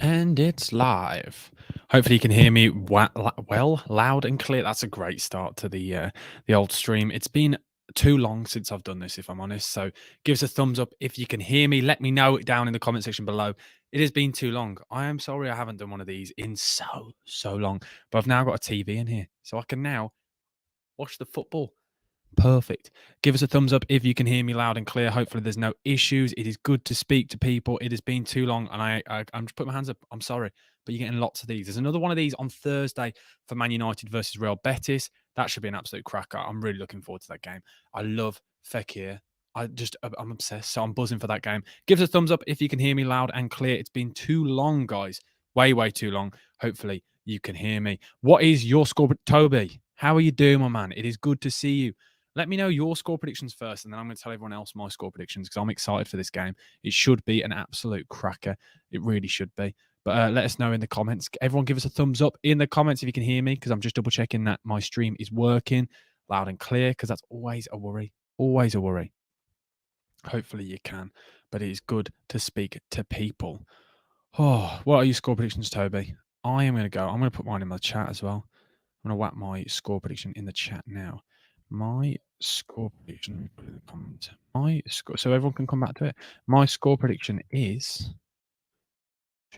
And it's live. Hopefully you can hear me well, loud and clear. That's a great start to the old stream. It's been too long since I've done this, if I'm honest. So give us a thumbs up if you can hear me. Let me know it down in the comment section below. It has been too long. I am sorry I haven't done one of these in so long. But I've now got a TV in here, so I can now watch the football. Perfect. Give us a thumbs up if you can hear me loud and clear. Hopefully, there's no issues. It is good to speak to people. It has been too long, and I'm just putting my hands up. I'm sorry, but you're getting lots of these. There's another one of these on Thursday for Man United versus Real Betis. That should be an absolute cracker. I'm really looking forward to that game. I love Fekir. I'm obsessed, so I'm buzzing for that game. Give us a thumbs up if you can hear me loud and clear. It's been too long, guys. Way too long. Hopefully, you can hear me. What is your score, Toby? How are you doing, my man? It is good to see you. Let me know your score predictions first, and then I'm going to tell everyone else my score predictions because I'm excited for this game. It should be an absolute cracker. It really should be. But let us know in the comments. Everyone give us a thumbs up in the comments if you can hear me, because I'm just double checking that my stream is working loud and clear, because that's always a worry. Always a worry. Hopefully you can. But it is good to speak to people. Oh, what are your score predictions, Toby? I'm going to put mine in the chat as well. I'm going to whack my score prediction in the chat now. My score prediction, put it in the comments. My score, so everyone can come back to it. My score prediction is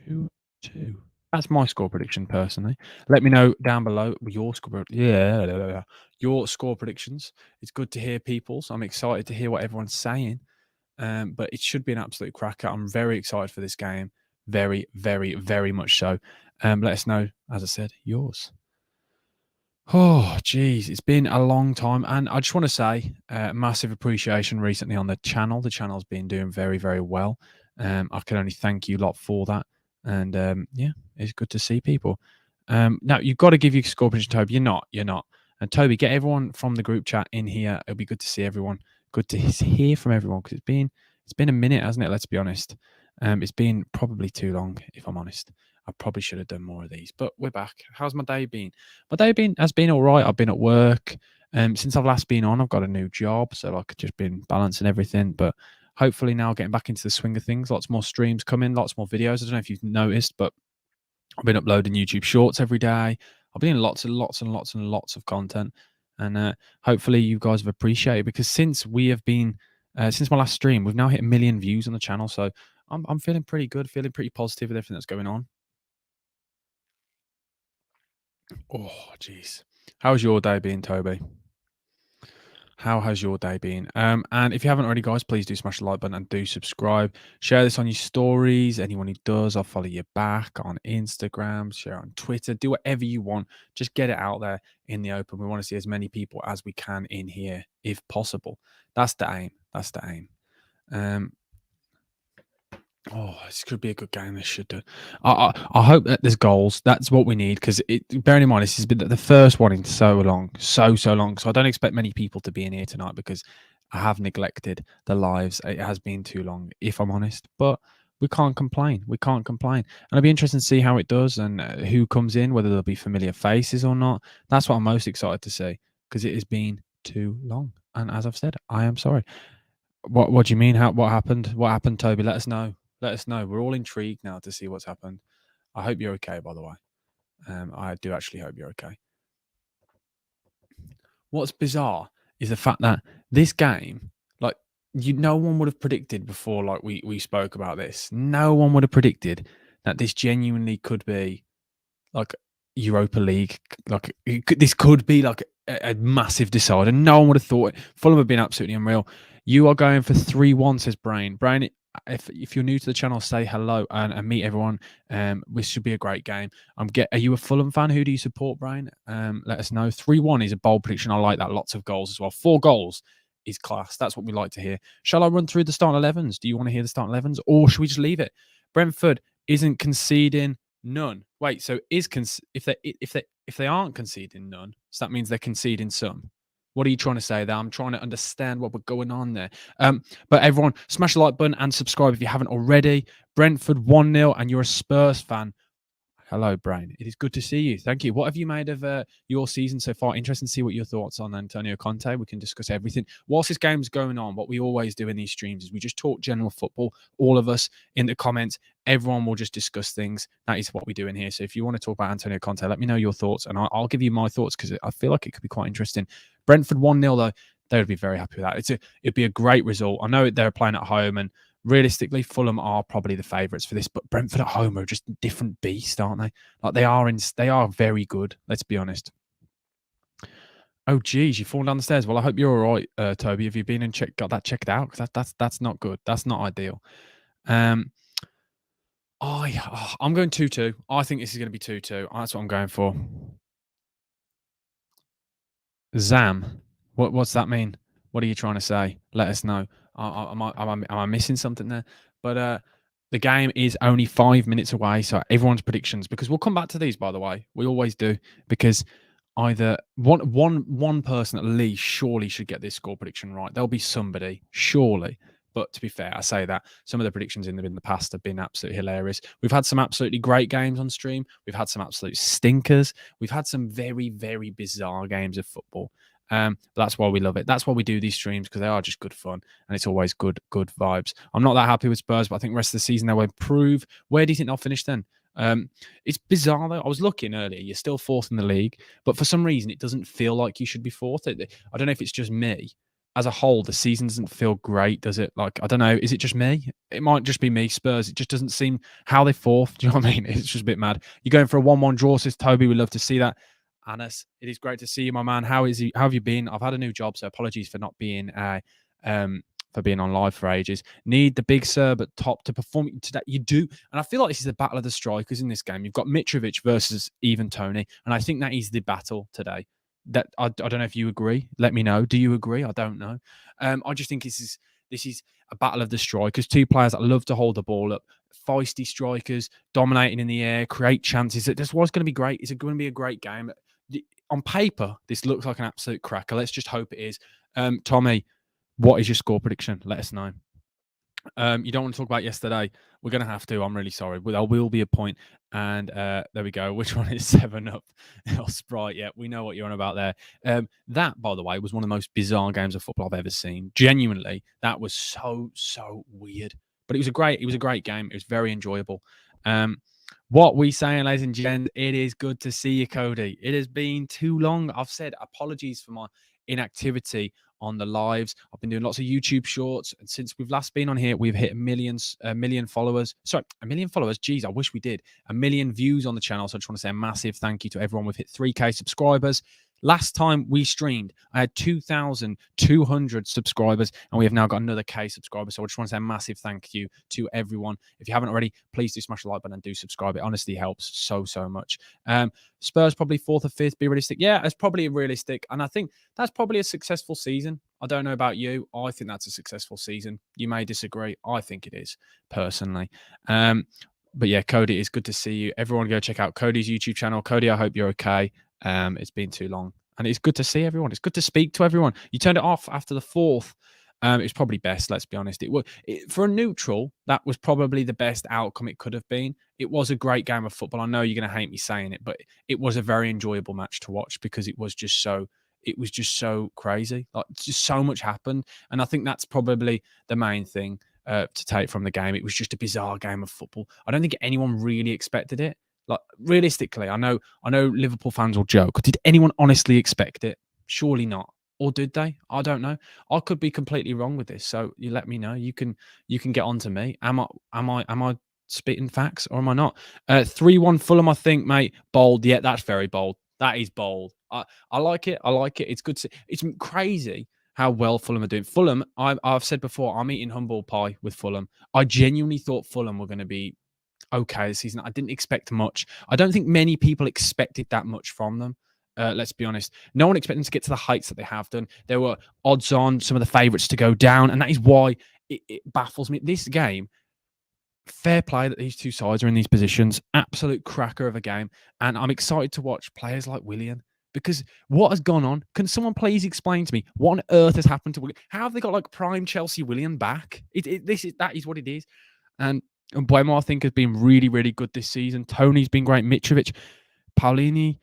2-2. That's my score prediction, personally. Let me know down below your score. Your score predictions. It's good to hear people's. I'm excited to hear what everyone's saying. But it should be an absolute cracker. I'm very excited for this game. Very much so. Let us know, as I said, yours. Oh, geez, it's been a long time. And I just want to say massive appreciation recently on the channel. The channel's been doing very well. I can only thank you lot for that. And yeah, it's good to see people. Now, you've got to give your score prediction, Toby. You're not. And Toby, get everyone from the group chat in here. It'll be good to see everyone. Good to hear from everyone, because it's been a minute, hasn't it? Let's be honest. It's been probably too long, if I'm honest. I probably should have done more of these, but we're back. How's my day been? My day has been all right. I've been at work. Since I've last been on, I've got a new job, so I've just been balancing everything. But hopefully now getting back into the swing of things. Lots more streams coming, lots more videos. I don't know if you've noticed, but I've been uploading YouTube Shorts every day. I've been in lots of content, and hopefully you guys have appreciated, because since we have been since my last stream, we've now hit 1 million views on the channel. So I'm feeling pretty good, feeling pretty positive with everything that's going on. Oh, jeez. How's your day been, Toby? How has your day been? And if you haven't already, guys, please do smash the like button and do subscribe. Share this on your stories. Anyone who does, I'll follow you back on Instagram, share on Twitter, do whatever you want. Just get it out there in the open. We want to see as many people as we can in here, if possible. That's the aim. That's the aim. Oh, this could be a good game. This should do. I hope that there's goals. That's what we need, because bearing in mind this has been the first one in so long. So long. So I don't expect many people to be in here tonight, because I have neglected the lives. It has been too long, if I'm honest. But we can't complain. We can't complain. And it'll be interesting to see how it does, and who comes in, whether there'll be familiar faces or not. That's what I'm most excited to see, because it has been too long. And as I've said, I am sorry. What do you mean? What happened? What happened, Toby? Let us know. Let us know. We're all intrigued now to see what's happened. I hope you're okay, by the way. I do actually hope you're okay. What's bizarre is the fact that this game, like, no one would have predicted before, like we spoke about this. No one would have predicted that this genuinely could be like Europa League. Like this could be like a massive decider. No one would have thought it. Fulham have been absolutely unreal. You are going for 3-1, says Brain. Brain, if you're new to the channel, say hello and meet everyone. This should be a great game. Are you a Fulham fan? Who do you support, Brain? Let us know. 3-1 is a bold prediction. I like that. Lots of goals as well. 4 goals is class. That's what we like to hear. Shall I run through the starting 11s? Do you want to hear the starting 11s, or should we just leave it? Brentford isn't conceding none. Wait, so if they aren't conceding none, so that means they're conceding some. What are you trying to say there? I'm trying to understand what we're going on there. But everyone, smash the like button and subscribe if you haven't already. Brentford 1-0, and you're a Spurs fan. Hello, Brain. It is good to see you. Thank you. What have you made of your season so far? Interesting to see what your thoughts on Antonio Conte. We can discuss everything. Whilst this game's going on, what we always do in these streams is we just talk general football. All of us in the comments, everyone will just discuss things. That is what we do in here. So if you want to talk about Antonio Conte, let me know your thoughts and I'll give you my thoughts because I feel like it could be quite interesting. Brentford 1-0, though, they would be very happy with that. It'd be a great result. I know they're playing at home and realistically, Fulham are probably the favourites for this, but Brentford at home are just a different beast, aren't they? Like they are very good. Let's be honest. Oh, geez, you've fallen down the stairs. Well, I hope you're all right, Toby. Have you been and got that checked out? Because that's not good. That's not ideal. Um, I'm going 2-2. I think this is going to be 2-2. That's what I'm going for. Zam, what's that mean? What are you trying to say? Let us know. Am I missing something there? But the game is only 5 minutes away, so everyone's predictions, because we'll come back to these, by the way. We always do, because either one person at least surely should get this score prediction right. There'll be somebody, surely. But to be fair, I say that some of the predictions in the past have been absolutely hilarious. We've had some absolutely great games on stream. We've had some absolute stinkers. We've had some very, very bizarre games of football. But that's why we love it. That's why we do these streams, because they are just good fun and it's always good vibes. I'm not that happy with Spurs, but I think the rest of the season they'll improve. Where do you think they'll finish then? It's bizarre though. I was looking earlier. You're still fourth in the league, but for some reason it doesn't feel like you should be fourth. I don't know if it's just me. As a whole, the season doesn't feel great, does it? Like, I don't know. Is it just me? It might just be me. Spurs. It just doesn't seem how they fourth. Do you know what I mean? It's just a bit mad. You're going for a 1-1 draw, says Toby. We love to see that. Anas, it is great to see you, my man. How have you been? I've had a new job, so apologies for not being for being on live for ages. Need the big Serb at top to perform today. You do, and I feel like this is the battle of the strikers in this game. You've got Mitrovic versus Even Tony, and I think that is the battle today. That I don't know if you agree. Let me know. Do you agree? I don't know. I just think this is a battle of the strikers. Two players that love to hold the ball up, feisty strikers, dominating in the air, create chances. That's what's going to be great. It's going to be a great game. On paper, this looks like an absolute cracker. Let's just hope it is. Tommy, what is your score prediction? Let us know. You don't want to talk about yesterday. We're going to have to. I'm really sorry. There will be a point. And there we go. Which one is 7-Up? or Sprite? Yeah, we know what you're on about there. That, by the way, was one of the most bizarre games of football I've ever seen. Genuinely, that was so weird. But it was a great game. It was very enjoyable. What we saying, ladies and gents, it is good to see you, Cody. It has been too long. I've said apologies for my inactivity on the lives. I've been doing lots of YouTube shorts, and since we've last been on here, we've hit a million followers. Sorry, a million followers. Geez, I wish we did. A million views on the channel. So I just want to say a massive thank you to everyone. We've hit 3K subscribers. Last time we streamed, I had 2,200 subscribers, and we have now got another K subscribers. So I just want to say a massive thank you to everyone. If you haven't already, please do smash the like button and do subscribe. It honestly helps so much. Spurs probably fourth or fifth. Be realistic. Yeah, it's probably realistic, and I think that's probably a successful season. I don't know about you. I think that's a successful season. You may disagree. I think it is, personally. But yeah, Cody, it's good to see you. Everyone go check out Cody's YouTube channel. Cody, I hope you're okay. It's been too long. And it's good to see everyone. It's good to speak to everyone. You turned it off after the fourth. It was probably best, let's be honest. For a neutral, that was probably the best outcome it could have been. It was a great game of football. I know you're going to hate me saying it, but it was a very enjoyable match to watch because it was just so crazy. Like, just so much happened. And I think that's probably the main thing to take from the game. It was just a bizarre game of football. I don't think anyone really expected it. Like, realistically, I know Liverpool fans will joke. Did anyone honestly expect it? Surely not. Or did they? I don't know. I could be completely wrong with this. So you let me know. You can get on to me. Am I spitting facts or am I not? 3-1 Fulham, I think, mate. Bold. Yeah, that's very bold. That is bold. I like it. I like it. It's good to see. It's crazy how well Fulham are doing. Fulham, I've said before, I'm eating humble pie with Fulham. I genuinely thought Fulham were going to be okay this season. I didn't expect much. I don't think many people expected that much from them. Let's be honest. No one expected them to get to the heights that they have done. There were odds on some of the favourites to go down, and that is why it baffles me. This game, fair play that these two sides are in these positions. Absolute cracker of a game, and I'm excited to watch players like Willian. Because what has gone on? Can someone please explain to me what on earth has happened to Willian? How have they got like prime Chelsea Willian back? That is what it is. And And Buemo, I think, has been really, really good this season. Tony's been great. Mitrovic, Paulinia.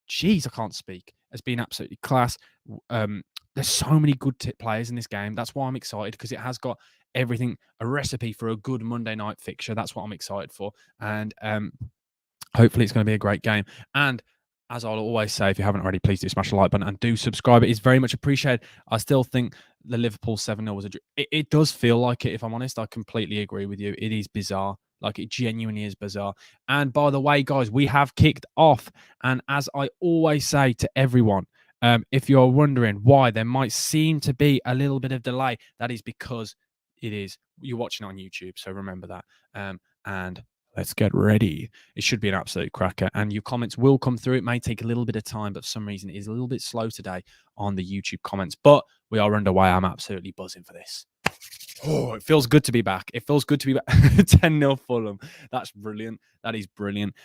Jeez, I can't speak. Has been absolutely class. There's so many good players in this game. That's why I'm excited, because it has got everything, a recipe for a good Monday night fixture. That's what I'm excited for. And hopefully it's going to be a great game. And as I'll always say, if you haven't already, please do smash the like button and do subscribe. It is very much appreciated. I still think the Liverpool 7-0 was it does feel like it, if I'm honest. I completely agree with you. It is bizarre. Like, it genuinely is bizarre. And by the way, guys, we have kicked off. And as I always say to everyone, if you're wondering why there might seem to be a little bit of delay, that is because you're watching it on YouTube. So remember that. And let's get ready. It should be an absolute cracker. And your comments will come through. It may take a little bit of time, but for some reason it is a little bit slow today on the YouTube comments. But we are underway. I'm absolutely buzzing for this. Oh, it feels good to be back. It feels good to be back. 10-0 Fulham. That's brilliant. That is brilliant.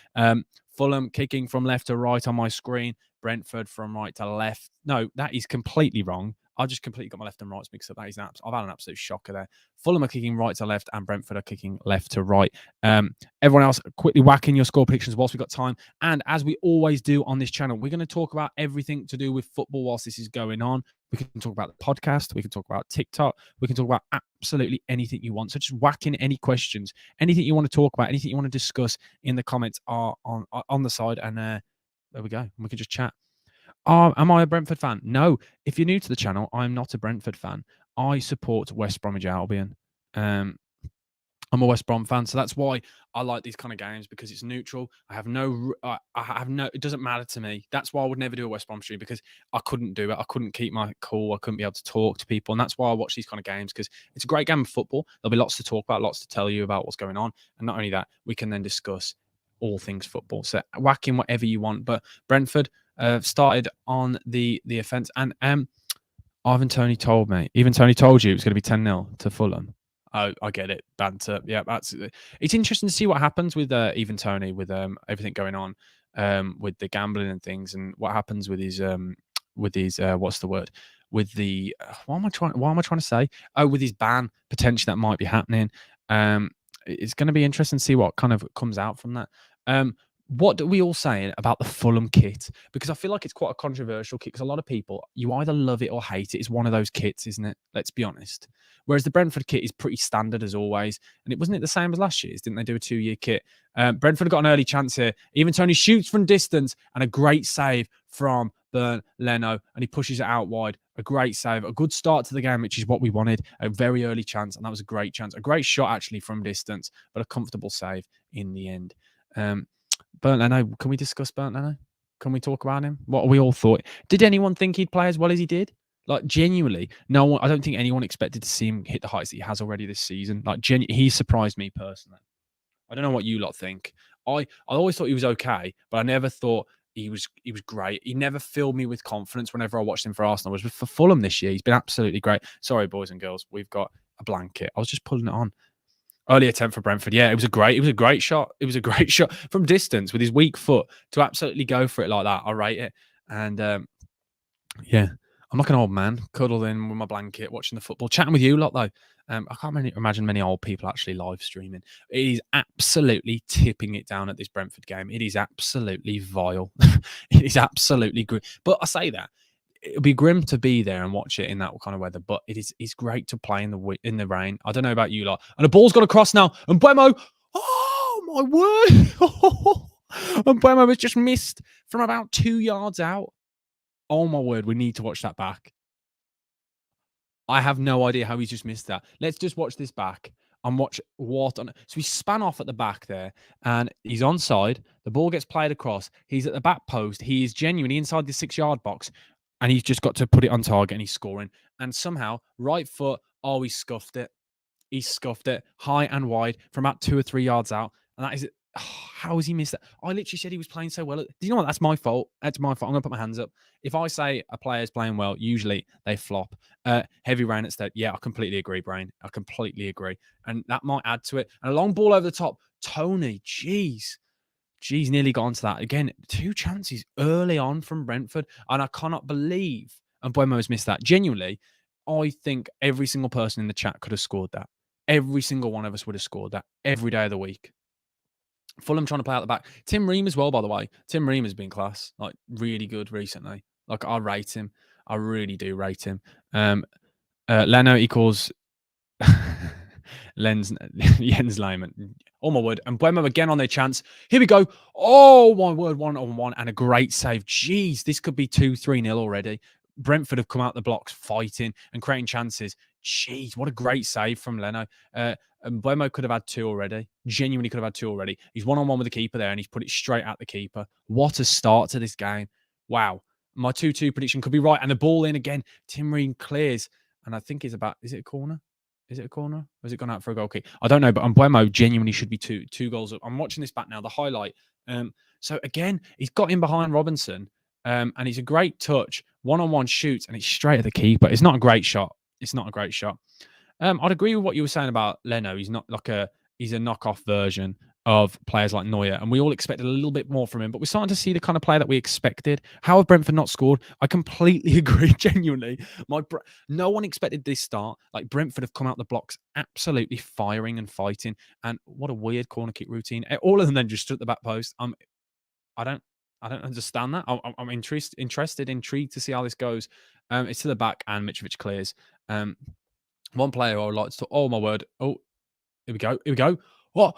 Fulham kicking from left to right on my screen. Brentford from right to left. No, that is completely wrong. I've just completely got my left and rights mixed up. I've had an absolute shocker there. Fulham are kicking right to left, and Brentford are kicking left to right. Everyone else, quickly whack in your score predictions whilst we've got time. And as we always do on this channel, we're going to talk about everything to do with football whilst this is going on. We can talk about the podcast. We can talk about TikTok. We can talk about absolutely anything you want. So just whack in any questions, anything you want to talk about, anything you want to discuss in the comments are on the side. And there we go. We can just chat. Am I a Brentford fan? No. If you're new to the channel, I'm not a Brentford fan. I support West Bromwich Albion. I'm a West Brom fan, so that's why I like these kind of games, because it's neutral. I have no. It doesn't matter to me. That's why I would never do a West Brom stream, because I couldn't do it. I couldn't keep my cool. I couldn't be able to talk to people, and that's why I watch these kind of games, because it's a great game of football. There'll be lots to talk about, lots to tell you about what's going on, and not only that, we can then discuss all things football. So whack in whatever you want. But Brentford started on the offence, and Tony told me. Even Tony told you it was going to be 10-0 to Fulham. Oh, I get it. Banter. Yeah, it's interesting to see what happens with even Tony, with everything going on with the gambling and things, and what happens with his what's the word? With the what am I trying to say? Oh, with his ban potentially that might be happening. It's going to be interesting to see what kind of comes out from that. What do we all saying about the Fulham kit? Because I feel like it's quite a controversial kit, because a lot of people, you either love it or hate it. It's one of those kits, isn't it? Let's be honest. Whereas the Brentford kit is pretty standard as always. And it wasn't the same as last year's? Didn't they do a 2-year kit? Brentford got an early chance here. Even Tony shoots from distance, and a great save from Bernd Leno, and he pushes it out wide. A great save, a good start to the game, which is what we wanted. A very early chance, and that was a great chance. A great shot, actually, from distance, but a comfortable save in the end. Bernd Leno, can we discuss Bernd Leno? Can we talk about him? What we all thought? Did anyone think he'd play as well as he did? Like, genuinely, no one. I don't think anyone expected to see him hit the heights that he has already this season. Like, he surprised me personally. I don't know what you lot think. I always thought he was okay, but I never thought he was great. He never filled me with confidence whenever I watched him for Arsenal. Whereas for Fulham this year, he's been absolutely great. Sorry, boys and girls, we've got a blanket. I was just pulling it on. Early attempt for Brentford. Yeah, it was a great shot. It was a great shot from distance with his weak foot to absolutely go for it like that. I rate it. And yeah, I'm like an old man, cuddled in with my blanket, watching the football, chatting with you lot though. I can't imagine many old people actually live streaming. It is absolutely tipping it down at this Brentford game. It is absolutely vile. It is absolutely good. But I say that, it'll be grim to be there and watch it in that kind of weather, but it's great to play in the rain. I don't know about you lot. And the ball's got across now, and Buemo, oh my word. And Buemo has just missed from about 2 yards out. Oh my word, we need to watch that back. I have no idea how he's just missed that. Let's just watch this back and watch what on. So he span off at the back there, and he's onside. The ball gets played across. He's at the back post. He is genuinely inside the 6-yard box, and he's just got to put it on target, and he's scoring. And somehow, right foot, oh, he scuffed it. He scuffed it high and wide from about 2 or 3 yards out. And that is it. Oh, how has he missed that? I literally said he was playing so well. Do you know what? That's my fault. That's my fault. I'm going to put my hands up. If I say a player's playing well, usually they flop. Heavy rain instead. Yeah, I completely agree, Brain. I completely agree. And that might add to it. And a long ball over the top. Tony, jeez, nearly got onto that. Again, 2 chances early on from Brentford. And I cannot believe, and Buemo has missed that. Genuinely, I think every single person in the chat could have scored that. every single one of us would have scored that every day of the week. Fulham trying to play out the back. Tim Ream as well, by the way. Tim Ream has been class, like really good recently. Like I rate him. I really do rate him. Leno equals Jens Lehmann. Oh my word. And Buemo again on their chance. Here we go. Oh my word, 1-on-1 and a great save. Jeez, this could be 2-3-0 already. Brentford have come out the blocks fighting and creating chances. Jeez, what a great save from Leno. And Buemo could have had 2 already. Genuinely could have had 2 already. He's 1-on-1 with the keeper there and he's put it straight at the keeper. What a start to this game. Wow. My 2-2 prediction could be right. And the ball in again. Tim Ream clears. And I think is it a corner? Is it a corner? Or has it gone out for a goal kick? I don't know, but Mbuemo genuinely should be two goals up. I'm watching this back now, the highlight. So again, he's got in behind Robinson, and he's a great touch. 1-on-1 shoots, and it's straight at the keeper. It's not a great shot. It's not a great shot. I'd agree with what you were saying about Leno. He's not like he's a knockoff version of players like Neuer, and we all expected a little bit more from him, but we're starting to see the kind of player that we expected. How have Brentford not scored? I completely agree, genuinely. No one expected this start. Like, Brentford have come out the blocks absolutely firing and fighting, and what a weird corner kick routine. All of them then just stood at the back post. I don't understand that. I'm intrigued to see how this goes. It's to the back, and Mitrovic clears. One player I would like to... Oh, my word. Oh, here we go. What?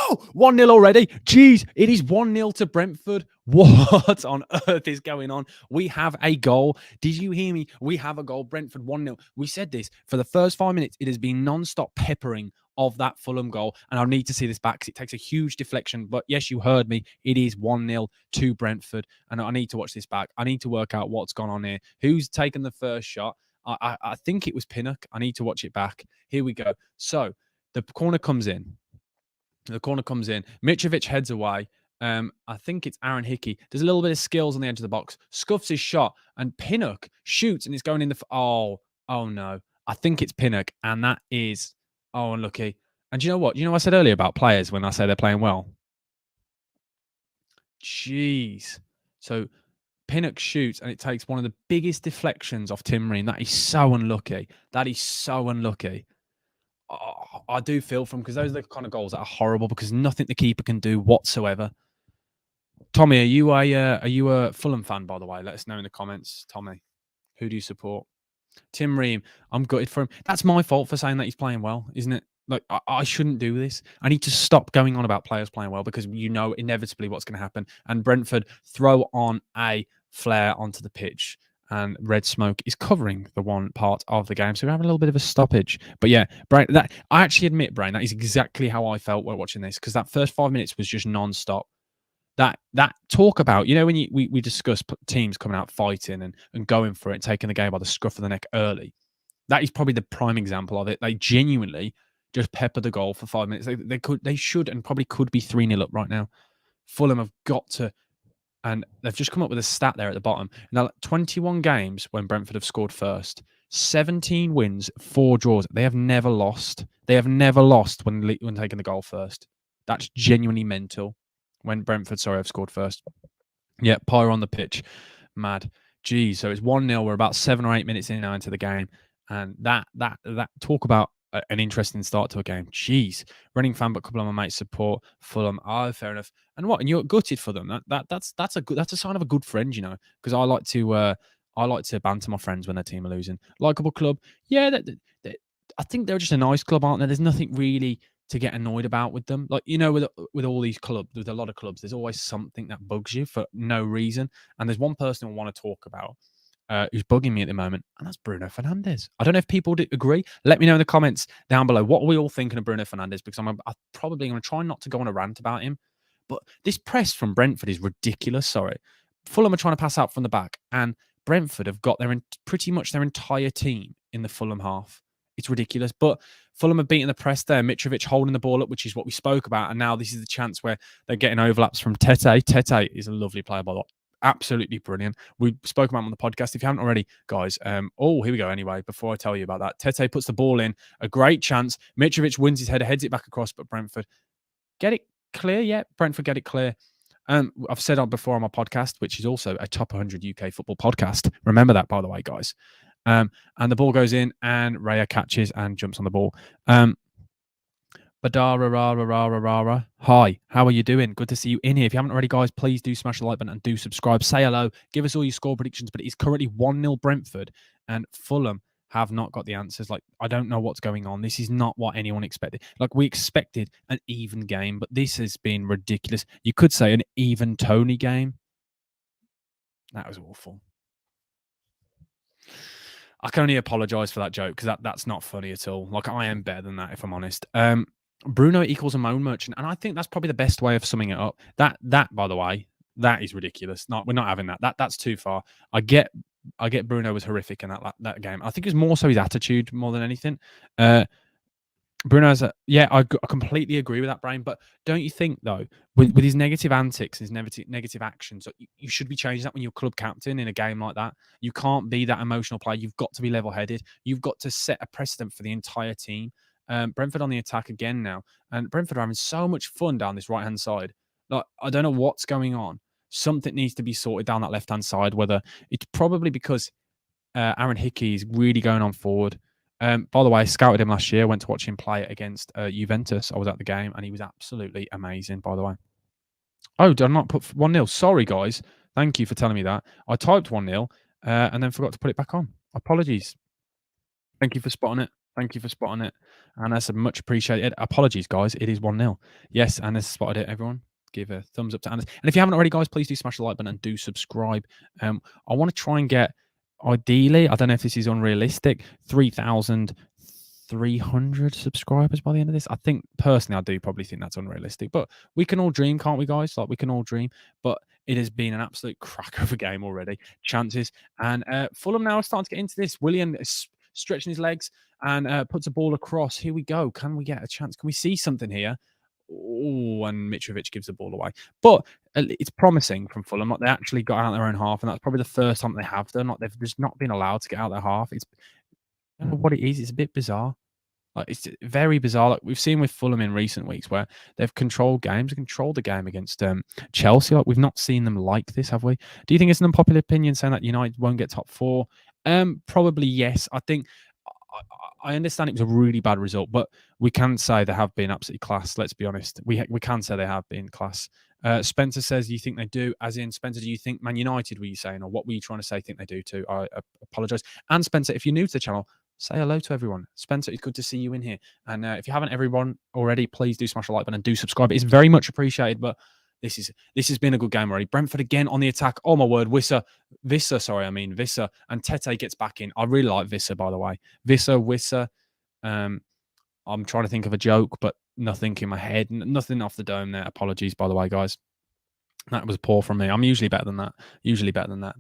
Oh, 1-0 already. Jeez, it is 1-0 to Brentford. What on earth is going on? We have a goal. Did you hear me? We have a goal. Brentford 1-0. We said this for the first 5 minutes. It has been non-stop peppering of that Fulham goal. And I need to see this back because it takes a huge deflection. But yes, you heard me. It is 1-0 to Brentford. And I need to watch this back. I need to work out what's gone on here. Who's taken the first shot? I think it was Pinnock. I need to watch it back. Here we go. So the corner comes in. Mitrovic heads away. I think it's Aaron Hickey. There's a little bit of skills on the edge of the box. Scuffs his shot, and Pinnock shoots, and it's going in the... Oh no. I think it's Pinnock, and that is... Oh, unlucky. And do you know what? I said earlier about players when I say they're playing well? Jeez. So Pinnock shoots, and it takes one of the biggest deflections off Tim Ream. That is so unlucky. Oh, I do feel for him because those are the kind of goals that are horrible because nothing the keeper can do whatsoever. Tommy, are you a Fulham fan, by the way? Let us know in the comments. Tommy, who do you support? Tim Ream, I'm gutted for him. That's my fault for saying that he's playing well, isn't it? Like, I shouldn't do this. I need to stop going on about players playing well because you know inevitably what's going to happen. And Brentford throw on a flare onto the pitch, and red smoke is covering the one part of the game. So we're having a little bit of a stoppage. But yeah, Brian, I actually admit, Brian, that is exactly how I felt while watching this because that first 5 minutes was just non-stop. That talk about, when we discuss teams coming out fighting and going for it and taking the game by the scruff of the neck early, that is probably the prime example of it. They genuinely just pepper the goal for 5 minutes. They should and probably could be 3-0 up right now. Fulham have got to, and they've just come up with a stat there at the bottom. Now, 21 games when Brentford have scored first, 17 wins, 4 draws. They have never lost. They have never lost when taking the goal first. That's genuinely mental. When Brentford, have scored first. Yeah, Pyre on the pitch. Mad. Geez, so it's 1-0. We're about 7 or 8 minutes in now into the game. And that talk about an interesting start to a game. Jeez. Running fan, but a couple of my mates support Fulham. Oh, fair enough. And what? And you're gutted for them. That's a sign of a good friend, because I like to banter my friends when their team are losing. Likeable club. Yeah, I think they're just a nice club, aren't they? There's nothing really to get annoyed about with them. Like, with all these clubs, with a lot of clubs, there's always something that bugs you for no reason. And there's one person I want to talk about who's bugging me at the moment, and that's Bruno Fernandes. I don't know if people agree. Let me know in the comments down below. What are we all thinking of Bruno Fernandes? Because I'm probably going to try not to go on a rant about him. But this press from Brentford is ridiculous. Sorry. Fulham are trying to pass out from the back, and Brentford have got pretty much their entire team in the Fulham half. It's ridiculous. But Fulham have beaten the press there. Mitrovic holding the ball up, which is what we spoke about. And now this is the chance where they're getting overlaps from Tete. Tete is a lovely player, by the way. Absolutely brilliant. We spoke about him on the podcast. If you haven't already, guys, here we go anyway, before I tell you about that. Tete puts the ball in. A great chance. Mitrovic wins his header, heads it back across, but Brentford get it clear. Yeah, Brentford get it clear. I've said on before on my podcast, which is also a top 100 UK football podcast. Remember that, by the way, guys. And the ball goes in, and Raya catches and jumps on the ball. Badara rara rara rara. Hi, how are you doing? Good to see you in here. If you haven't already, guys, please do smash the like button and do subscribe. Say hello. Give us all your score predictions. But it's currently 1-0 Brentford, and Fulham have not got the answers. Like, I don't know what's going on. This is not what anyone expected. Like, we expected an even game, but this has been ridiculous. You could say an even Tony game. That was awful. I can only apologise for that joke because that's not funny at all. Like, I am better than that, if I'm honest. Bruno equals a moan merchant, and I think that's probably the best way of summing it up. That by the way, that is ridiculous. We're not having that. That's too far. I get Bruno was horrific in that game. I think it's more so his attitude more than anything. Bruno's I completely agree with that, Brain. But don't you think though, with his negative antics, his negative actions, you should be changing that when you're club captain in a game like that. You can't be that emotional player. You've got to be level-headed. You've got to set a precedent for the entire team. Brentford on the attack again now, and Brentford are having so much fun down this right-hand side. Like, I don't know what's going on. Something needs to be sorted down that left-hand side. Whether it's probably because Aaron Hickey is really going on forward. By the way, I scouted him last year. Went to watch him play against Juventus. I was at the game, and he was absolutely amazing. By the way, oh, did I not put 1-0? Sorry, guys. Thank you for telling me that. I typed 1-0 and then forgot to put it back on. Apologies. Thank you for spotting it. Thank you for spotting it. And that's much appreciated. Apologies, guys. It is 1-0. Yes, Anna's spotted it, everyone. Give a thumbs up to Anna. And if you haven't already, guys, please do smash the like button and do subscribe. I want to try and get, ideally, I don't know if this is unrealistic, 3,300 subscribers by the end of this. I think, personally, I do probably think that's unrealistic. But we can all dream, can't we, guys? Like, we can all dream. But it has been an absolute cracker of a game already. Chances. And Fulham now are starting to get into this. Willian is stretching his legs and puts a ball across. Here we go. Can we get a chance? Can we see something here? Oh, and Mitrovic gives the ball away. But it's promising from Fulham. Like, they actually got out their own half, and that's probably the first time they have done. Like, they've just not been allowed to get out their half. I don't know what it is. It's a bit bizarre. Like, it's very bizarre. Like, we've seen with Fulham in recent weeks where they've controlled games, controlled the game against Chelsea. Like, we've not seen them like this, have we? Do you think it's an unpopular opinion saying that United won't get top four? Probably yes. I think I understand it was a really bad result, but we can say they have been absolutely class. Let's be honest. We can say they have been class. Spencer says, you think they do? As in, Spencer, do you think Man United were you saying? Or what were you trying to say think they do too? I apologise. And Spencer, if you're new to the channel, say hello to everyone. Spencer, it's good to see you in here. And if you haven't everyone already, please do smash the like button and do subscribe. It's very much appreciated, but this has been a good game already. Brentford again on the attack. Oh my word, Visser, and Tete gets back in. I really like Visser, by the way. Visser. I'm trying to think of a joke, but nothing in my head. Nothing off the dome there. Apologies, by the way, guys. That was poor from me. I'm usually better than that.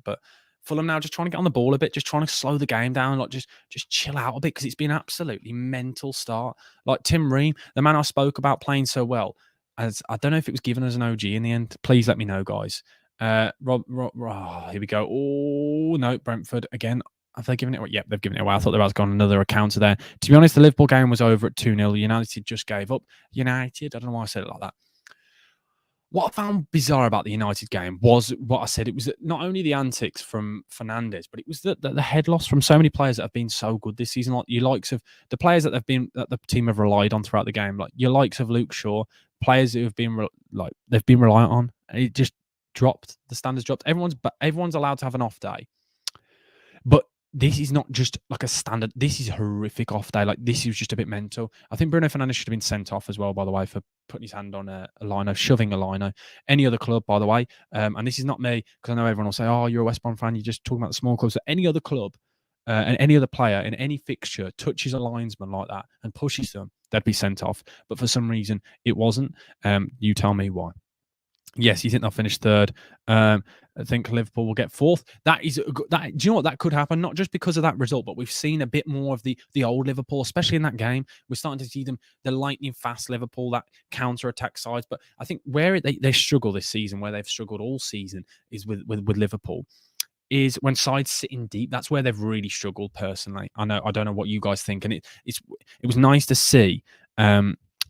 But Fulham now just trying to get on the ball a bit, just trying to slow the game down, like just chill out a bit because it's been absolutely mental start. Like Tim Ream, the man I spoke about playing so well, as I don't know if it was given as an OG in the end. Please let me know, guys. Here we go. Oh no, Brentford again. Have they given it away? Yep, they've given it away. I thought there was gone another counter there. To be honest, the Liverpool game was over at 2-0. United just gave up. United, I don't know why I said it like that. What I found bizarre about the United game was what I said. It was not only the antics from Fernandes, but it was the head loss from so many players that have been so good this season. Like your likes of the players that the team have relied on throughout the game, like your likes of Luke Shaw, players who have been they've been reliant on. And it just dropped. The standards dropped. Everyone's allowed to have an off day, but this is not just like a standard. This is a horrific off day. Like, this is just a bit mental. I think Bruno Fernandes should have been sent off as well, by the way, for putting his hand on a lino, shoving a lino. Any other club, by the way, and this is not me, because I know everyone will say, oh, you're a West Brom fan, you're just talking about the small clubs. So any other club and any other player in any fixture touches a linesman like that and pushes them, they'd be sent off. But for some reason, it wasn't. You tell me why. Yes, you think they'll finish third. I think Liverpool will get fourth. That is that. Do you know what, that could happen? Not just because of that result, but we've seen a bit more of the old Liverpool, especially in that game. We're starting to see the lightning fast Liverpool, that counter attack sides. But I think where they struggle this season, where they've struggled all season, is with Liverpool. Is when sides sitting deep. That's where they've really struggled. Personally, I don't know what you guys think, and it was nice to see.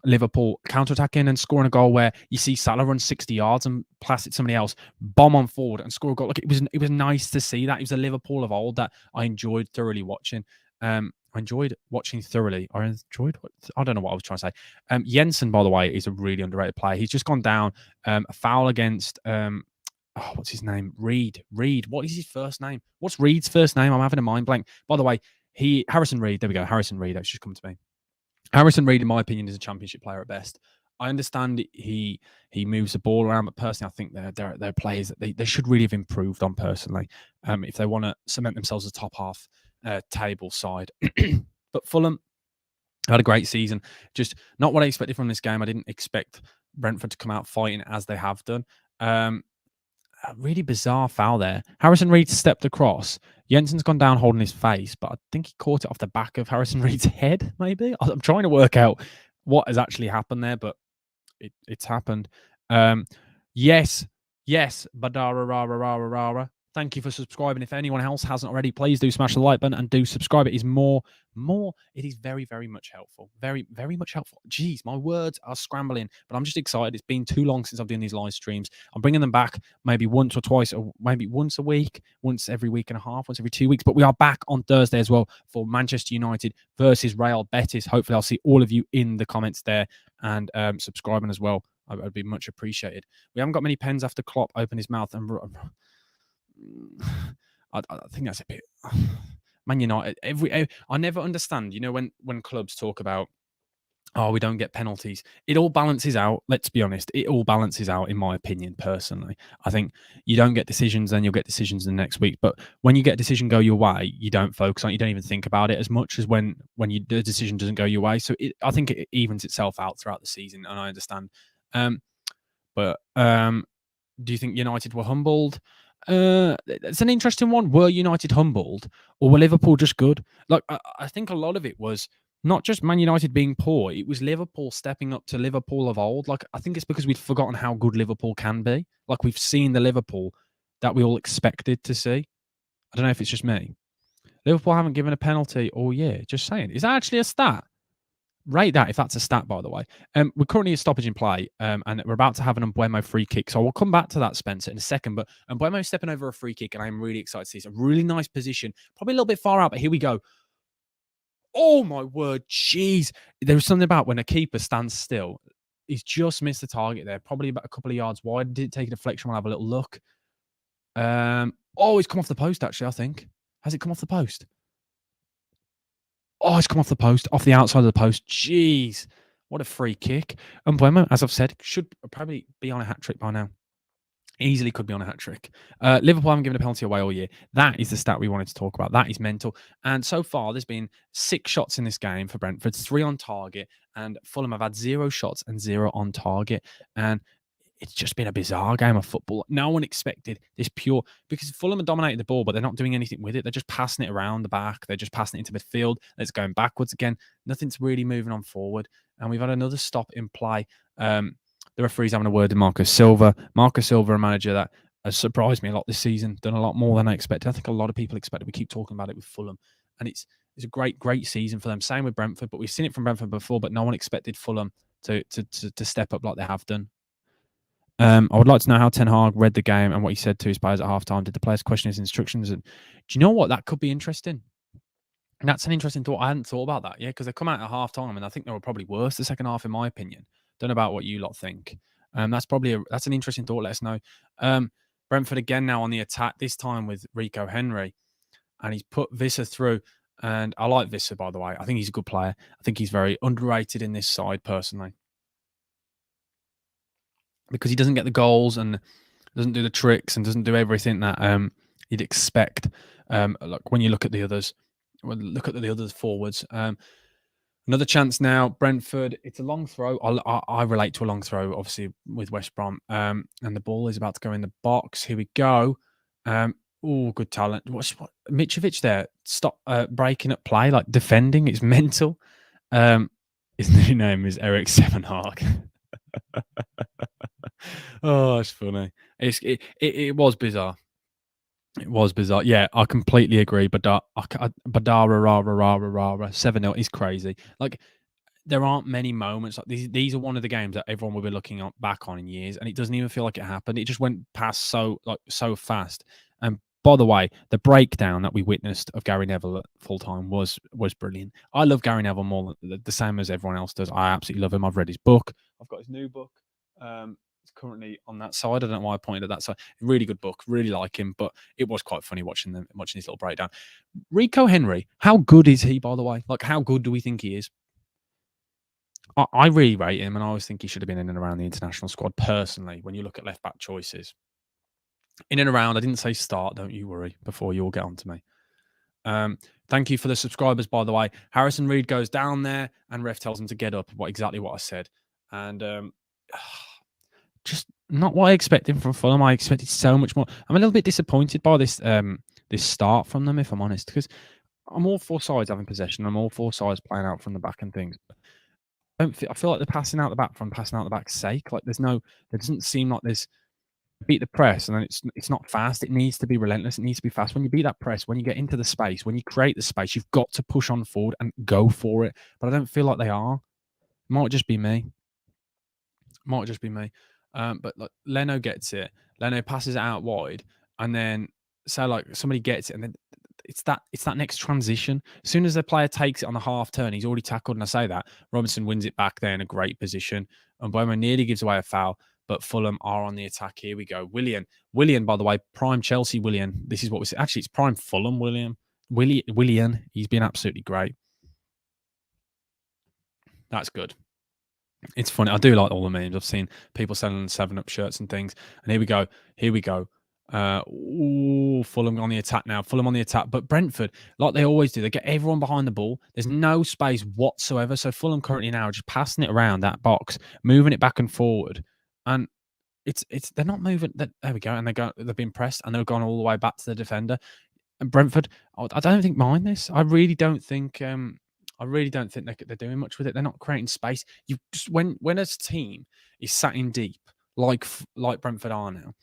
Liverpool counter-attacking and scoring a goal where you see Salah run 60 yards and pass it to somebody else, bomb on forward and score a goal. Like, it was nice to see that. It was a Liverpool of old that I enjoyed thoroughly watching. I enjoyed watching thoroughly. I don't know what I was trying to say. Jensen, by the way, is a really underrated player. He's just gone down a foul against what's his name? Reed. What is his first name? What's Reed's first name? I'm having a mind blank. By the way, Harrison Reed. There we go. Harrison Reed. That's just come to me. Harrison Reed, in my opinion, is a championship player at best. I understand he moves the ball around, but personally, I think they're players that they should really have improved on personally, if they want to cement themselves as a top half table side. But Fulham had a great season. Just not what I expected from this game. I didn't expect Brentford to come out fighting as they have done. A really bizarre foul there. Harrison Reed stepped across. Jensen's gone down holding his face, but I think he caught it off the back of Harrison Reed's head, maybe. I'm trying to work out what has actually happened there, but it's happened. Yes, Badara Rara Rara Rara. Thank you for subscribing. If anyone else hasn't already, please do smash the like button and do subscribe. It is more. It is very, very much helpful. Very, very much helpful. Jeez, my words are scrambling, but I'm just excited. It's been too long since I've done these live streams. I'm bringing them back maybe once or twice, or maybe once a week, once every week and a half, once every 2 weeks. But we are back on Thursday as well for Manchester United versus Real Betis. Hopefully, I'll see all of you in the comments there and subscribing as well. I'd be much appreciated. We haven't got many pens after Klopp opened his mouth and I think that's a bit. Man United. I never understand. You know, when clubs talk about, oh, we don't get penalties. It all balances out. Let's be honest. It all balances out, in my opinion. Personally, I think you don't get decisions, then you'll get decisions the next week. But when you get a decision go your way, you don't focus on it. You don't even think about it as much as when the decision doesn't go your way. So I think it evens itself out throughout the season, and I understand. But do you think United were humbled? It's an interesting one. Were United humbled, or were Liverpool just good? Like I think a lot of it was not just Man United being poor. It was Liverpool stepping up to Liverpool of old. Like I think it's because we'd forgotten how good Liverpool can be. Like we've seen the Liverpool that we all expected to see. I don't know if it's just me. Liverpool haven't given a penalty all year. Just saying. Is that actually a stat? Rate that if that's a stat, by the way. We're currently a stoppage in play, and we're about to have an Mbeumo free kick. So we'll come back to that, Spencer, in a second. But Mbeumo's stepping over a free kick, and I'm really excited to see. It's a really nice position. Probably a little bit far out, but here we go. Oh, my word. Jeez. There's something about when a keeper stands still. He's just missed the target there. Probably about a couple of yards wide. Did it take a deflection? We'll have a little look. It's come off the post, actually, I think. Has it come off the post? Oh, it's come off the post, off the outside of the post. Jeez, what a free kick. And Mbeumo, as I've said, should probably be on a hat-trick by now. Easily could be on a hat-trick. Liverpool haven't given a penalty away all year. That is the stat we wanted to talk about. That is mental. And so far, there's been 6 shots in this game for Brentford, 3 on target, and Fulham have had 0 shots and 0 on target. And it's just been a bizarre game of football. No one expected this pure, because Fulham are dominating the ball, but they're not doing anything with it. They're just passing it around the back. They're just passing it into midfield. It's going backwards again. Nothing's really moving on forward. And we've had another stop in play. The referee's having a word with Marcus Silva. Marcus Silva, a manager that has surprised me a lot this season, done a lot more than I expected. I think a lot of people expected. We keep talking about it with Fulham. And it's a great season for them. Same with Brentford, but we've seen it from Brentford before, but no one expected Fulham to step up like they have done. I would like to know how Ten Hag read the game and what he said to his players at halftime. Did the players question his instructions? And do you know what? That could be interesting. And that's an interesting thought. I hadn't thought about that, because they come out at halftime, and I think they were probably worse the second half, in my opinion. Don't know about what you lot think. That's an interesting thought. Let us know. Brentford again now on the attack, this time with Rico Henry, and he's put Visser through. And I like Visser, by the way. I think he's a good player. I think he's very underrated in this side, personally, because he doesn't get the goals and doesn't do the tricks and doesn't do everything that you'd expect. Like when you look at the others, forwards. Another chance now, Brentford. It's a long throw. I relate to a long throw, obviously, with West Brom. And the ball is about to go in the box. Here we go. Good talent. What Mitrovic there? Stop breaking up play, like defending. It's mental. His new name is Eric Sevenhag. Oh, it's funny. It was bizarre. It was bizarre. Yeah, I completely agree. Badara 7-0 is crazy. Like, there aren't many moments like these. These are one of the games that everyone will be looking back on in years, and it doesn't even feel like it happened. It just went past so fast. And By the way, the breakdown that we witnessed of Gary Neville at full time was brilliant. I love Gary Neville more than the same as everyone else does. I absolutely love him. I've read his book. I've got his new book. It's currently on that side. I don't know why I pointed at that side. Really good book. Really like him, but it was quite funny watching his little breakdown. Rico Henry, how good is he, by the way? Like, how good do we think he is? I really rate him, and I always think he should have been in and around the international squad personally. When you look at left back choices, in and around. I didn't say start. Don't you worry. Before you all get on to me. Thank you for the subscribers, by the way. Harrison Reed goes down there, and ref tells him to get up. Exactly what I said, and just not what I expected from Fulham. I expected so much more. I'm a little bit disappointed by this start from them, if I'm honest, because I'm all for sides having possession. I'm all for sides playing out from the back and things. I feel like they're passing out the back from passing out the back's sake. Like there doesn't seem like there's beat the press, and then it's not fast. It needs to be relentless. It needs to be fast. When you beat that press, when you get into the space, when you create the space, you've got to push on forward and go for it. But I don't feel like they are. It might just be me. But like Leno gets it. Leno passes it out wide, and then like somebody gets it, and then it's that next transition. As soon as the player takes it on the half turn, he's already tackled. And I say that Robinson wins it back there in a great position, and Boemo nearly gives away a foul. But Fulham are on the attack. Here we go. Willian, by the way, prime Chelsea Willian. This is what we say. Actually, it's prime Fulham Willian. He's been absolutely great. That's good. It's funny. I do like all the memes. I've seen people selling 7-Up shirts and things. And here we go. Fulham on the attack now. But Brentford, like they always do, they get everyone behind the ball. There's no space whatsoever. So Fulham currently now are just passing it around that box, moving it back and forward. And they're not moving. There we go. And they've been pressed, and they're gone all the way back to the defender. And Brentford, I don't think mind this. I really don't think they're doing much with it. They're not creating space. You just when a team is sat in deep like Brentford are now,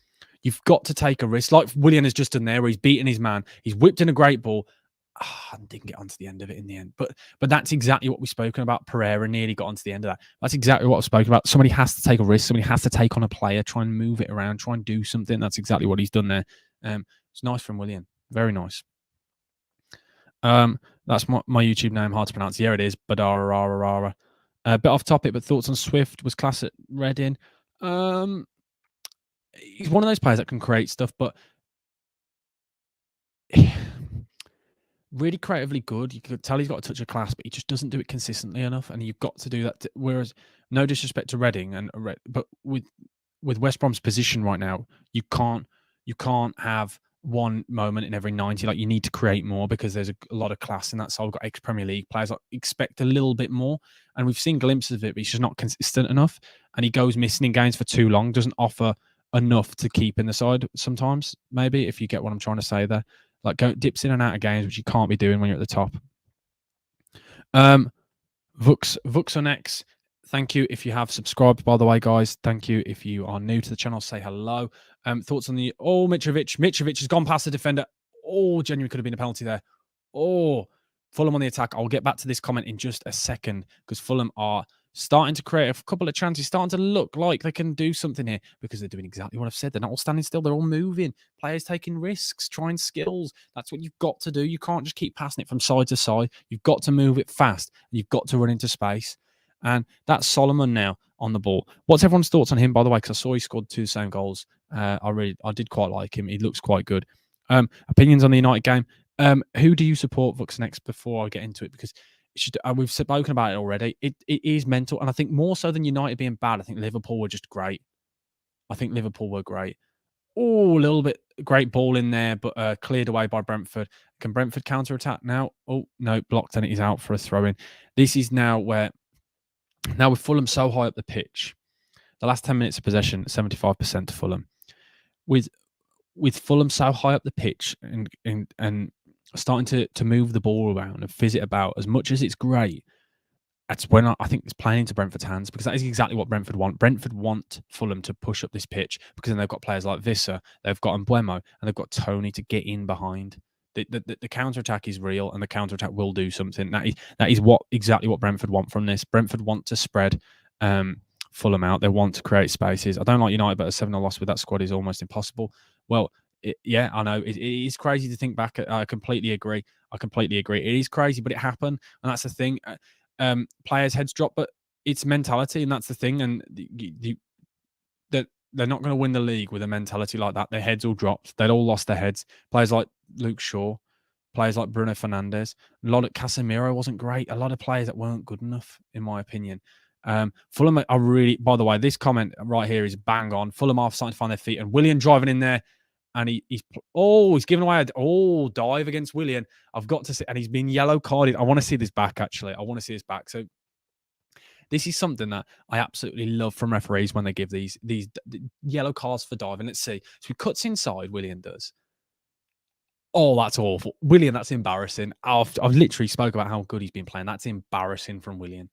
you've got to take a risk. Like Willian has just done there, where he's beaten his man. He's whipped in a great ball. And didn't get onto the end of it in the end. But that's exactly what we've spoken about. Pereira nearly got onto the end of that. That's exactly what I've spoken about. Somebody has to take a risk. Somebody has to take on a player, try and move it around, try and do something. That's exactly what he's done there. It's nice from Willian. Very nice. That's my YouTube name, hard to pronounce. Yeah, it is. Badara. A bit off topic, but thoughts on Swift? Was class at Reading. He's one of those players that can create stuff, but really creatively good. You could tell he's got a touch of class, but he just doesn't do it consistently enough. And you've got to do that. Whereas, no disrespect to Reading, but with West Brom's position right now, you can't have one moment in every 90. Like, you need to create more, because there's a lot of class in that side. We've got ex-Premier League players. Like, expect a little bit more, and we've seen glimpses of it, but he's just not consistent enough, and he goes missing in games for too long. Doesn't offer enough to keep in the side sometimes, maybe, if you get what I'm trying to say there. Like, dips in and out of games, which you can't be doing when you're at the top. Vux on X, thank you if you have subscribed, by the way, guys. Thank you if you are new to the channel. Say hello. Thoughts on the Mitrovic has gone past the defender. Genuinely could have been a penalty there. Fulham on the attack. I'll get back to this comment in just a second, because Fulham are starting to create a couple of chances, starting to look like they can do something here, because they're doing exactly what I've said. They're not all standing still. They're all moving. Players taking risks, trying skills. That's what you've got to do. You can't just keep passing it from side to side. You've got to move it fast, and you've got to run into space. And that's Solomon now on the ball. What's everyone's thoughts on him, by the way? Because I saw he scored 2 same goals. I did quite like him. He looks quite good. Opinions on the United game. Who do you support, Vux, next, before I get into it? Because we've spoken about it already. It is mental. And I think more so than United being bad, I think Liverpool were just great. A little bit great ball in there, but cleared away by Brentford. Can Brentford counter-attack now? Oh, no, blocked, and it is out for a throw-in. This is now with Fulham so high up the pitch, the last 10 minutes of possession, 75% to Fulham. With Fulham so high up the pitch and starting to move the ball around and fizz it about, as much as it's great, that's when I think it's playing into Brentford's hands, because that is exactly what Brentford want. Brentford want Fulham to push up this pitch, because then they've got players like Visser, they've got Mbeumo, and they've got Tony to get in behind. The counter-attack is real, and the counter-attack will do something. That is exactly what Brentford want from this. Brentford want to spread Fulham out. They want to create spaces. I don't like United, but a 7-0 loss with that squad is almost impossible. Well, Yeah, I know. It is crazy to think back. I completely agree. I completely agree. It is crazy, but it happened, and that's the thing. Players' heads drop, but it's mentality, and that's the thing. And that they're not going to win the league with a mentality like that. Their heads all dropped. They'd all lost their heads. Players like Luke Shaw, players like Bruno Fernandes, a lot of Casemiro wasn't great. A lot of players that weren't good enough, in my opinion. Fulham are really. By the way, this comment right here is bang on. Fulham are starting to find their feet, and Willian driving in there, and he's given away a dive against Willian. I've got to see, and he's been yellow carded. I want to see this back. Actually, I want to see this back. So this is something that I absolutely love from referees when they give these yellow cards for diving. Let's see. So he cuts inside. Willian does. Oh, that's awful. Willian, that's embarrassing. I've literally spoke about how good he's been playing. That's embarrassing from Willian.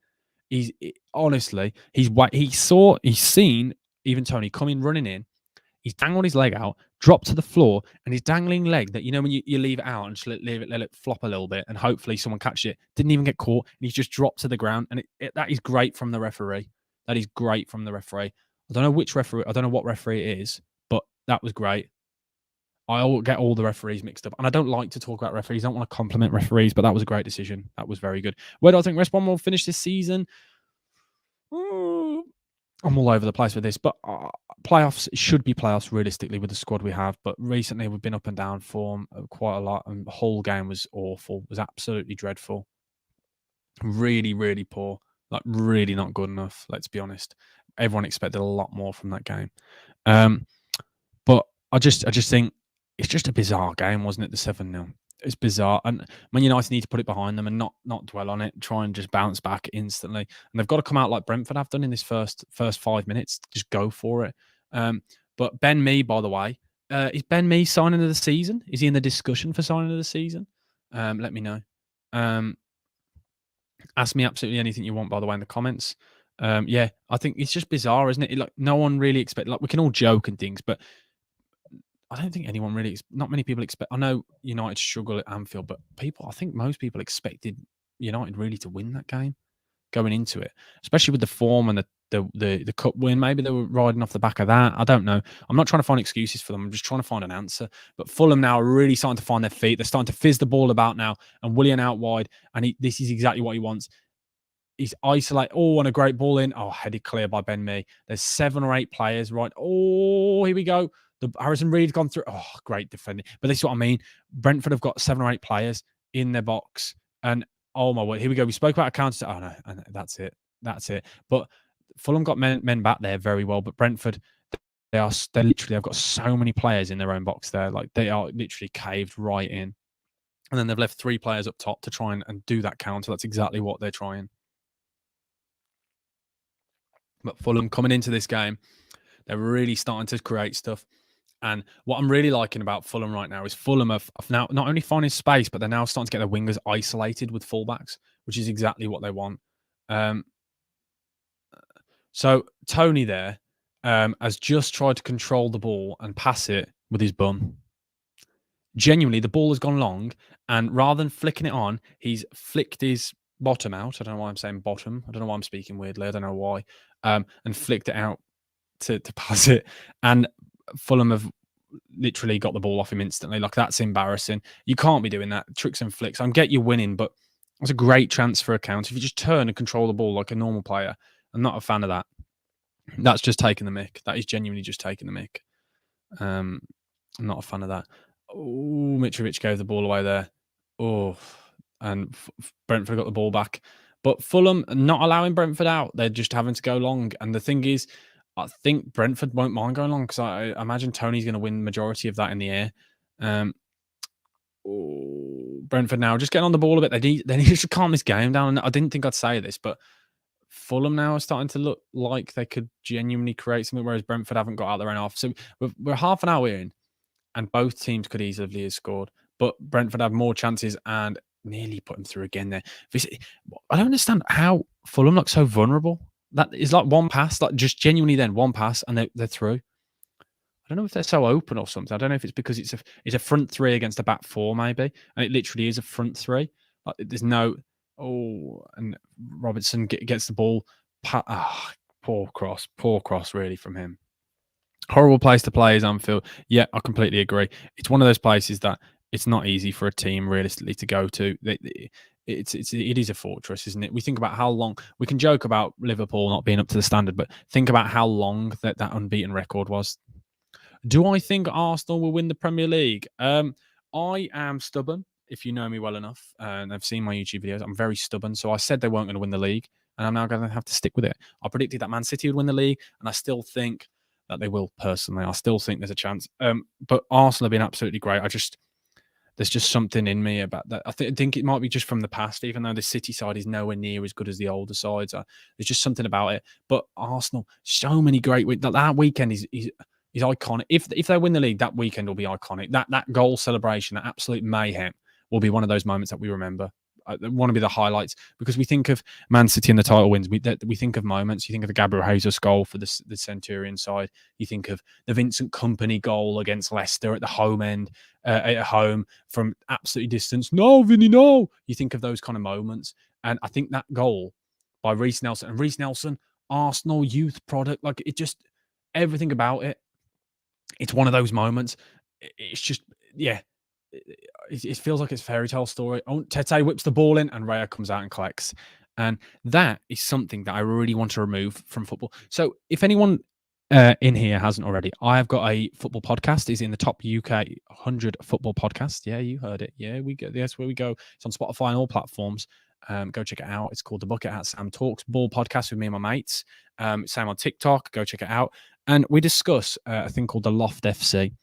Honestly, he's seen even Tony coming running in. He's dangled his leg out, dropped to the floor, and his dangling leg that, when you leave it out and just let it flop a little bit and hopefully someone catches it, didn't even get caught, and he's just dropped to the ground. And that is great from the referee. That is great from the referee. I don't know which referee, I don't know what referee it is, but that was great. I get all the referees mixed up, and I don't like to talk about referees. I don't want to compliment referees, but that was a great decision. That was very good. Where do I think West Brom will finish this season? I'm all over the place with this, but playoffs should be playoffs realistically with the squad we have. But recently we've been up and down form quite a lot, and the whole game was awful. Was absolutely dreadful. Really, really poor. Like really not good enough. Let's be honest. Everyone expected a lot more from that game. But I just think it's just a bizarre game, wasn't it? The 7-0. It's bizarre, and Man United need to put it behind them and not dwell on it. Try and just bounce back instantly, and they've got to come out like Brentford have done in this first 5 minutes. Just go for it. But Ben Mee, by the way, is Ben Mee signing of the season? Is he in the discussion for signing of the season? Let me know. Ask me absolutely anything you want, by the way, in the comments. Yeah, I think it's just bizarre, isn't it? Like no one really expect. Like we can all joke and things, but I don't think anyone really, not many people expect. I know United struggle at Anfield, but I think most people expected United really to win that game going into it, especially with the form and the cup win. Maybe they were riding off the back of that. I don't know. I'm not trying to find excuses for them. I'm just trying to find an answer. But Fulham now are really starting to find their feet. They're starting to fizz the ball about now, and Willian out wide, and this is exactly what he wants. He's isolated. Oh, and a great ball in. Oh, headed clear by Ben Mee. There's 7 or 8 players, right? Oh, here we go. The Harrison Reed's gone through. Oh, great defending. But this is what I mean. Brentford have got 7 or 8 players in their box. And oh my word, here we go. We spoke about a counter. Oh no, and that's it. That's it. But Fulham got men back there very well. But Brentford, they literally have got so many players in their own box there. Like they are literally caved right in. And then they've left 3 players up top to try and do that counter. That's exactly what they're trying. But Fulham coming into this game, they're really starting to create stuff. And what I'm really liking about Fulham right now is Fulham have now not only finding space, but they're now starting to get their wingers isolated with fullbacks, which is exactly what they want. So Tony there has just tried to control the ball and pass it with his bum. Genuinely, the ball has gone long, and rather than flicking it on, he's flicked his bottom out. I don't know why I'm saying bottom. I don't know why I'm speaking weirdly. I don't know why. And flicked it out to pass it. And Fulham have literally got the ball off him instantly. Like, that's embarrassing. You can't be doing that. Tricks and flicks. I get you winning, but it's a great chance for a counter. If you just turn and control the ball like a normal player, I'm not a fan of that. That's just taking the mick. That is genuinely just taking the mick. I'm not a fan of that. Oh, Mitrovic gave the ball away there. Oh, and Brentford got the ball back. But Fulham not allowing Brentford out. They're just having to go long. And the thing is, I think Brentford won't mind going long because I imagine Tony's going to win the majority of that in the air. Brentford now just getting on the ball a bit. They need to calm this game down. And I didn't think I'd say this, but Fulham now are starting to look like they could genuinely create something, whereas Brentford haven't got out their own half. So we're half an hour in, and both teams could easily have scored, but Brentford have more chances and nearly put them through again there. I don't understand how Fulham look so vulnerable. That is like one pass, like just genuinely then one pass and they're through. I don't know if they're so open or something. I don't know if it's because it's a front 3 against a back 4 maybe, and it literally is a front 3. Like there's no and Robertson gets the ball. Poor cross really from him. Horrible place to play is Anfield. Yeah, I completely agree. It's one of those places that it's not easy for a team realistically to go to. It is a fortress, isn't it? We think about how long we can joke about Liverpool not being up to the standard, but think about how long that unbeaten record was. Do I think Arsenal will win the Premier League? I am stubborn. If you know me well enough and have seen my YouTube videos, I'm very stubborn. So I said they weren't going to win the league, and I'm now going to have to stick with it. I predicted that Man City would win the league, and I still think that they will. Personally, I still think there's a chance. But Arsenal have been absolutely great. There's just something in me about that. I think it might be just from the past, even though the City side is nowhere near as good as the older sides. There's just something about it. But Arsenal, so many great that weekend is iconic. If they win the league, that weekend will be iconic. That goal celebration, that absolute mayhem, will be one of those moments that we remember. Want to be the highlights because we think of Man City and the title wins. We think of moments. You think of the Gabriel Jesus goal for the Centurion side. You think of the Vincent Company goal against Leicester at the home end, at home from absolutely distance. No, Vinny, no. You think of those kind of moments, and I think that goal by Reece Nelson and Reece Nelson, Arsenal youth product, like it just everything about it. It's one of those moments. It's just yeah, it feels like it's a fairy tale story. Oh, Tete whips the ball in, and Raya comes out and collects. And that is something that I really want to remove from football. So, if anyone in here hasn't already, I have got a football podcast. It's in the top UK 100 football podcast. Yeah, you heard it. Yeah, we go. That's where we go. It's on Spotify and all platforms. Go check it out. It's called the Bucket Hat Sam Talks Ball Podcast with me and my mates. Same on TikTok. Go check it out. And we discuss a thing called the Loft FC.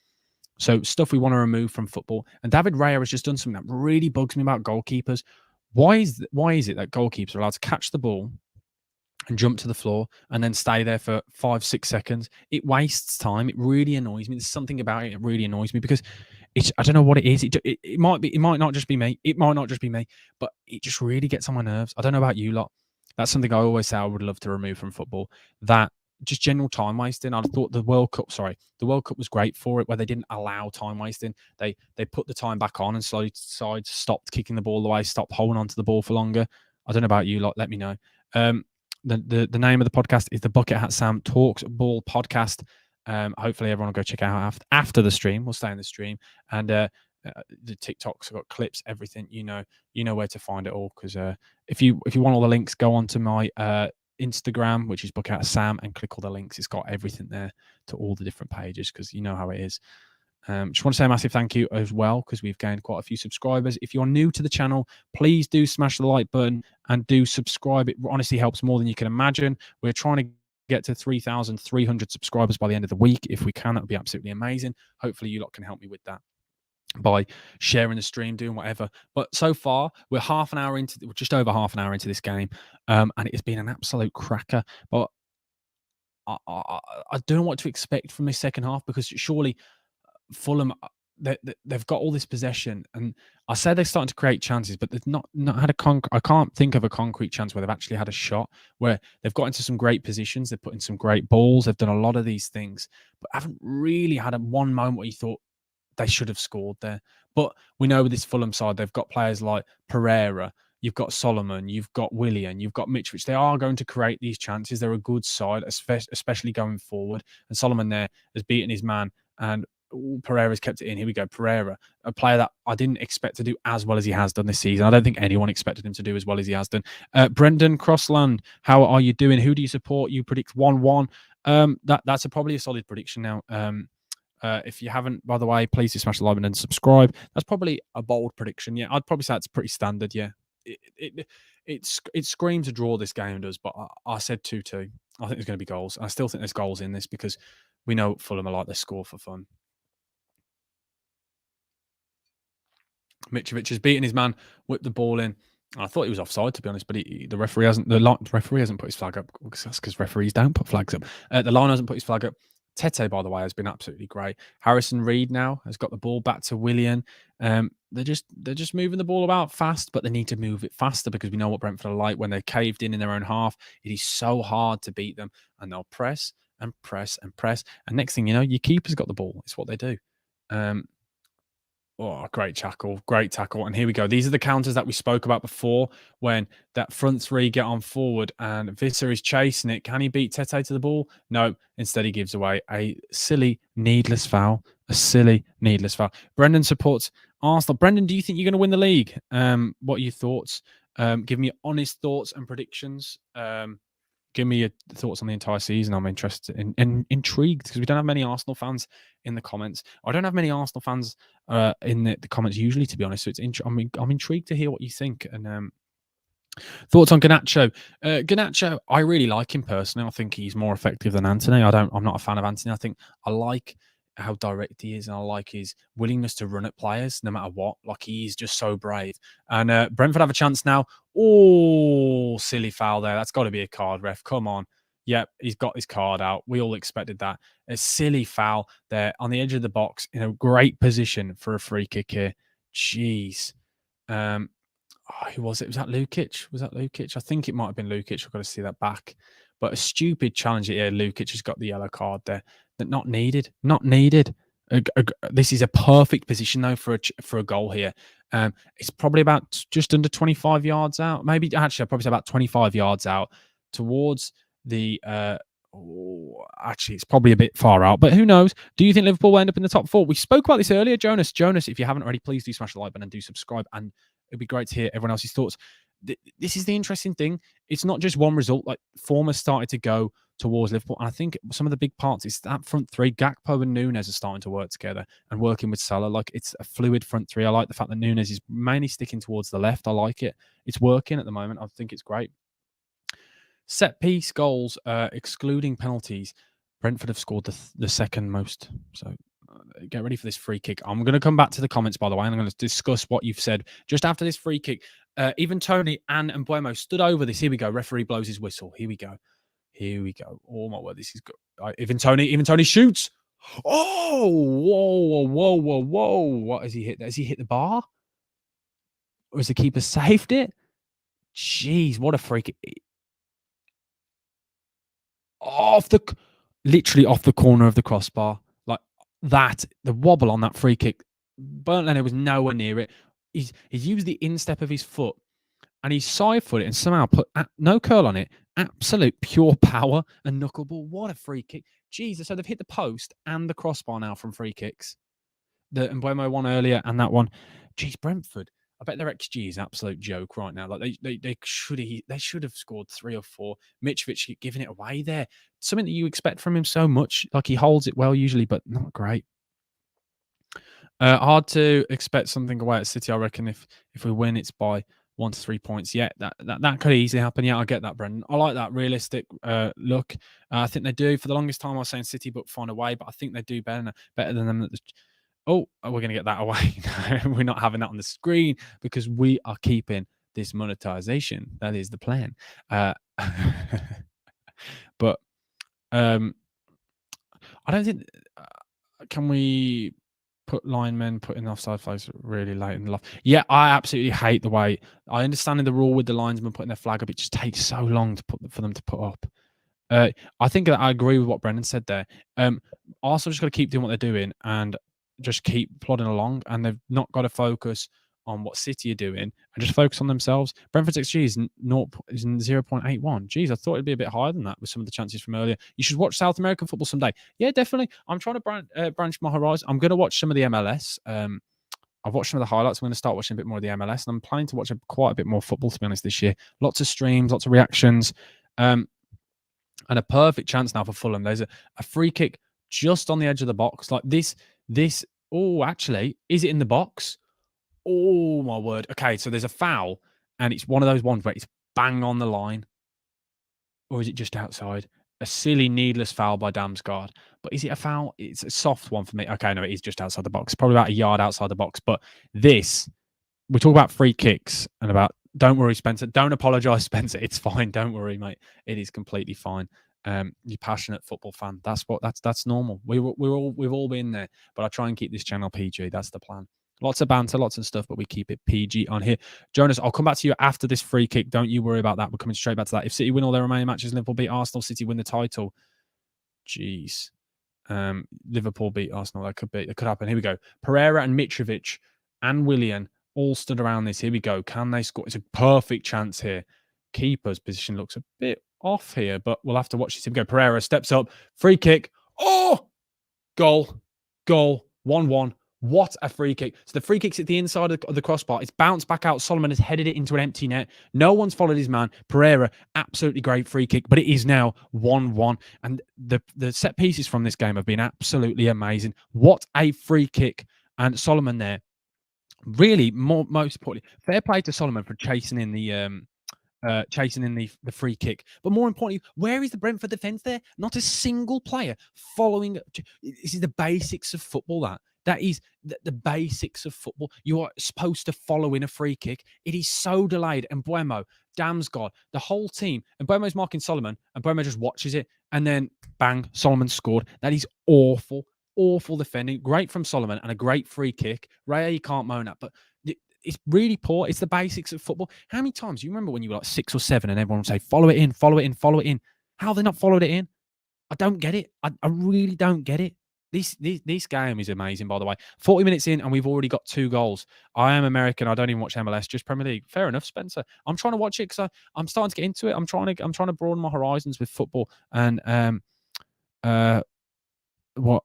So stuff we want to remove from football. And David Raya has just done something that really bugs me about goalkeepers. Why is it that goalkeepers are allowed to catch the ball and jump to the floor and then stay there for 5-6 seconds? It wastes time. It really annoys me. There's something about it that really annoys me because I don't know what it is. It might not just be me. It might not just be me, but it just really gets on my nerves. I don't know about you lot. That's something I always say I would love to remove from football. That just general time wasting. I thought the World Cup was great for it, where they didn't allow time wasting. They put the time back on and slowly sides stopped kicking the ball away, stopped holding on to the ball for longer. I don't know about you lot. Let me know. The name of the podcast is the Bucket Hat Sam Talks Ball Podcast. Hopefully everyone will go check it out after the stream. We'll stay in the stream, and the TikToks have got clips, everything. You know where to find it all. Because if you want all the links, go on to my Instagram, which is Bucket Hat Sam, and click all the links. It's got everything there to all the different pages, because you know how it is. Just want to say a massive thank you as well, because we've gained quite a few subscribers. If you're new to the channel, please do smash the like button and do subscribe. It honestly helps more than you can imagine. We're trying to get to 3,300 subscribers by the end of the week. If we can, that would be absolutely amazing. Hopefully you lot can help me with that by sharing the stream, doing whatever. But so far, we're just over half an hour into this game, and it has been an absolute cracker. But I don't know what to expect from this second half, because surely Fulham, they've got all this possession, and I said they're starting to create chances, but they've not had I can't think of a concrete chance where they've actually had a shot, where they've got into some great positions, they've put in some great balls, they've done a lot of these things, but haven't really had one moment where you thought they should have scored there. But we know with this Fulham side, they've got players like Pereira, you've got Solomon, you've got Willian, you've got Mitrovic. They are going to create these chances. They're a good side, especially going forward. And Solomon there has beaten his man, and Pereira's kept it in. Here we go. Pereira, a player that I didn't expect to do as well as he has done this season. I don't think anyone expected him to do as well as he has done. Brendan Crossland, how are you doing? Who do you support? You predict 1-1. That's probably a solid prediction now. If you haven't, by the way, please do smash the like button and subscribe. That's probably a bold prediction. Yeah, I'd probably say it's pretty standard. Yeah, it screams a draw, this game does, but I said 2-2. I think there's going to be goals. I still think there's goals in this, because we know Fulham are like, they score for fun. Mitrovic has beaten his man, whipped the ball in. I thought he was offside, to be honest, but the referee hasn't. The referee hasn't put his flag up. That's because referees don't put flags up. The line hasn't put his flag up. Tete, by the way, has been absolutely great. Harrison Reed now has got the ball back to Willian. They're just moving the ball about fast, but they need to move it faster, because we know what Brentford are like when they're caved in their own half. It is so hard to beat them, and they'll press and press and press. And next thing you know, your keeper's got the ball. It's what they do. Oh, great tackle. Great tackle. And here we go. These are the counters that we spoke about before when that front three get on forward and Visser is chasing it. Can he beat Tete to the ball? No. Instead, he gives away a silly, needless foul. A silly, needless foul. Brendan supports Arsenal. Brendan, do you think you're going to win the league? What are your thoughts? Give me honest thoughts and predictions. Give me your thoughts on the entire season. I'm interested and intrigued because we don't have many Arsenal fans in the comments. I don't have many Arsenal fans in the comments usually, to be honest. So I'm intrigued to hear what you think. And thoughts on Garnacho. Garnacho, I really like him personally. I think he's more effective than Anthony. I'm not a fan of Anthony. I think I like how direct he is, and I like his willingness to run at players no matter what. Like, he's just so brave. And Brentford have a chance now. Oh, silly foul there. That's got to be a card, ref. Come on. Yep, he's got his card out. We all expected that. A silly foul there on the edge of the box in a great position for a free kick here. Jeez. Who was it? Was that Lukic? I think it might have been Lukic. I've got to see that back. But a stupid challenge here. Lukic has got the yellow card there. That not needed. Not needed. This is a perfect position though for a goal here. It's probably about just under 25 yards out. Maybe actually, I'd probably say about 25 yards out towards the. Actually, it's probably a bit far out, but who knows? Do you think Liverpool will end up in the top four? We spoke about this earlier, Jonas. Jonas, if you haven't already, please do smash the like button and do subscribe. And it'd be great to hear everyone else's thoughts. This is the interesting thing. It's not just one result. Like, form has started to go towards Liverpool. And I think some of the big parts is that front three. Gakpo and Nunes are starting to work together and working with Salah. Like, it's a fluid front three. I like the fact that Nunes is mainly sticking towards the left. I like it. It's working at the moment. I think it's great. Set piece goals, excluding penalties, Brentford have scored the second most. So get ready for this free kick. I'm going to come back to the comments, by the way, and I'm going to discuss what you've said just after this free kick. Even Tony and Mbuemo stood over this. Here we go. Referee blows his whistle. Here we go. Oh my word, this is good. Even Tony shoots. Oh, whoa. What has he hit? Has he hit the bar? Or has the keeper saved it? Jeez, what a free kick. Literally off the corner of the crossbar. Like that, the wobble on that free kick. Bernd Leno was nowhere near it. He's used the instep of his foot and he side footed and somehow put no curl on it. Absolute pure power and knuckleball. What a free kick. Jesus, so they've hit the post and the crossbar now from free kicks. The Mbuemo one earlier and that one. Jeez, Brentford. I bet their XG is an absolute joke right now. Like they should have scored 3 or 4. Mitrovic giving it away there. Something that you expect from him so much. Like, he holds it well usually, but not great. Hard to expect something away at City. I reckon if we win, it's by 1 to 3 points. Yeah, that could easily happen. Yeah, I get that, Brendan. I like that realistic look. I think they do. For the longest time, I was saying City, but find a way. But I think they do better than them. Oh, we're going to get that away. We're not having that on the screen because we are keeping this monetization. That is the plan. But I don't think... can we put linemen putting offside flags really late in the life? Yeah, I absolutely hate the way... I understand the rule with the linesmen putting their flag up. It just takes so long for them to put up. I think that I agree with what Brendan said there. Arsenal just got to keep doing what they're doing and just keep plodding along, and they've not got to focus on what City are doing and just focus on themselves. Brentford's XG is 0.81. Jeez, I thought it'd be a bit higher than that with some of the chances from earlier. You should watch South American football someday. Yeah, definitely. I'm trying to branch my horizon. I'm going to watch some of the MLS. I've watched some of the highlights. I'm going to start watching a bit more of the MLS, and I'm planning to watch quite a bit more football, to be honest, this year. Lots of streams, lots of reactions. And a perfect chance now for Fulham. There's a free kick just on the edge of the box. Like this. Oh, actually, is it in the box? Oh, my word. Okay, so there's a foul, and it's one of those ones where it's bang on the line. Or is it just outside? A silly, needless foul by Damsgaard. But is it a foul? It's a soft one for me. Okay, no, it is just outside the box. Probably about a yard outside the box. But this, we talk about free kicks and about... Don't worry, Spencer. Don't apologise, Spencer. It's fine. Don't worry, mate. It is completely fine. You're passionate football fan. That's normal. We've all been there. But I try and keep this channel PG. That's the plan. Lots of banter, lots of stuff, but we keep it PG on here. Jonas, I'll come back to you after this free kick. Don't you worry about that. We're coming straight back to that. If City win all their remaining matches, Liverpool beat Arsenal, City win the title. Jeez. Liverpool beat Arsenal. That could happen. Here we go. Pereira and Mitrovic and Willian all stood around this. Here we go. Can they score? It's a perfect chance here. Keeper's position looks a bit off here, but we'll have to watch this. Here we go. Pereira steps up. Free kick. Oh! Goal. 1-1. What a free kick. So the free kick's at the inside of the crossbar. It's bounced back out. Solomon has headed it into an empty net. No one's followed his man. Pereira, absolutely great free kick, but it is now 1-1. And the set pieces from this game have been absolutely amazing. What a free kick. And Solomon there, really, most importantly, fair play to Solomon for chasing in the free kick. But more importantly, where is the Brentford defence there? Not a single player following. This is the basics of football. That is the basics of football. You are supposed to follow in a free kick. It is so delayed. And Buemo, damns God, the whole team. And Buemo's marking Solomon, and Buemo just watches it. And then, bang, Solomon scored. That is awful. Awful defending. Great from Solomon and a great free kick. Raya, you can't moan at, but it's really poor. It's the basics of football. How many times you remember when you were like 6 or 7 and everyone would say, follow it in, follow it in, follow it in? How have they not followed it in? I don't get it. I really don't get it. This game is amazing, by the way. 40 minutes in, and we've already got 2 goals. I am American. I don't even watch MLS, just Premier League. Fair enough, Spencer. I'm trying to watch it because I'm starting to get into it. I'm trying to broaden my horizons with football. And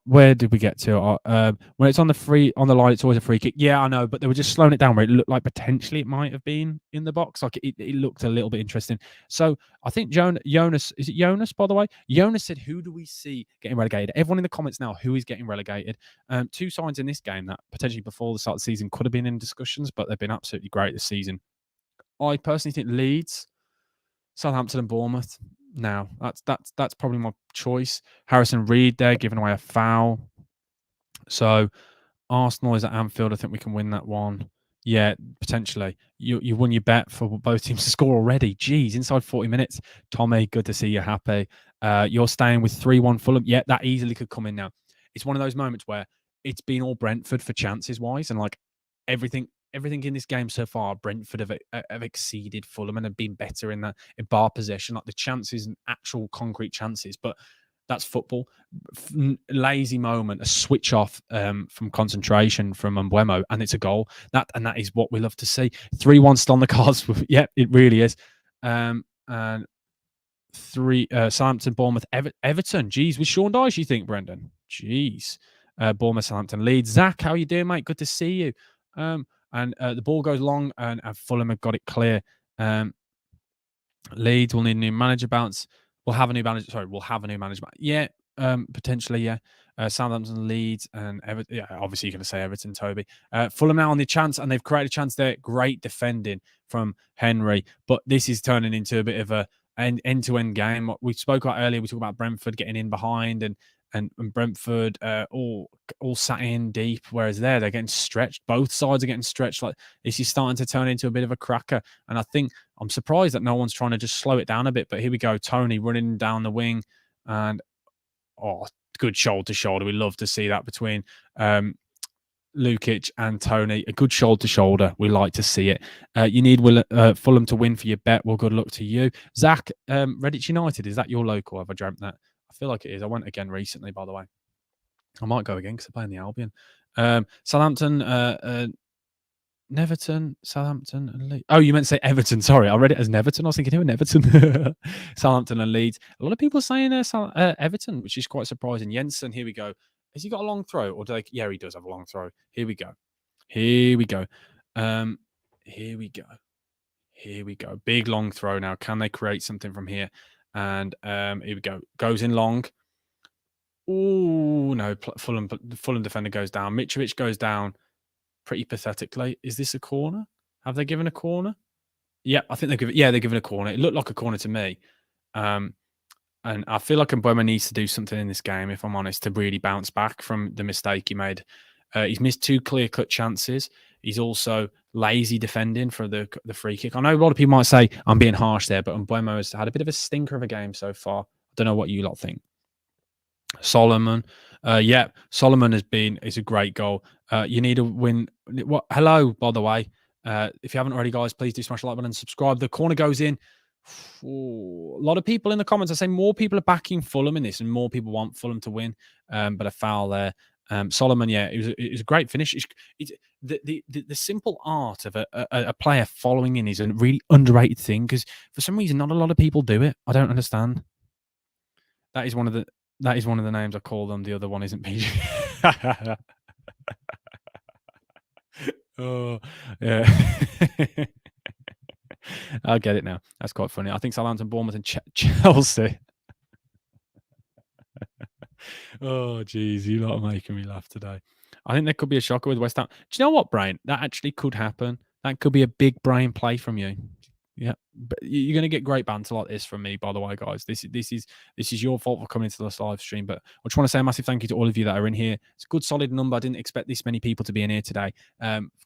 where did we get to? When it's on the line, it's always a free kick. Yeah, I know, but they were just slowing it down where it looked like potentially it might have been in the box. Like it looked a little bit interesting. So I think Jonas, is it Jonas, by the way? Jonas said, who do we see getting relegated? Everyone in the comments now, who is getting relegated? 2 sides in this game that potentially before the start of the season could have been in discussions, but they've been absolutely great this season. I personally think Leeds, Southampton and Bournemouth. Now that's probably my choice. Harrison Reed there giving away a foul. So Arsenal is at Anfield. I think we can win that one. Yeah, potentially. You won your bet for both teams to score already. Jeez, inside 40 minutes. Tommy, good to see you happy. You're staying with 3-1 Fulham. Yeah, that easily could come in now. It's one of those moments where it's been all Brentford for chances wise, and like everything in this game so far, Brentford have exceeded Fulham and have been better in bar possession, like the chances and actual concrete chances. But that's football. Lazy moment, a switch off from concentration from Mbeumo, and it's a goal. That is what we love to see. 3-1 still on the cards. Yeah, it really is. And 3 Southampton, Bournemouth, Everton. Jeez, with Sean Dyche, you think, Brendan? Jeez. Bournemouth, Southampton, Leeds. Zach, how are you doing, mate? Good to see you. And the ball goes long, and Fulham have got it clear. Leeds will need a new manager bounce. We'll have a new manager. Sorry, we'll have a new manager. Yeah, potentially, yeah. Southampton, Leeds, and Everton. Yeah, obviously you're going to say Everton, Toby. Fulham now on the chance, and they've created a chance there. Great defending from Henry, but this is turning into a bit of a end-to-end game. What we spoke about earlier, we talked about Brentford getting in behind and Brentford all sat in deep, whereas they're getting stretched. Both sides are getting stretched. Like this is starting to turn into a bit of a cracker. And I think I'm surprised that no one's trying to just slow it down a bit. But here we go, Tony running down the wing, and good shoulder to shoulder. We love to see that between Lukic and Tony. A good shoulder to shoulder. We like to see it. You need Fulham to win for your bet. Well, good luck to you, Zach. Redditch United, is that your local? Have I dreamt that? I feel like it is. I went again recently, by the way. I might go again because they're playing the Albion. Southampton, Neverton, Southampton, and Leeds. Oh, you meant to say Everton. Sorry, I read it as Neverton. I was thinking, who in Everton? Southampton and Leeds. A lot of people saying Everton, which is quite surprising. Jensen, here we go. Has he got a long throw? Or yeah, he does have a long throw. Here we go. Here we go. Here we go. Big long throw now. Can they create something from here? And here we go. Goes in long. Oh, no. Fulham defender goes down. Mitrovic goes down pretty pathetically. Is this a corner? Have they given a corner? Yeah, I think they're giving a corner. It looked like a corner to me. And I feel like Mbeumo needs to do something in this game, if I'm honest, to really bounce back from the mistake he made. He's missed 2 clear-cut chances. He's also lazy defending for the free kick. I know a lot of people might say I'm being harsh there, but Mbeumo has had a bit of a stinker of a game so far. I don't know what you lot think. Solomon. Solomon is a great goal. You need to win. Hello, by the way. If you haven't already, guys, please do smash the like button and subscribe. The corner goes in. Ooh, a lot of people in the comments, I say more people are backing Fulham in this, and more people want Fulham to win. But a foul there. Solomon, yeah, it was a great finish. It's the simple art of a player following in is a really underrated thing because for some reason not a lot of people do it. I don't understand. That is one of the that is one of the names I call them. The other one isn't PG. Oh, yeah. I get it now. That's quite funny. I think Southampton, Bournemouth, and Chelsea. Oh, geez, you lot are making me laugh today. I think there could be a shocker with West Ham. Do you know what, Brain? That actually could happen. That could be a big brain play from you. Yeah, but you're going to get great banter like this from me, by the way, guys. This is your fault for coming into this live stream. But I just want to say a massive thank you to all of you that are in here. It's a good, solid number. I didn't expect this many people to be in here today,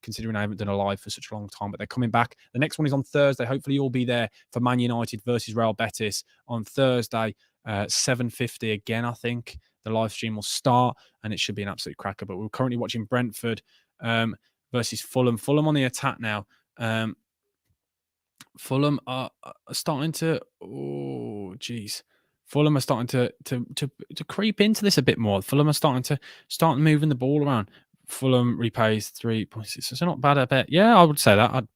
considering I haven't done a live for such a long time. But they're coming back. The next one is on Thursday. Hopefully, you'll be there for Man United versus Real Betis on Thursday, 7:50 again. I think the live stream will start, and it should be an absolute cracker. But we're currently watching Brentford versus Fulham. Fulham on the attack now. Fulham are starting to. Oh, geez. Fulham are starting to creep into this a bit more. Fulham are starting to start moving the ball around. Fulham repays 3.6. It's not bad a bet. Yeah, I would say that.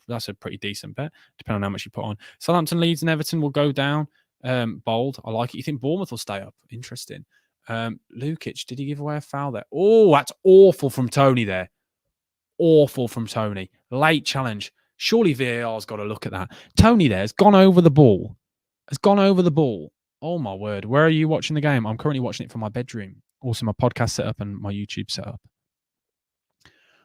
That's a pretty decent bet, depending on how much you put on. Southampton, Leeds, and Everton will go down. Bold. I like it. You think Bournemouth will stay up? Interesting. Lukic, did he give away a foul there? Oh, that's awful from Tony there. Awful from Tony. Late challenge. Surely VAR's got to look at that. Tony there has gone over the ball. Oh, my word. Where are you watching the game? I'm currently watching it from my bedroom. Also, my podcast setup and my YouTube setup.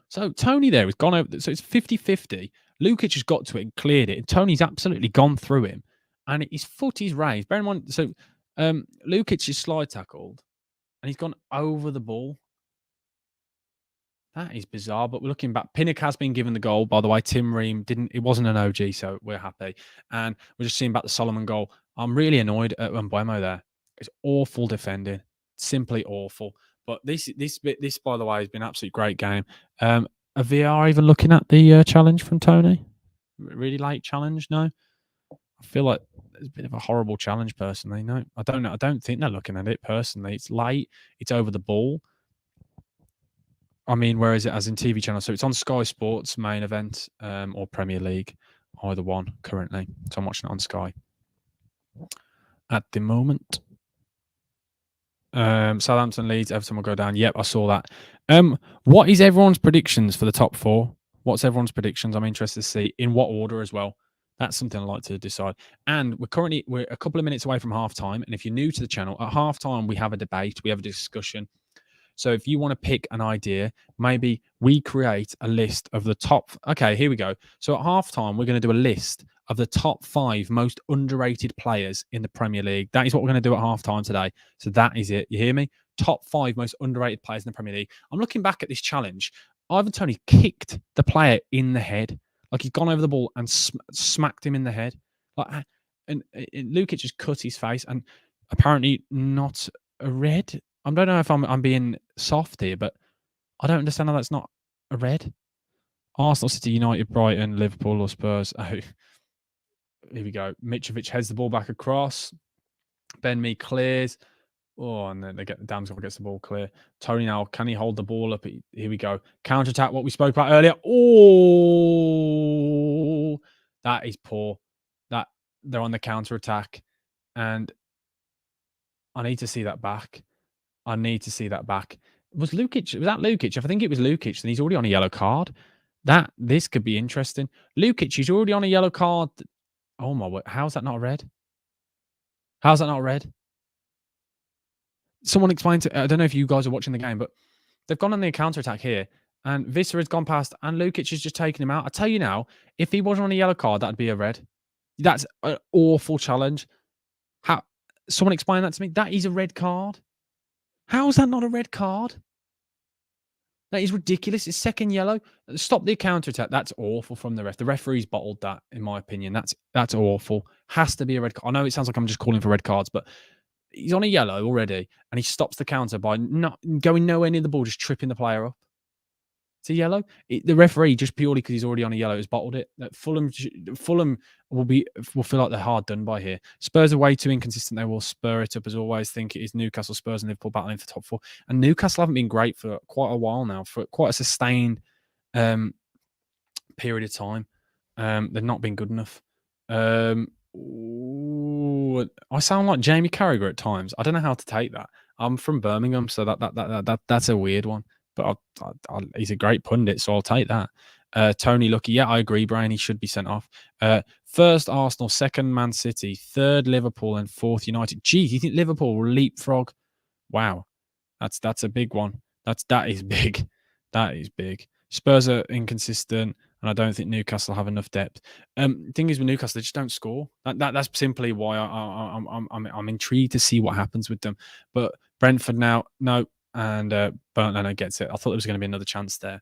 So, Tony there has gone over. So, it's 50-50. Lukic has got to it and cleared it. And Tony's absolutely gone through him. And his foot is raised. Bear in mind, so Lukic is slide tackled. And he's gone over the ball. That is bizarre, but we're looking back. Pinnock has been given the goal, by the way. Tim Ream didn't. It wasn't an OG, so we're happy. And we're just seeing back the Solomon goal. I'm really annoyed at Mbuemo there. It's awful defending, simply awful. But this, by the way, has been an absolute great game. A VR even looking at the challenge from Tony? Really late challenge? No, I feel like it's a bit of a horrible challenge personally. No, I don't know. I don't think they're looking at it personally. It's late. It's over the ball. I mean, where is it as in TV channel? So it's on Sky Sports main event or Premier League, either one currently. So I'm watching it on Sky at the moment. Southampton, Leeds, Everton will go down. Yep, I saw that. What is everyone's predictions for the top four? What's everyone's predictions? I'm interested to see in what order as well. That's something I'd like to decide. And we're a couple of minutes away from halftime. And if you're new to the channel, at halftime we have a debate, we have a discussion. So if you want to pick an idea, maybe we create a list of the top. Okay, here we go. So at halftime, we're going to do a list of the top 5 most underrated players in the Premier League. That is what we're going to do at halftime today. So that is it. You hear me? Top 5 most underrated players in the Premier League. I'm looking back at this challenge. Ivan Toney kicked the player in the head. Like he's gone over the ball and smacked him in the head. And Lukic just cut his face and apparently not a red. I don't know if I'm being soft here, but I don't understand how that's not a red. Arsenal, City, United, Brighton, Liverpool, or Spurs. Oh, here we go. Mitrovic heads the ball back across. Ben Mee clears. Oh, and then Damsgaard gets the ball clear. Tony now, can he hold the ball up? Here we go. Counter attack, what we spoke about earlier. Oh, that is poor. That they're on the counter attack, and I need to see that back. Was that Lukic? Was that Lukic? If I think it was Lukic, then he's already on a yellow card. This could be interesting. Lukic, he's already on a yellow card. Oh my word. How's that not a red? Someone explain to I don't know if you guys are watching the game, but they've gone on the counter-attack here, and Visser has gone past, and Lukic has just taken him out. I tell you now, if he wasn't on a yellow card, that'd be a red. That's an awful challenge. How? Someone explain that to me. That is a red card. How is that not a red card? That is ridiculous. It's second yellow. Stop the counter-attack. That's awful from the ref. The referee's bottled that, in my opinion. That's awful. Has to be a red card. I know it sounds like I'm just calling for red cards, but he's on a yellow already, and he stops the counter by not going nowhere near the ball, just tripping the player up. It's a yellow. The referee, just purely because he's already on a yellow, has bottled it. That Fulham will feel like they're hard done by here. Spurs are way too inconsistent. They will spur it up as always. Think it is Newcastle, Spurs, and Liverpool battling for top four. And Newcastle haven't been great for quite a while now, for quite a sustained um, period of time. They've not been good enough. I sound like Jamie Carragher at times. I don't know how to take that. I'm from Birmingham, so that's a weird one. But he's a great pundit, so I'll take that. Tony Lucky, yeah, I agree, Brian. He should be sent off. First Arsenal, second Man City, third Liverpool, and fourth United. Geez, you think Liverpool will leapfrog? Wow, that's a big one. That is big. That is big. Spurs are inconsistent, and I don't think Newcastle have enough depth. Thing is with Newcastle, they just don't score. That's simply why I'm intrigued to see what happens with them. But Brentford now, no, and Burnt gets it. I thought there was going to be another chance there.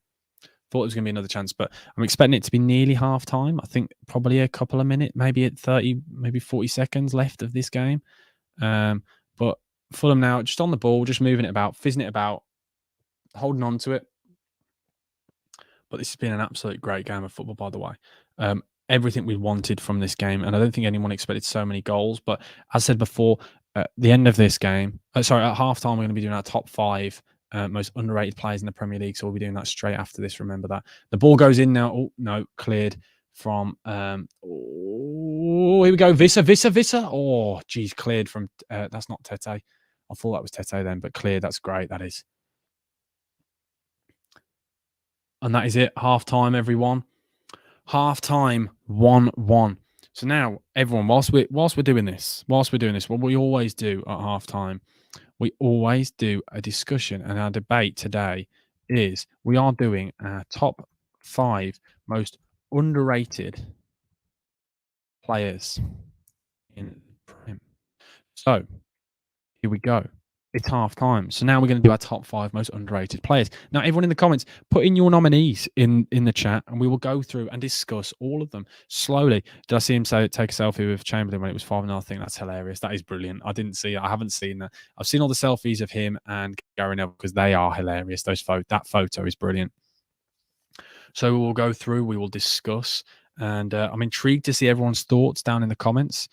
Thought there was going to be another chance, but I'm expecting it to be nearly half time. I think probably a couple of minutes, maybe at 30, maybe 40 seconds left of this game. But Fulham now just on the ball, just moving it about, fizzing it about, holding on to it. But this has been an absolute great game of football, by the way. Everything we wanted from this game, and I don't think anyone expected so many goals. But as I said before, at the end of this game, at halftime, we're going to be doing our top 5 most underrated players in the Premier League. So we'll be doing that straight after this. Remember that. The ball goes in now. Oh, no, cleared from... here we go. Vissa. Oh, geez, cleared from... that's not Tete. I thought that was Tete then, but cleared. That's great. That is. And that is it. Half time, everyone. Half time, 1-1. So now, everyone, whilst we're doing this, what we always do at half time, we always do a discussion. And our debate today is we are doing our top 5 most underrated players in Prem. So here we go. It's half time. So now we're going to do our top 5 most underrated players. Now, everyone in the comments, put in your nominees in the chat and we will go through and discuss all of them slowly. Did I see him take a selfie with Chamberlain when it was 5-0? I think that's hilarious. That is brilliant. I didn't see it. I haven't seen that. I've seen all the selfies of him and Gary Neville because they are hilarious. That photo is brilliant. So we will go through, we will discuss, and I'm intrigued to see everyone's thoughts down in the comments.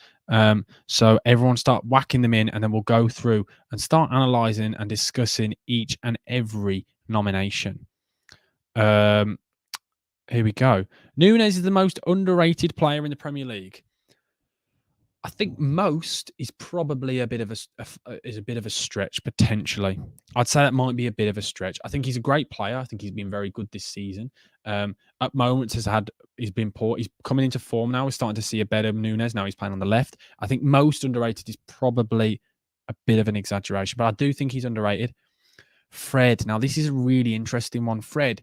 So everyone start whacking them in, and then we'll go through and start analysing and discussing each and every nomination. Here we go. Núñez is the most underrated player in the Premier League. I think most is probably a bit of a stretch potentially. I'd say that might be a bit of a stretch. I think he's a great player. I think he's been very good this season. At moments he's been poor. He's coming into form now. We're starting to see a better Núñez. Now he's playing on the left. I think most underrated is probably a bit of an exaggeration, but I do think he's underrated. Fred. Now this is a really interesting one. Fred.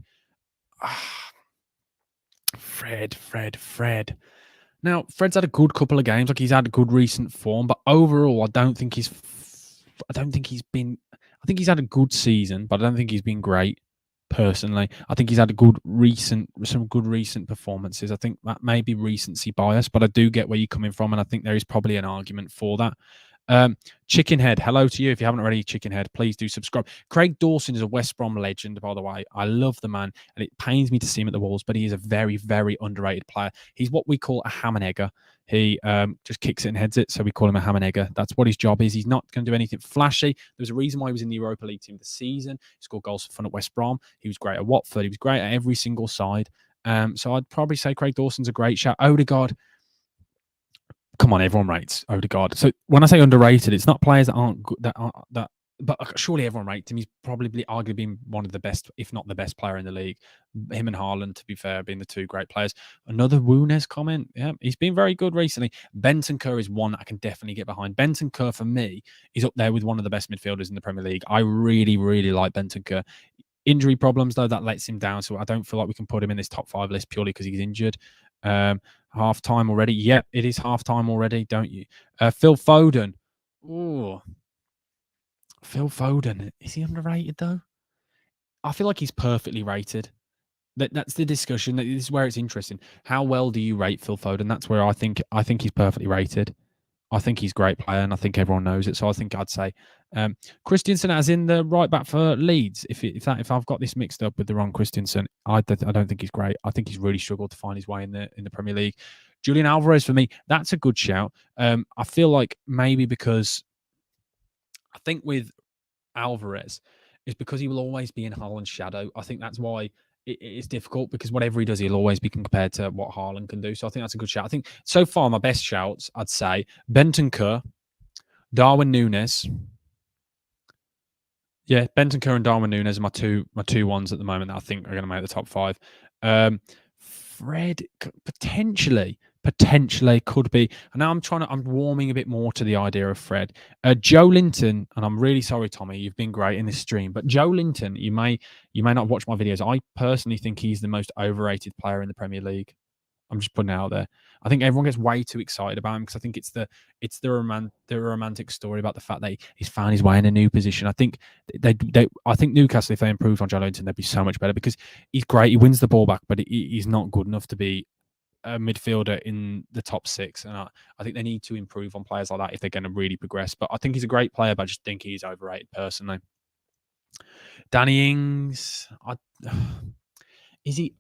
Now, Fred's had a good couple of games. Like he's had a good recent form, but overall, I think he's had a good season, but I don't think he's been great. Personally, I think he's had some good recent performances. I think that may be recency bias, but I do get where you're coming from, and I think there is probably an argument for that. Chickenhead, hello to you. If you haven't already, Chickenhead, please do subscribe. Craig Dawson is a West Brom legend, by the way. I love the man, and it pains me to see him at the Wolves, but he is a very, very underrated player. He's what we call a ham and egger. He just kicks it and heads it, so we call him a ham and egger. That's what his job is. He's not going to do anything flashy. There's a reason why he was in the Europa League team this season. He scored goals for fun at West Brom. He was great at Watford. He was great at every single side. So I'd probably say Craig Dawson's a great shout. Odegaard. Come on, everyone rates Odegaard. So when I say underrated, it's not players that aren't good, but surely everyone rates him. He's probably arguably been one of the best, if not the best player in the league. Him and Haaland, to be fair, being the 2 great players. Another Núñez comment. Yeah, he's been very good recently. Bentancur is one that I can definitely get behind. Bentancur, for me, is up there with one of the best midfielders in the Premier League. I really, really like Bentancur. Injury problems, though, that lets him down. So I don't feel like we can put him in this top 5 list purely because he's injured. Half time already. Yep, it is half time already, don't you? Phil Foden. Oh, Phil Foden. Is he underrated though? I feel like he's perfectly rated. That's the discussion. This is where it's interesting. How well do you rate Phil Foden? That's where I think he's perfectly rated. I think he's a great player, and I think everyone knows it. So I think I'd say Christensen, as in the right back for Leeds. If I've got this mixed up with the wrong Christensen, I don't think he's great. I think he's really struggled to find his way in the Premier League. Julian Alvarez for me, that's a good shout. I feel like maybe because I think with Alvarez is because he will always be in Haaland's shadow. I think that's why it's difficult because whatever he does, he'll always be compared to what Haaland can do. So I think that's a good shout. I think so far my best shouts, I'd say Bentancur, Darwin Núñez. Yeah, Bentancur and Darwin Núñez are my two ones at the moment that I think are going to make the top five. Fred potentially could be. And now I'm warming a bit more to the idea of Fred. Joe Linton, and I'm really sorry, Tommy, you've been great in this stream, but Joe Linton, you may not watch my videos. I personally think he's the most overrated player in the Premier League. I'm just putting it out there. I think everyone gets way too excited about him because I think it's the romantic story about the fact that he's found his way in a new position. I think I think Newcastle, if they improved on Joe Linton, they'd be so much better because he's great. He wins the ball back, but he's not good enough to be a midfielder in the top six. And I think they need to improve on players like that if they're going to really progress. But I think he's a great player, but I just think he's overrated personally. Danny Ings, is he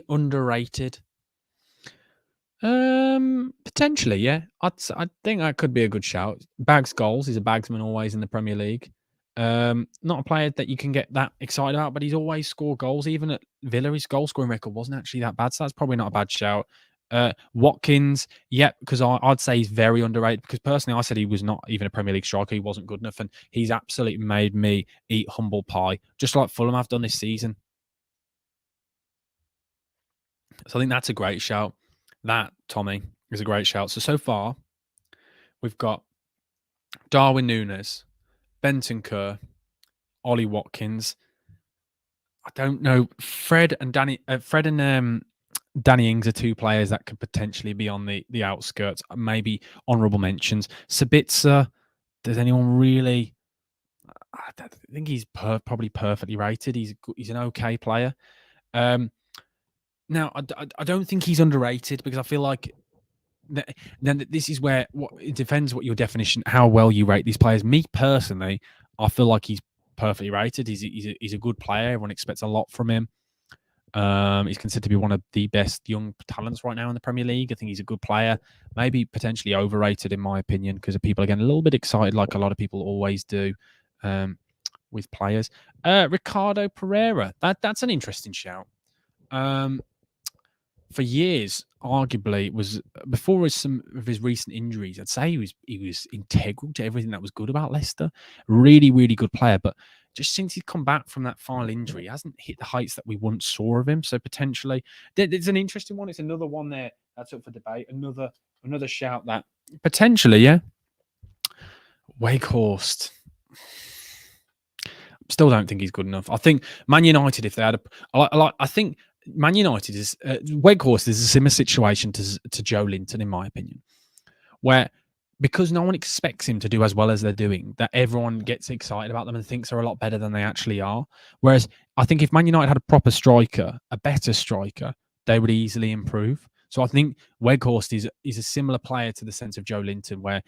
underrated? Potentially, yeah. I think that could be a good shout. Bags goals. He's a bagsman always in the Premier League. Not a player that you can get that excited about, but he's always scored goals. Even at Villa, his goal scoring record wasn't actually that bad, so that's probably not a bad shout. Watkins, yeah, because I'd say he's very underrated. Because personally, I said he was not even a Premier League striker. He wasn't good enough, and he's absolutely made me eat humble pie, just like Fulham have done this season. So I think that's a great shout. That, Tommy, is a great shout. So far, we've got Darwin Núñez, Bentancur, Ollie Watkins. I don't know. Fred and Danny Ings are two players that could potentially be on the outskirts. Maybe honourable mentions. Sabitzer. Does anyone really? I think he's probably perfectly rated. He's an okay player. Now I don't think he's underrated because I feel like then this is where it depends what your definition, how well you rate these players. Me personally, I feel like he's perfectly rated. He's a good player. Everyone expects a lot from him. He's considered to be one of the best young talents right now in the Premier League. I think he's a good player, maybe potentially overrated in my opinion because people are getting a little bit excited, like a lot of people always do with players. Ricardo Pereira, that's an interesting shout. For years, arguably, was before some of his recent injuries. I'd say he was integral to everything that was good about Leicester. Really, really good player, but just since he's come back from that final injury, he hasn't hit the heights that we once saw of him. So potentially, there's an interesting one. It's another one there that's up for debate. Another shout that potentially, yeah. Wakehorst. Still don't think he's good enough. I think Man United, if they had I think Man United is Weghorst is a similar situation to Joe Linton, in my opinion, where because no one expects him to do as well as they're doing, that everyone gets excited about them and thinks they're a lot better than they actually are. Whereas I think if Man United had a proper striker, a better striker, they would easily improve. So I think Weghorst is a similar player to the sense of Joe Linton, where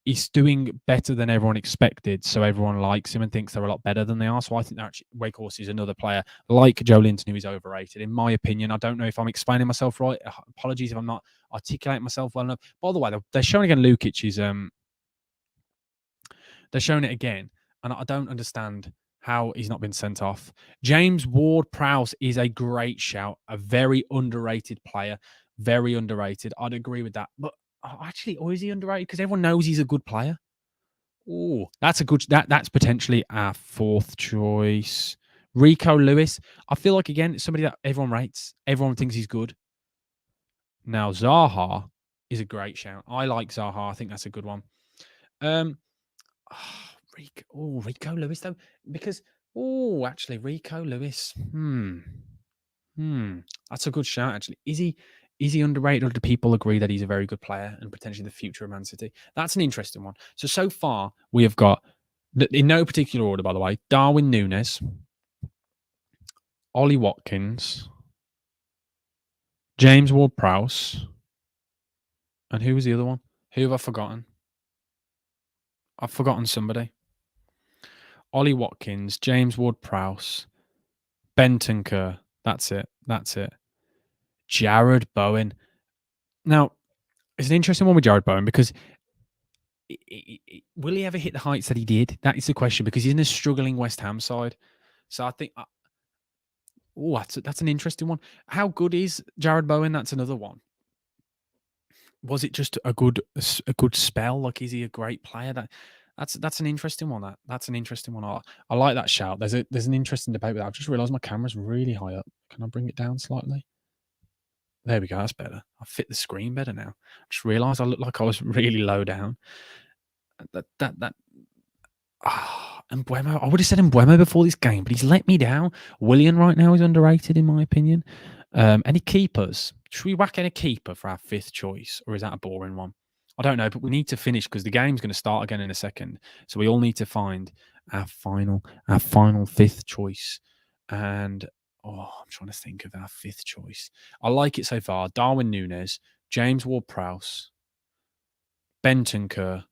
he's doing better than everyone expected, so everyone likes him and thinks they're a lot better than they are. So I think that actually Wakehorse is another player like Joe Linton who is overrated, in my opinion. I don't know if I'm explaining myself right. Apologies if I'm not articulating myself well enough. By the way, they're showing again Lukic is they're showing it again, and I don't understand how he's not been sent off. James Ward-Prowse is a great shout, a very underrated player, very underrated. I'd agree with that, but actually, or is he underrated? Because everyone knows he's a good player. Oh, that's a good. That's potentially our fourth choice. Rico Lewis. I feel like again somebody that everyone rates. Everyone thinks he's good. Now Zaha is a great shout. I like Zaha. I think that's a good one. Rico Lewis though, because actually Rico Lewis. That's a good shout. Actually, is he underrated, or do people agree that he's a very good player and potentially the future of Man City? That's an interesting one. So far, we have got, in no particular order, by the way, Darwin Núñez, Ollie Watkins, James Ward-Prowse, and who was the other one? Who have I forgotten? I've forgotten somebody. Ollie Watkins, James Ward-Prowse, Bentancur. That's it. That's it. Jared Bowen. Now, it's an interesting one with Jared Bowen because will he ever hit the heights that he did? That is the question because he's in a struggling West Ham side. So I think, oh, that's an interesting one. How good is Jared Bowen? That's another one. Was it just a good spell? Like, is he a great player? That's an interesting one. That's an interesting one. I like that shout. There's an interesting debate with that. I've just realised my camera's really high up. Can I bring it down slightly? There we go. That's better. I fit the screen better now. I just realised I look like I was really low down. That Mbuemo. I would have said Mbuemo before this game, but he's let me down. Willian right now is underrated in my opinion. Any keepers? Should we whack in a keeper for our fifth choice, or is that a boring one? I don't know, but we need to finish because the game's going to start again in a second. So we all need to find our final fifth choice. And I'm trying to think of our fifth choice. I like it so far. Darwin Núñez, James Ward-Prowse, Bentancur,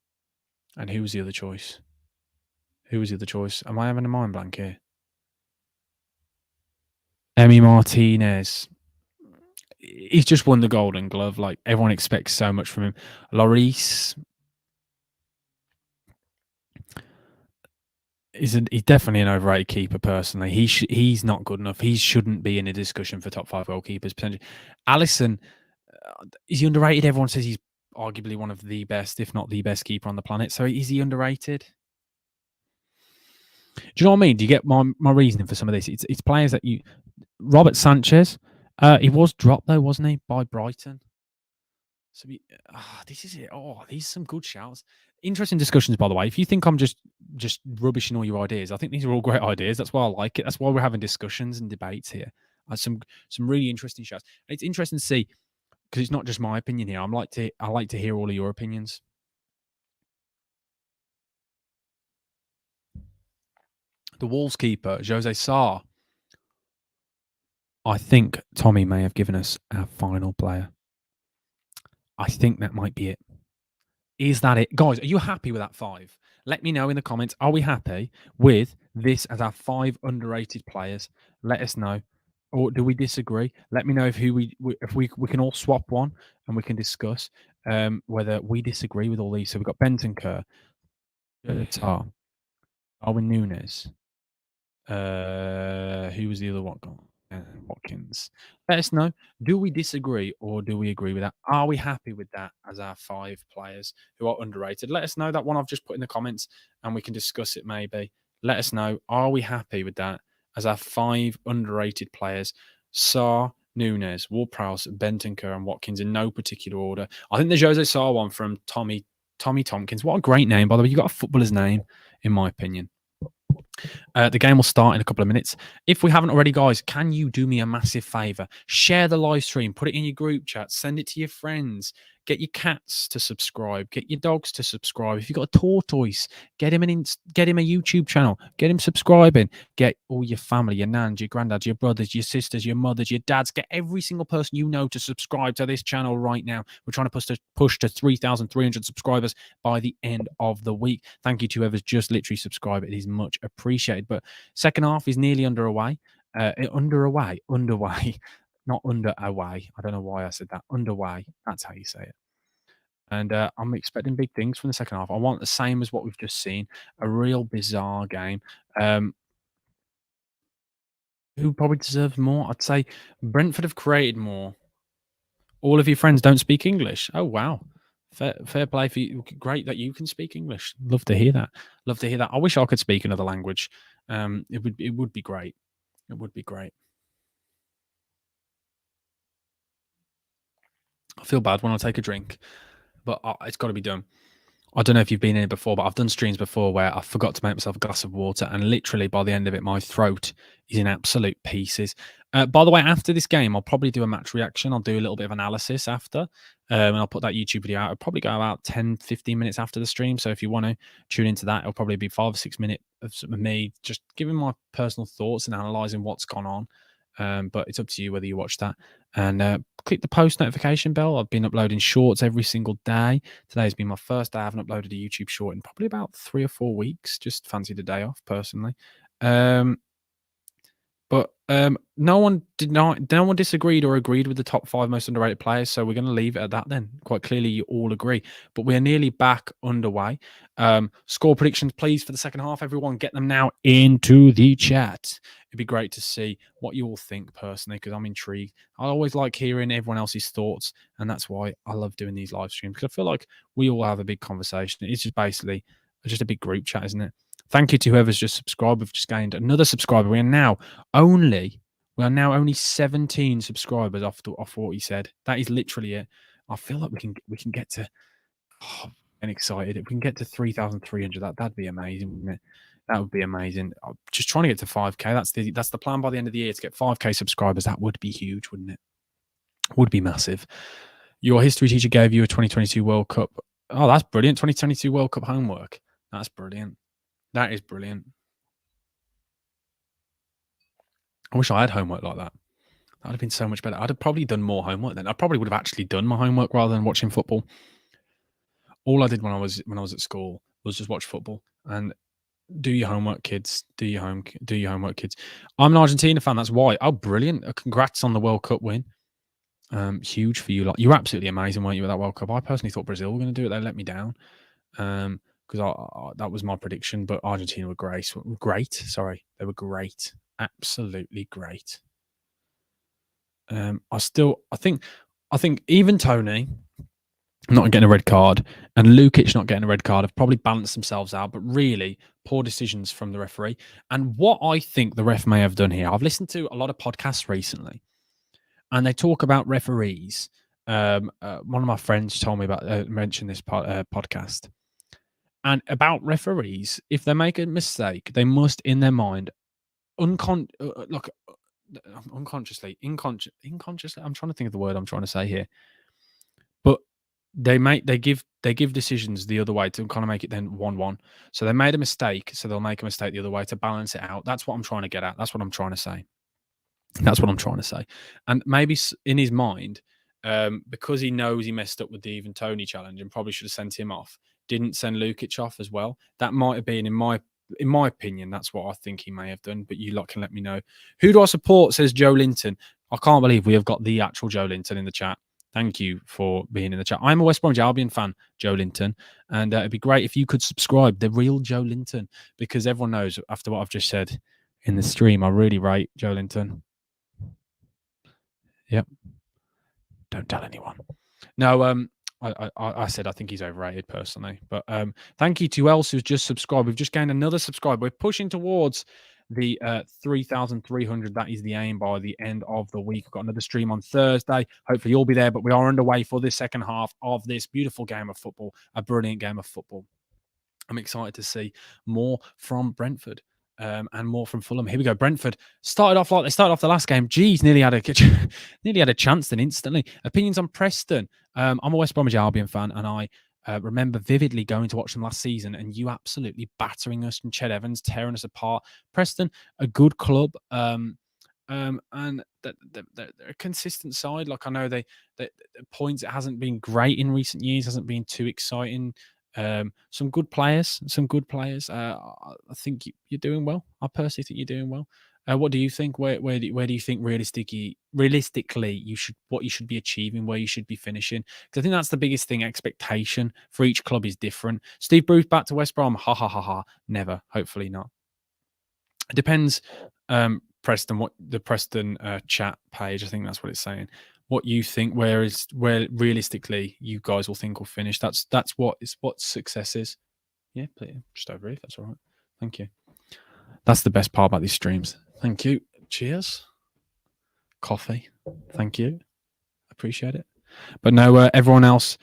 and who was the other choice? Who was the other choice? Am I having a mind blank here? Emi Martinez. He's just won the Golden Glove. Like, everyone expects so much from him. Lloris. He's definitely an overrated keeper, personally. He's not good enough. He shouldn't be in a discussion for top 5 goalkeepers, potentially. Alisson, is he underrated? Everyone says he's arguably one of the best, if not the best keeper on the planet. So is he underrated? Do you know what I mean? Do you get my reasoning for some of this? It's players that you... Robert Sanchez, he was dropped though, wasn't he, by Brighton? So this is it. Oh, these are some good shouts. Interesting discussions, by the way. If you think I'm just rubbishing all your ideas, I think these are all great ideas. That's why I like it. That's why we're having discussions and debates here. Some really interesting shouts. And it's interesting to see because it's not just my opinion here. I like to hear all of your opinions. The Wolves keeper, Jose Sarr. I think Tommy may have given us our final player. I think that might be it. Is that it? Guys, are you happy with that 5? Let me know in the comments. Are we happy with this as our 5 underrated players? Let us know. Or do we disagree? Let me know if we can all swap one and we can discuss whether we disagree with all these. So we've got Bentancur, Darwin Núñez. Who was the other one? Watkins. Let us know. Do we disagree or do we agree with that? Are we happy with that as our 5 players who are underrated? Let us know. That one I've just put in the comments and we can discuss it maybe. Let us know. Are we happy with that as our 5 underrated players? Sarr, Núñez, Ward-Prowse, Bentancur, and Watkins in no particular order. I think the Jose Sarr one from Tommy Tompkins. What a great name, by the way. You got a footballer's name, in my opinion. The game will start in a couple of minutes. If we haven't already, guys, can you do me a massive favor? Share the live stream, put it in your group chat, send it to your friends, get your cats to subscribe, get your dogs to subscribe. If you've got a tortoise, get him a YouTube channel, get him subscribing, get all your family, your nans, your granddads, your brothers, your sisters, your mothers, your dads, get every single person you know to subscribe to this channel right now. We're trying to push to 3,300 subscribers by the end of the week. Thank you to whoever's just literally subscribed. It is much appreciated. But second half is nearly underway. Underway, not under away. I don't know why I said that. Underway. That's how you say it. And I'm expecting big things from the second half. I want the same as what we've just seen. A real bizarre game. Who probably deserves more? I'd say Brentford have created more. All of your friends don't speak English. Oh, wow. Fair play for you. Great that you can speak English. Love to hear that. Love to hear that. I wish I could speak another language. It would be great. It would be great. I feel bad when I take a drink, but it's got to be done. I don't know if you've been in it before, but I've done streams before where I forgot to make myself a glass of water, and literally by the end of it, my throat is in absolute pieces. By the way, after this game, I'll probably do a match reaction. I'll do a little bit of analysis after, and I'll put that YouTube video out. It'll probably go about 10, 15 minutes after the stream. So if you want to tune into that, it'll probably be 5 or 6 minutes of me just giving my personal thoughts and analysing what's gone on. But it's up to you whether you watch that. And click the post notification bell. I've been uploading shorts every single day. Today's been my first day. I haven't uploaded a YouTube short in probably about 3 or 4 weeks. Just fancied a day off personally. But no one disagreed or agreed with the top 5 most underrated players, so we're going to leave it at that then. Quite clearly, you all agree. But we're nearly back underway. Score predictions, please, for the second half. Everyone, get them now into the chat. It'd be great to see what you all think personally, because I'm intrigued. I always like hearing everyone else's thoughts, and that's why I love doing these live streams, because I feel like we all have a big conversation. It's just basically just a big group chat, isn't it? Thank you to whoever's just subscribed. We've just gained another subscriber. We are now only 17 subscribers off what he said. That is literally it. I feel like we can get to. Oh, I'm excited. If we can get to 3,300, that'd be amazing, wouldn't it? That would be amazing. I'm just trying to get to 5K. That's the plan by the end of the year, to get 5K subscribers. That would be huge, wouldn't it? Would be massive. Your history teacher gave you a 2022 World Cup. Oh, that's brilliant. 2022 World Cup homework. That's brilliant. That is brilliant. I wish I had homework like that. That would have been so much better. I'd have probably done more homework then. I probably would have actually done my homework rather than watching football. All I did when I was at school was just watch football and do your homework, kids. Do your homework, kids. I'm an Argentina fan. That's why. Oh, brilliant! Congrats on the World Cup win. Huge for you. Like, you were absolutely amazing, weren't you, at that World Cup? I personally thought Brazil were going to do it. They let me down. Because that was my prediction. But Argentina were great. Sorry, they were great. Absolutely great. I think even Tony not getting a red card and Lukic not getting a red card have probably balanced themselves out, but really poor decisions from the referee. And what I think the ref may have done here, I've listened to a lot of podcasts recently, and they talk about referees. One of my friends told me about mentioned this podcast, and about referees. If they make a mistake, they must, in their mind, unconsciously. I'm trying to think of the word I'm trying to say here, but they give decisions the other way to kind of make it then 1-1. So they made a mistake, so they'll make a mistake the other way to balance it out. That's what I'm trying to get at. That's what I'm trying to say. And maybe in his mind, because he knows he messed up with the even Tony challenge and probably should have sent him off, didn't send Lukic off as well. That might have been, in my opinion, that's what I think he may have done. But you lot can let me know. Who do I support? Says Joe Linton. I can't believe we have got the actual Joe Linton in the chat. Thank you for being in the chat. I'm a West Bromwich Albion fan, Joe Linton, and it'd be great if you could subscribe, the real Joe Linton, because everyone knows after what I've just said in the stream, I really rate Joe Linton. Yep. Don't tell anyone. No, I said I think he's overrated personally. But thank you to else who's just subscribed. We've just gained another subscriber. We're pushing towards the 3,300. That is the aim by the end of the week. We've got another stream on Thursday. Hopefully you'll be there. But we are underway for this second half of this beautiful game of football, a brilliant game of football. I'm excited to see more from Brentford. And more from Fulham. Here we go. Brentford started off like they started off the last game. Geez, nearly had a chance then instantly. Opinions on Preston. I'm a West Bromwich Albion fan, and I remember vividly going to watch them last season and you absolutely battering us and Ched Evans tearing us apart. Preston, a good club, and they're a consistent side. Like, I know they points, it hasn't been great in recent years, hasn't been too exciting. Some good players. I think you're doing well. I personally think you're doing well. What do you think? Where do you think realistically what you should be achieving, where you should be finishing? Because I think that's the biggest thing. Expectation for each club is different. Steve Bruce back to West Brom. Ha ha ha ha. Never. Hopefully not. It depends. Preston, what the Preston chat page, I think that's what it's saying. What you think, where realistically you guys will think will finish. That's what success is. Yeah, just over here, if that's all right. Thank you. That's the best part about these streams. Thank you. Cheers. Coffee. Thank you. Appreciate it. But no, everyone else,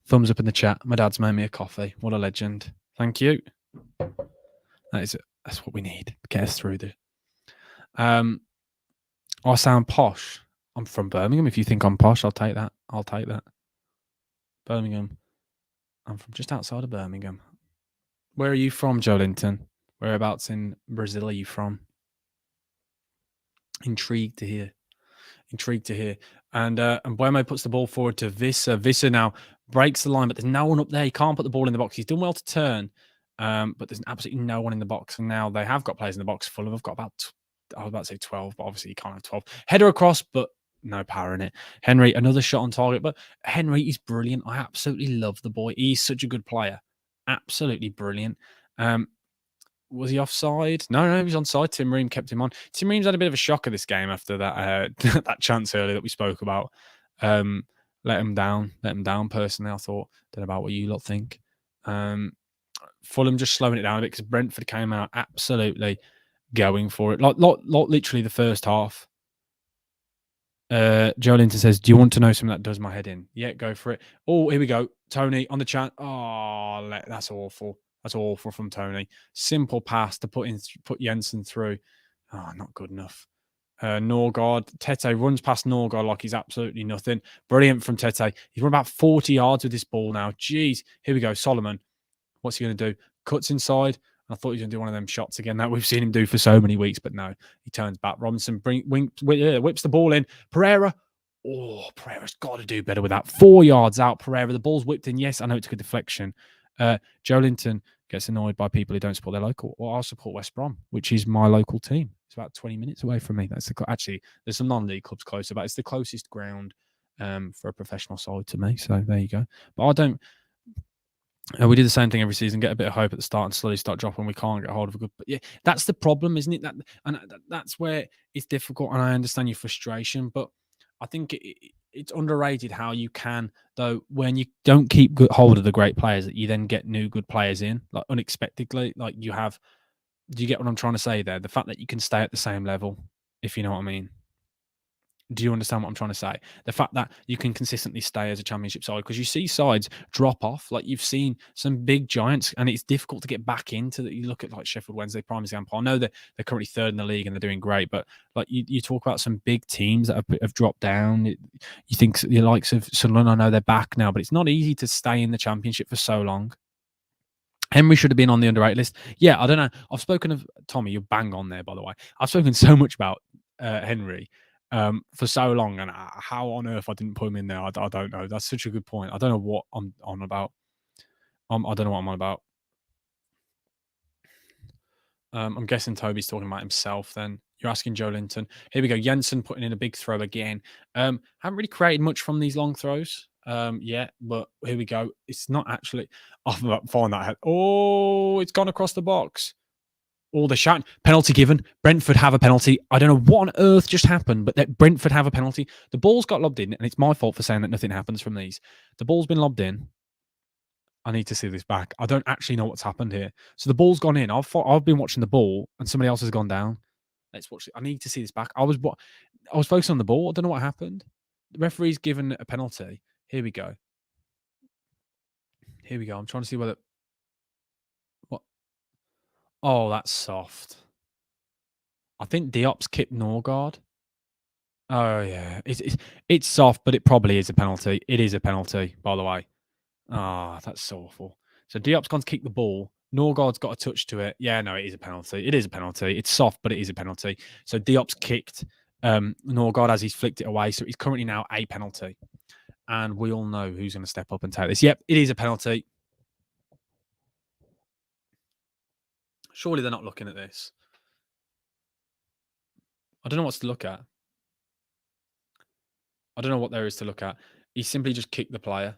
thumbs up in the chat. My dad's made me a coffee. What a legend. Thank you. That's what we need. Get us through this. I sound posh. I'm from Birmingham. If you think I'm posh, I'll take that. Birmingham. I'm from just outside of Birmingham. Where are you from, Joe Linton? Whereabouts in Brazil are you from? Intrigued to hear. Intrigued to hear. And Buemo puts the ball forward to Visser. Visser now breaks the line, but there's no one up there. He can't put the ball in the box. He's done well to turn, but there's absolutely no one in the box. And now they have got players in the box. Fulham have got about, I was about to say 12, but obviously you can't have 12. Header across, but no power in it. Henry, another shot on target, but Henry is brilliant. I absolutely love the boy. He's such a good player. Absolutely brilliant. Was he offside? No, he was onside. Tim Ream kept him on. Tim Ream's had a bit of a shocker this game after that that chance earlier that we spoke about. Let him down. Let him down. Personally, I thought. Don't know about what you lot think. Fulham just slowing it down a bit because Brentford came out absolutely going for it. Like literally the first half. Joe Linton says, "Do you want to know something that does my head in?" Yeah, go for it. Oh, here we go. Tony on the chat. Oh, that's awful. That's awful from Tony. Simple pass to put Jensen through. Oh, not good enough. Norgard. Tete runs past Norgard like he's absolutely nothing. Brilliant from Tete. He's run about 40 yards with this ball now. Jeez. Here we go. Solomon. What's he going to do? Cuts inside. I thought he was going to do one of them shots again that we've seen him do for so many weeks, but no. He turns back. Robinson whips the ball in. Pereira. Oh, Pereira's got to do better with that. 4 yards out, Pereira. The ball's whipped in. Yes, I know it's a good deflection. Joe Linton gets annoyed by people who don't support their local. Well, I'll support West Brom, which is my local team. It's about 20 minutes away from me. Actually, there's some non-league clubs closer, but it's the closest ground for a professional side to me. So there you go. But I don't. We do the same thing every season, get a bit of hope at the start and slowly start dropping. We can't get hold of a good. But yeah, that's the problem, isn't it? That's where it's difficult, and I understand your frustration. But I think it's underrated how you can, though, when you don't keep good hold of the great players, that you then get new good players in, like unexpectedly. Like you have. Do you get what I'm trying to say there? The fact that you can stay at the same level, if you know what I mean. Do you understand what I'm trying to say? The fact that you can consistently stay as a championship side, because you see sides drop off. Like you've seen some big giants, and it's difficult to get back into that. You look at like Sheffield Wednesday, prime example. I know that they're currently third in the league and they're doing great, but like you talk about some big teams that have dropped down. You think the likes of Sunderland, I know they're back now, but it's not easy to stay in the championship for so long. Henry should have been on the underrated list. Yeah, I don't know. I've spoken of Tommy. You're bang on there, by the way. I've spoken so much about Henry for so long, and how on earth I didn't put him in there, I don't know. That's such a good point. I don't know what I'm on about. I don't know what I'm on about. I'm guessing Toby's talking about himself then. You're asking Joe Linton. Here we go. Jensen putting in a big throw again. Haven't really created much from these long throws yet, but here we go. It's not actually. I've found that head. Oh, it's gone across the box. All the shot. Penalty given. Brentford have a penalty. I don't know what on earth just happened, but that Brentford have a penalty. The ball's got lobbed in, and it's my fault for saying that nothing happens from these. The ball's been lobbed in. I need to see this back. I don't actually know what's happened here. So the ball's gone in. I've been watching the ball, and somebody else has gone down. Let's watch it. I need to see this back. I was focusing on the ball. I don't know what happened. The referee's given a penalty. Here we go. Here we go. I'm trying to see whether. What? Oh, that's soft. I think Diop's kicked Norgard. Oh yeah, it's soft, but it probably is a penalty. It is a penalty, by the way. Ah, that's awful. So Diop's gone to kick the ball. Norgard's got a touch to it. Yeah, no, it is a penalty. It is a penalty. It's soft, but it is a penalty. So Diop's kicked Norgard as he's flicked it away. So it's currently now a penalty. And we all know who's going to step up and take this. Yep, it is a penalty. Surely they're not looking at this. I don't know what's to look at. I don't know what there is to look at. He simply just kicked the player.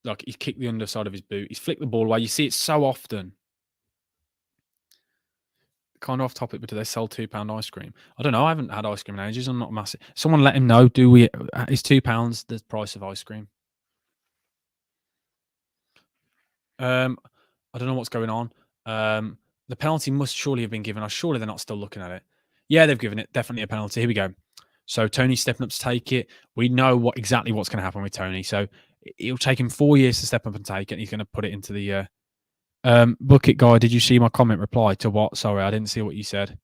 Like, he kicked the underside of his boot. He's flicked the ball away. You see it so often. Kind of off topic, but do they sell £2 ice cream? I don't know. I haven't had ice cream in ages. I'm not massive. Someone let him know. Is £2 the price of ice cream? I don't know what's going on. The penalty must surely have been given. Surely they're not still looking at it. Yeah, they've given it. Definitely a penalty. Here we go. So Tony's stepping up to take it. We know exactly what's going to happen with Tony. So it'll take him 4 years to step up and take it. And he's going to put it into the bucket guy. Did you see my comment reply to what? Sorry, I didn't see what you said.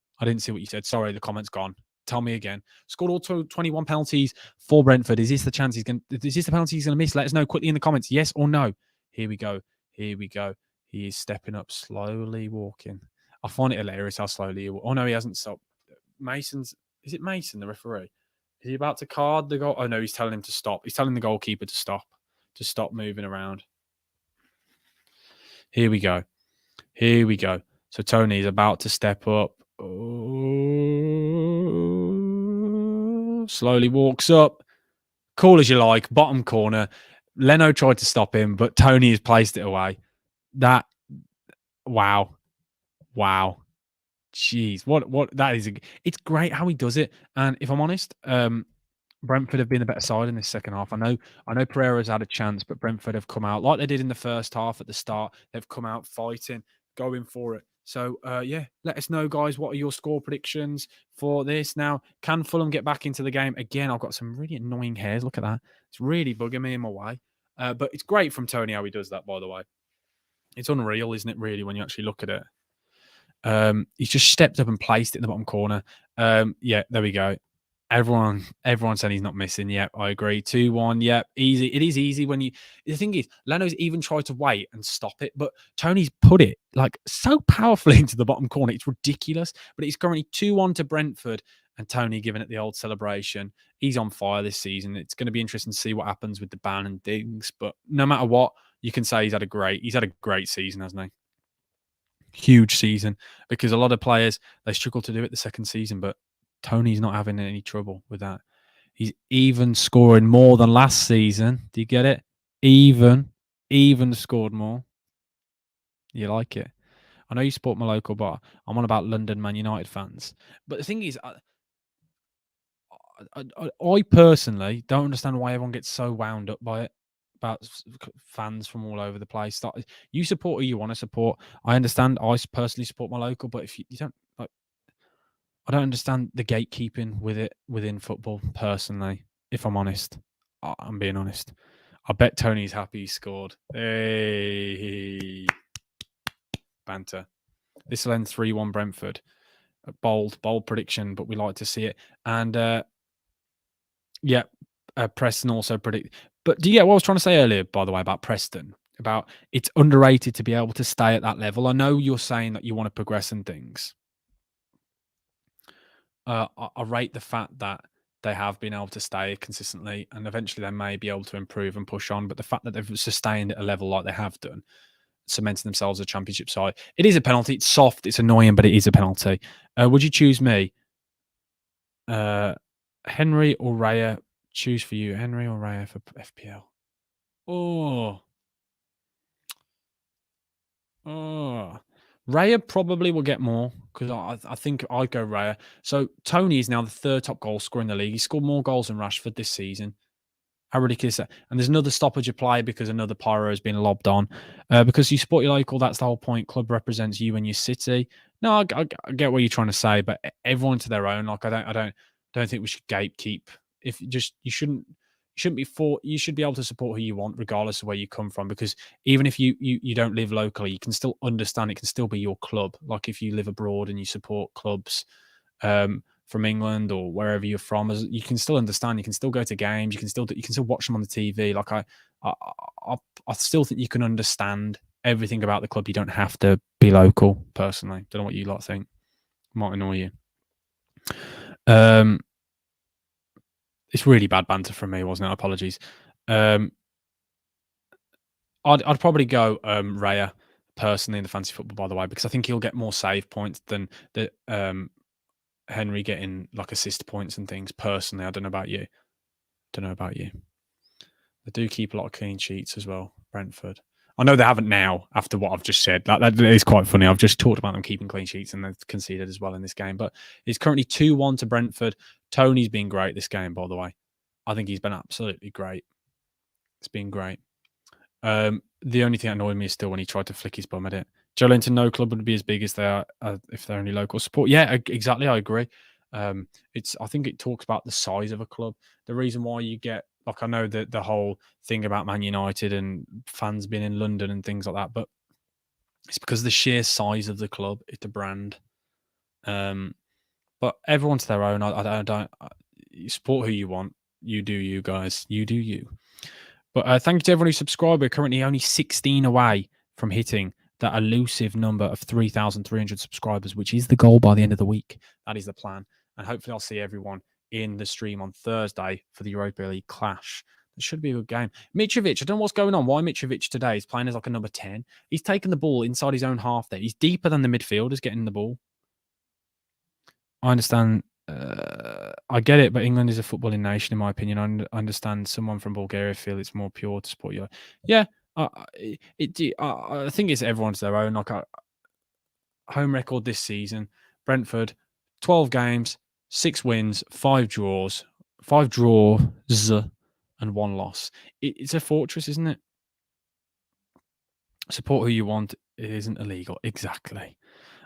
Sorry, the comment's gone. Tell me again. Scored all 21 penalties for Brentford. Is this the chance he's going? Is this the penalty he's going to miss? Let us know quickly in the comments. Yes or no. Here we go. He is stepping up, slowly walking. I find it hilarious how slowly. Oh no, he hasn't stopped. Mason's Is it Mason, the referee? Is he about to card the goal? Oh no, he's telling him to stop. He's telling the goalkeeper to stop moving around. Here we go. Here we go. So Tony's about to step up. Oh, slowly walks up. Cool as you like. Bottom corner. Leno tried to stop him, but Tony has placed it away. That, wow. Jeez, what that is. It's great how he does it. And if I'm honest, Brentford have been a better side in this second half. I know Pereira's had a chance, but Brentford have come out like they did in the first half at the start. They've come out fighting, going for it. So, yeah, let us know, guys. What are your score predictions for this? Now, can Fulham get back into the game? Again, I've got some really annoying hairs. Look at that. It's really bugging me in my way. But it's great from Tony how he does that, by the way. It's unreal, isn't it, really, when you actually look at it? He's just stepped up and placed it in the bottom corner. Yeah, there we go. Everyone saying he's not missing. Yeah, I agree. 2-1. Yeah, easy. It is easy when you. The thing is, Leno's even tried to wait and stop it, but Tony's put it like so powerfully into the bottom corner. It's ridiculous. But it's currently 2-1 to Brentford, and Tony giving it the old celebration. He's on fire this season. It's going to be interesting to see what happens with the ban and things. But no matter what, you can say he's had a great season, hasn't he? Huge season, because a lot of players, they struggle to do it the second season, but Tony's not having any trouble with that. He's even scoring more than last season. Do you get it? Even scored more. You like it? I know you support my local, but I'm on about London Man United fans. But the thing is, I personally don't understand why everyone gets so wound up by it. About fans from all over the place. You support who you want to support. I understand. I personally support my local, but if you don't, like, I don't understand the gatekeeping with it within football. Personally, if I'm honest, I'm being honest. I bet Tony's happy he scored. Hey, banter. This will end 3-1 Brentford. A bold prediction, but we like to see it. And yeah, Preston also predict. But do you get what I was trying to say earlier, by the way, about Preston? About it's underrated to be able to stay at that level. I know you're saying that you want to progress and things. I rate the fact that they have been able to stay consistently, and eventually they may be able to improve and push on. But the fact that they've sustained at a level like they have done, cementing themselves as a championship side, it is a penalty. It's soft, it's annoying, but it is a penalty. Would you choose me? Henry or Raya? Choose for you, Henry or Raya for FPL. Oh, Raya probably will get more because I think I'd go Raya. So Tony is now the third top goal scorer in the league. He scored more goals than Rashford this season. How ridiculous is that? And there's another stoppage applied because another pyro has been lobbed on. Because you support your local, that's the whole point. Club represents you and your city. No, I get what you're trying to say, but everyone to their own. Like I don't think we should gatekeep. If you shouldn't be you should be able to support who you want, regardless of where you come from. Because even if you don't live locally, you can still understand it can still be your club. Like if you live abroad and you support clubs from England or wherever you're from, you can still understand. You can still go to games. You can still watch them on the TV. Like I still think you can understand everything about the club. You don't have to be local. Personally, don't know what you lot think. Might annoy you. It's really bad banter from me, wasn't it? Apologies. I'd probably go Raya personally in the fantasy football, by the way, because I think he'll get more save points than the Henry getting like assist points and things. Personally, I don't know about you. They do keep a lot of clean sheets as well, Brentford. I know they haven't now after what I've just said. That is quite funny. I've just talked about them keeping clean sheets and they've conceded as well in this game. But it's currently 2-1 to Brentford. Tony's been great this game, by the way. I think he's been absolutely great. It's been great. The only thing that annoyed me is still when he tried to flick his bum at it. Joelinton, no club would be as big as they are if they're only local support. Yeah, exactly. I agree. I think it talks about the size of a club. The reason why you get, like, I know that the whole thing about Man United and fans being in London and things like that, but it's because of the sheer size of the club, it's the brand. But everyone's their own. I don't you support who you want. You do you, guys. You do you. But thank you to everyone who subscribed. We're currently only 16 away from hitting that elusive number of 3,300 subscribers, which is the goal by the end of the week. That is the plan. and hopefully I'll see everyone in the stream on Thursday for the Europa League clash. It should be a good game. Mitrovic, I don't know what's going on. Why Mitrovic today is playing as like a number 10. He's taken the ball inside his own half there. He's deeper than the midfielders getting the ball. I understand. I get it, but England is a footballing nation, in my opinion. I understand someone from Bulgaria feel it's more pure to support you. Yeah, I think it's everyone's their own. Like home record this season, Brentford, 12 games, 6 wins, 5 draws, and 1 loss. It's a fortress, isn't it? Support who you want. It isn't illegal. Exactly.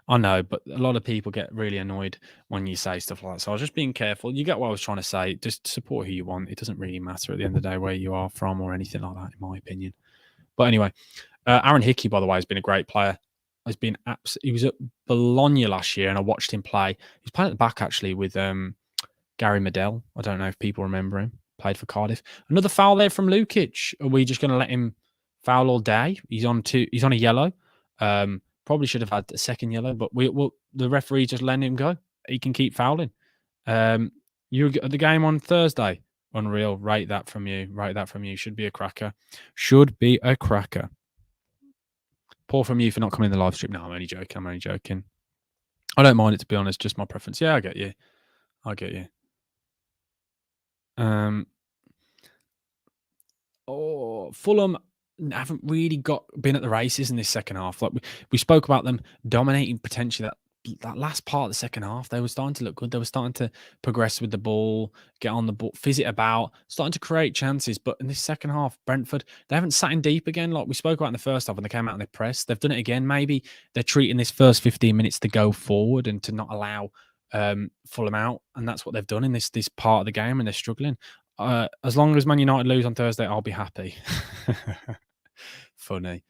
I know, but a lot of people get really annoyed when you say stuff like that. So I was just being careful. You get what I was trying to say. Just support who you want. It doesn't really matter at the end of the day where you are from or anything like that, in my opinion. But anyway, Aaron Hickey, by the way, has been a great player. He was at Bologna last year, and I watched him play. He was playing at the back actually with Gary Medell. I don't know if people remember him. Played for Cardiff. Another foul there from Lukic. Are we just going to let him foul all day? He's on a yellow. Probably should have had a second yellow, but the referee just letting him go. He can keep fouling. You at the game on Thursday. Unreal. Rate that from you. Should be a cracker. Poor from you for not coming in the live stream. No, I'm only joking. I don't mind it, to be honest. Just my preference. Yeah, I get you. Fulham haven't really been at the races in this second half. Like we spoke about them dominating potentially that last part of the second half. They were starting to look good. They were starting to progress with the ball, get on the ball, fizz it about, starting to create chances. But in this second half, Brentford, they haven't sat in deep again. Like we spoke about in the first half when they came out and they pressed. They've done it again. Maybe they're treating this first 15 minutes to go forward and to not allow Fulham out. And that's what they've done in this part of the game, and they're struggling. As long as Man United lose on Thursday, I'll be happy. Funny.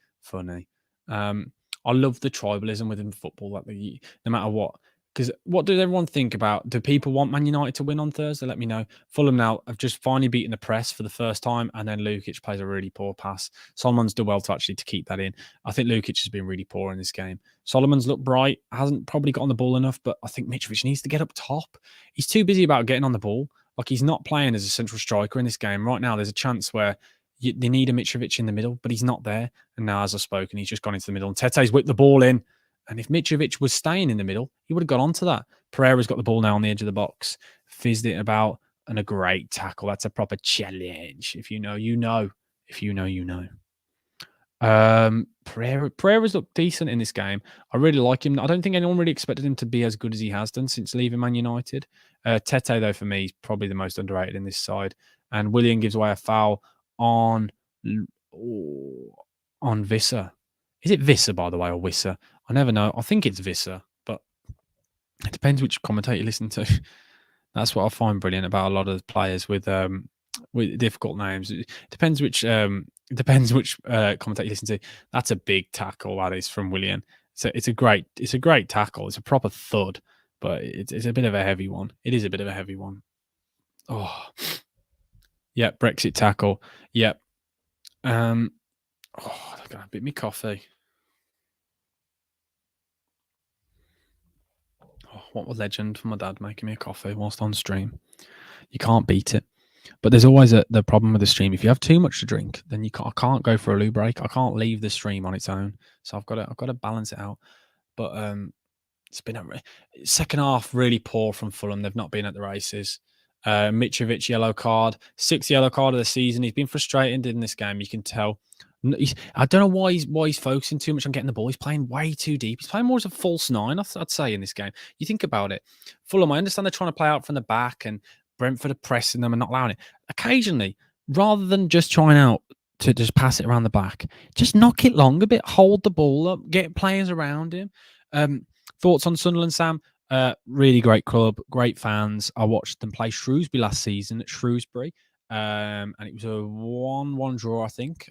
I love the tribalism within football. Like no matter what, because what does everyone think about? Do people want Man United to win on Thursday? Let me know. Fulham now have just finally beaten the press for the first time, and then Lukic plays a really poor pass. Solomon's done well to keep that in. I think Lukic has been really poor in this game. Solomon's looked bright, hasn't probably got on the ball enough, but I think Mitrovic needs to get up top. He's too busy about getting on the ball. Like he's not playing as a central striker in this game. Right now, there's a chance where they need a Mitrovic in the middle, but he's not there. And now, as I've spoken, he's just gone into the middle. And Tete's whipped the ball in. And if Mitrovic was staying in the middle, he would have got onto that. Pereira's got the ball now on the edge of the box. Fizzed it about. And a great tackle. That's a proper challenge. If you know, you know. If you know, you know. Pereira's looked decent in this game. I really like him. I don't think anyone really expected him to be as good as he has done since leaving Man United. Tete, though, for me, is probably the most underrated in this side. And Willian gives away a foul on Visser. Is it Visser, by the way, or Wisser? I never know. I think it's Visser, but it depends which commentator you listen to. That's what I find brilliant about a lot of players with difficult names. It depends which commentator you listen to. That's a big tackle, that is, from Willian. So it's a great tackle. It's a proper thud, but it's a bit of a heavy one. It is a bit of a heavy one. Oh, yeah, Brexit tackle. Yep. They're gonna bit me coffee. Oh, what a legend for my dad making me a coffee whilst on stream. You can't beat it. But there's always the problem with the stream. If you have too much to drink, then I can't go for a loo break. I can't leave the stream on its own. So I've got to balance it out. But it's been a second half really poor from Fulham. They've not been at the races. Mitrovic yellow card, 6th yellow card of the season. He's been frustrated in this game. You can tell. I don't know why he's focusing too much on getting the ball. He's playing way too deep. He's playing more as a false 9, I'd say, in this game. You think about it. Fulham, I understand they're trying to play out from the back, and Brentford are pressing them and not allowing it. Occasionally, rather than just trying out to just pass it around the back, just knock it long a bit, hold the ball up, get players around him. Thoughts on Sunderland, Sam? Really great club, great fans. I watched them play Shrewsbury last season at Shrewsbury. And it was a 1-1 draw, I think.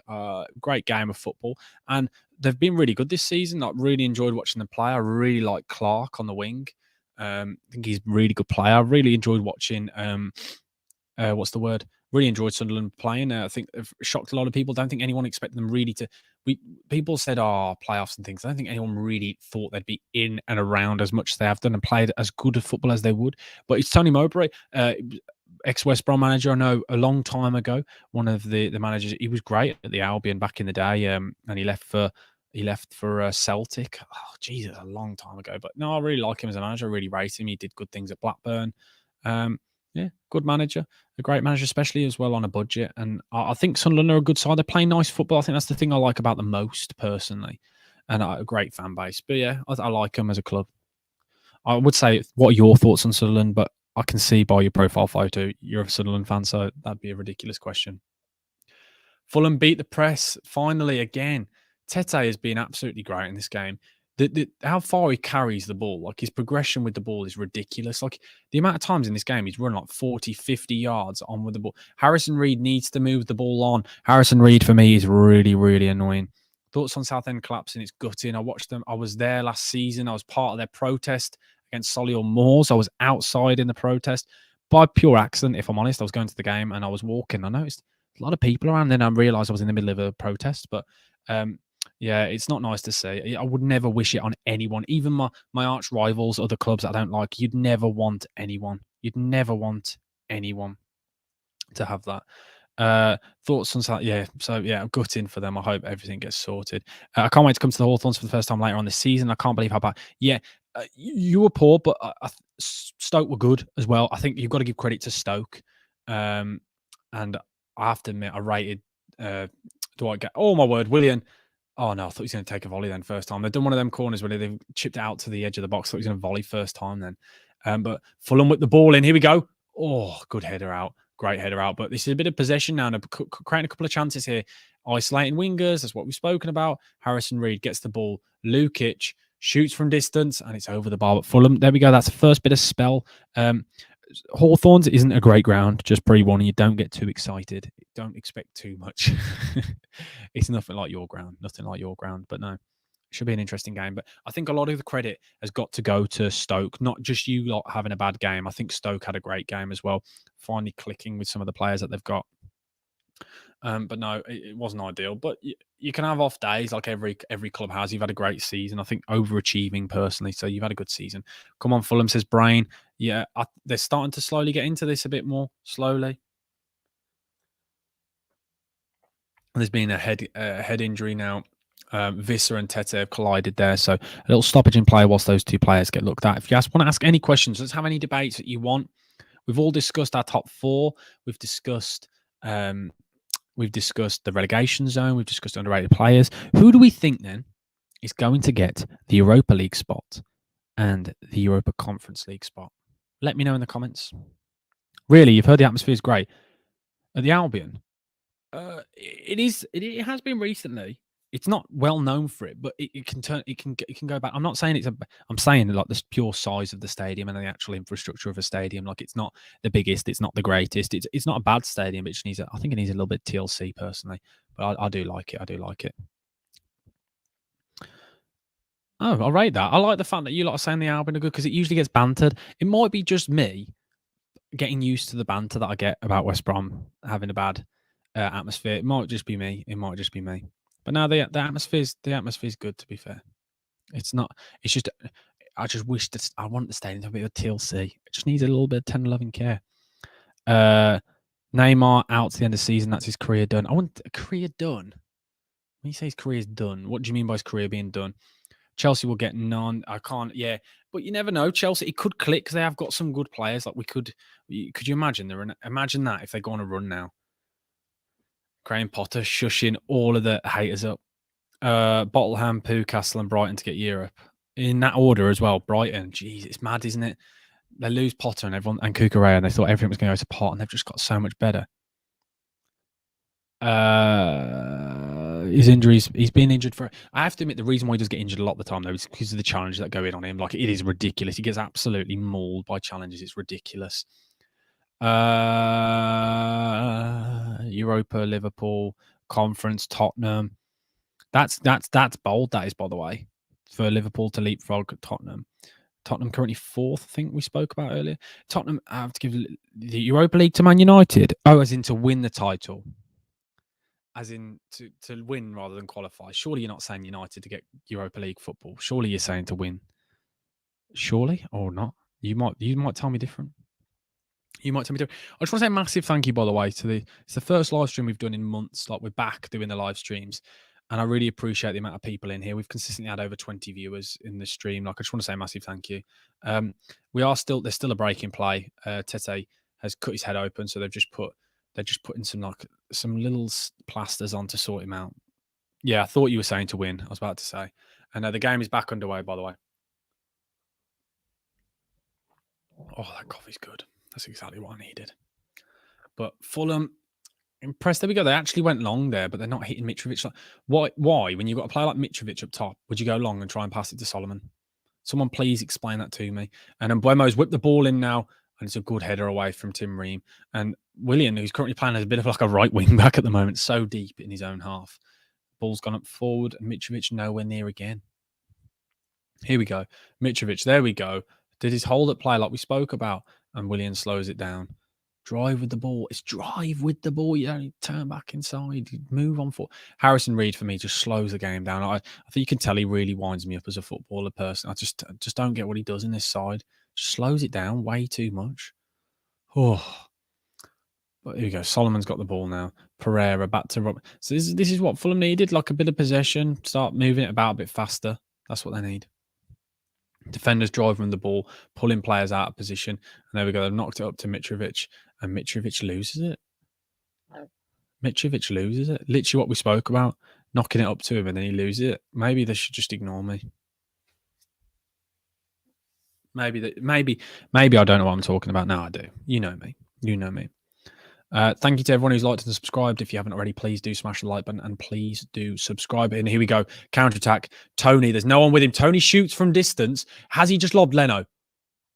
Great game of football. And they've been really good this season. I really enjoyed watching them play. I really like Clark on the wing. I think he's a really good player. I really enjoyed watching, really enjoyed Sunderland playing. I think they've shocked a lot of people. Don't think anyone expected them really to we people said, "Oh, playoffs and things." I don't think anyone really thought they'd be in and around as much as they have done and played as good a football as they would. But it's Tony Mowbray, ex West Brom manager. I know a long time ago, one of the managers. He was great at the Albion back in the day, and he left for Celtic. Oh, Jesus, a long time ago. But no, I really like him as a manager. I really rate him. He did good things at Blackburn. Um, yeah, good manager, a great manager, especially as well on a budget. And I think Sunderland are a good side. They play nice football. I think that's the thing I like about them most personally, and a great fan base. But yeah, I like them as a club. I would say, what are your thoughts on Sunderland? But I can see by your profile photo you're a Sunderland fan, so that'd be a ridiculous question. Fulham beat the press finally again. Tete has been absolutely great in this game. How far he carries the ball, like his progression with the ball is ridiculous. Like the amount of times in this game he's run like 40, 50 yards on with the ball. Harrison Reed needs to move the ball on. Harrison Reed for me is really, really annoying. Thoughts on Southend collapsing? It's gutting. I watched them. I was there last season. I was part of their protest against Solihull Moors. I was outside in the protest by pure accident, if I'm honest. I was going to the game and I was walking. I noticed a lot of people around. Then I realised I was in the middle of a protest. But yeah, it's not nice to see. I would never wish it on anyone, even my arch rivals, other clubs that I don't like. You'd never want anyone. You'd never want anyone to have that. Thoughts on that? Yeah, so yeah, I'm gutting for them. I hope everything gets sorted. I can't wait to come to the Hawthorns for the first time later on this season. I can't believe how bad. Yeah, you were poor, but Stoke were good as well. I think you've got to give credit to Stoke. And I have to admit, I rated Dwight. Oh my word, Willian. Oh no, I thought he was going to take a volley then first time. They've done one of them corners where they've chipped it out to the edge of the box. I thought he was going to volley first time then. But Fulham with the ball in. Here we go. Oh, good header out. Great header out. But this is a bit of possession now, and creating a couple of chances here. Isolating wingers. That's what we've spoken about. Harrison Reed gets the ball. Lukic shoots from distance, and it's over the bar. But Fulham, there we go. That's the first bit of spell. Hawthorns isn't a great ground. Just pre-warning you, don't get too excited. Don't expect too much. It's nothing like your ground. Nothing like your ground. But no, it should be an interesting game. But I think a lot of the credit has got to go to Stoke, not just you lot having a bad game. I think Stoke had a great game as well, finally clicking with some of the players that they've got. But no, it wasn't ideal. But you can have off days like every club has. You've had a great season. I think overachieving personally. So you've had a good season. Come on, Fulham, says Brain. Yeah, they're starting to slowly get into this a bit more slowly. There's been a head injury now. Visser and Tete have collided there. So a little stoppage in play whilst those two players get looked at. If you want to ask any questions, let's have any debates that you want. We've all discussed our top four. We've discussed the relegation zone. We've discussed underrated players. Who do we think then is going to get the Europa League spot and the Europa Conference League spot? Let me know in the comments. Really, you've heard the atmosphere is great at the Albion. It is. It has been recently. It's not well known for it, but it can turn. It can go back. I'm not saying it's a. I'm saying like the pure size of the stadium and the actual infrastructure of a stadium. Like it's not the biggest. It's not the greatest. It's not a bad stadium. It just needs. I think it needs a little bit TLC personally, but I do like it. I do like it. Oh, I rate that. I like the fact that you lot are saying the Albion are good because it usually gets bantered. It might be just me getting used to the banter that I get about West Brom having a bad atmosphere. It might just be me. It might just be me. But now the atmosphere's good. To be fair, it's not. It's just. I just wish that I want the stadium to be a TLC. It just needs a little bit of 10-11 care. Neymar out to the end of the season. That's his career done. I want a career done. When you say his career's done, what do you mean by his career being done? Chelsea will get none. I can't. Yeah, but you never know. Chelsea, it could click because they have got some good players. Like could you imagine? Imagine that if they go on a run now. Graham Potter shushing all of the haters up. Bottleham, Newcastle, and Brighton to get Europe in that order as well. Brighton, jeez, it's mad, isn't it? They lose Potter and everyone and Kukurea, and they thought everything was going to go to pot, and they've just got so much better. His injuries, he's been injured for. I have to admit, the reason why he does get injured a lot of the time though is because of the challenges that go in on him. Like it is ridiculous. He gets absolutely mauled by challenges. It's ridiculous. Europa, Liverpool, Conference, Tottenham. That's bold. That is, by the way, for Liverpool to leapfrog Tottenham. Tottenham currently fourth, I think we spoke about earlier. Tottenham have to give the Europa League to Man United. Oh, as in to win the title. as in to win rather than qualify. Surely you're not saying United to get Europa League football. Surely you're saying to win. Surely or not? You might tell me different. You might tell me different. I just want to say a massive thank you, by the way, it's the first live stream we've done in months. Like we're back doing the live streams, and I really appreciate the amount of people in here. We've consistently had over 20 viewers in the stream. Like I just want to say a massive thank you. There's still a break in play. Tete has cut his head open, so they're just putting some little plasters on to sort him out. Yeah, I thought you were saying to win. I was about to say, and the game is back underway. By the way, oh, that coffee's good. That's exactly what I needed. But Fulham, impressed. There we go. They actually went long there, but they're not hitting Mitrovic. Why? When you've got a player like Mitrovic up top, would you go long and try and pass it to Solomon? Someone please explain that to me. And then Buemo's whipped the ball in now, and it's a good header away from Tim Ream. And Willian, who's currently playing as a bit of like a right wing back at the moment, so deep in his own half. Ball's gone up forward, and Mitrovic nowhere near again. Here we go. Mitrovic, there we go. Did his hold up play like we spoke about, and Willian slows it down. Drive with the ball. It's drive with the ball. You don't turn back inside. You move on for Harrison Reed for me just slows the game down. I think you can tell he really winds me up as a footballer person. I just don't get what he does in this side. Just slows it down way too much. Oh, but here we go. Solomon's got the ball now. Pereira back to Rob. So this is what Fulham needed, like a bit of possession. Start moving it about a bit faster. That's what they need. Defenders driving the ball, pulling players out of position. And there we go. They've knocked it up to Mitrovic, and Mitrovic loses it. Mitrovic loses it. Literally what we spoke about, knocking it up to him, and then he loses it. Maybe they should just ignore me. Maybe I don't know what I'm talking about. Now I do. You know me. Thank you to everyone who's liked and subscribed. If you haven't already, please do smash the like button and please do subscribe. And here we go. Counter attack. Tony, there's no one with him. Tony shoots from distance. Has he just lobbed Leno?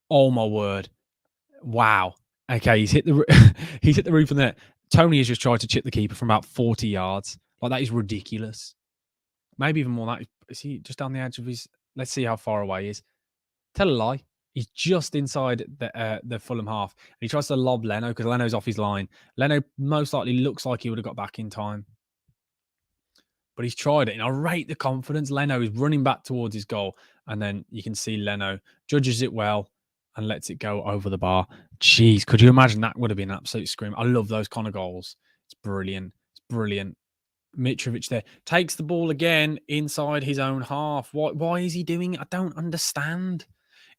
Oh my word. Wow. Okay, he's hit the roof of the net. Tony has just tried to chip the keeper from about 40 yards. Like, that is ridiculous. Maybe even more than that. Is he just down the edge of his... Let's see how far away he is. Tell a lie. He's just inside the Fulham half. And he tries to lob Leno because Leno's off his line. Leno most likely looks like he would have got back in time. But he's tried it. And I rate the confidence. Leno is running back towards his goal. And then you can see Leno judges it well and lets it go over the bar. Jeez, could you imagine that would have been an absolute scream? I love those kind of goals. It's brilliant. Mitrovic there takes the ball again inside his own half. Why is he doing it? I don't understand.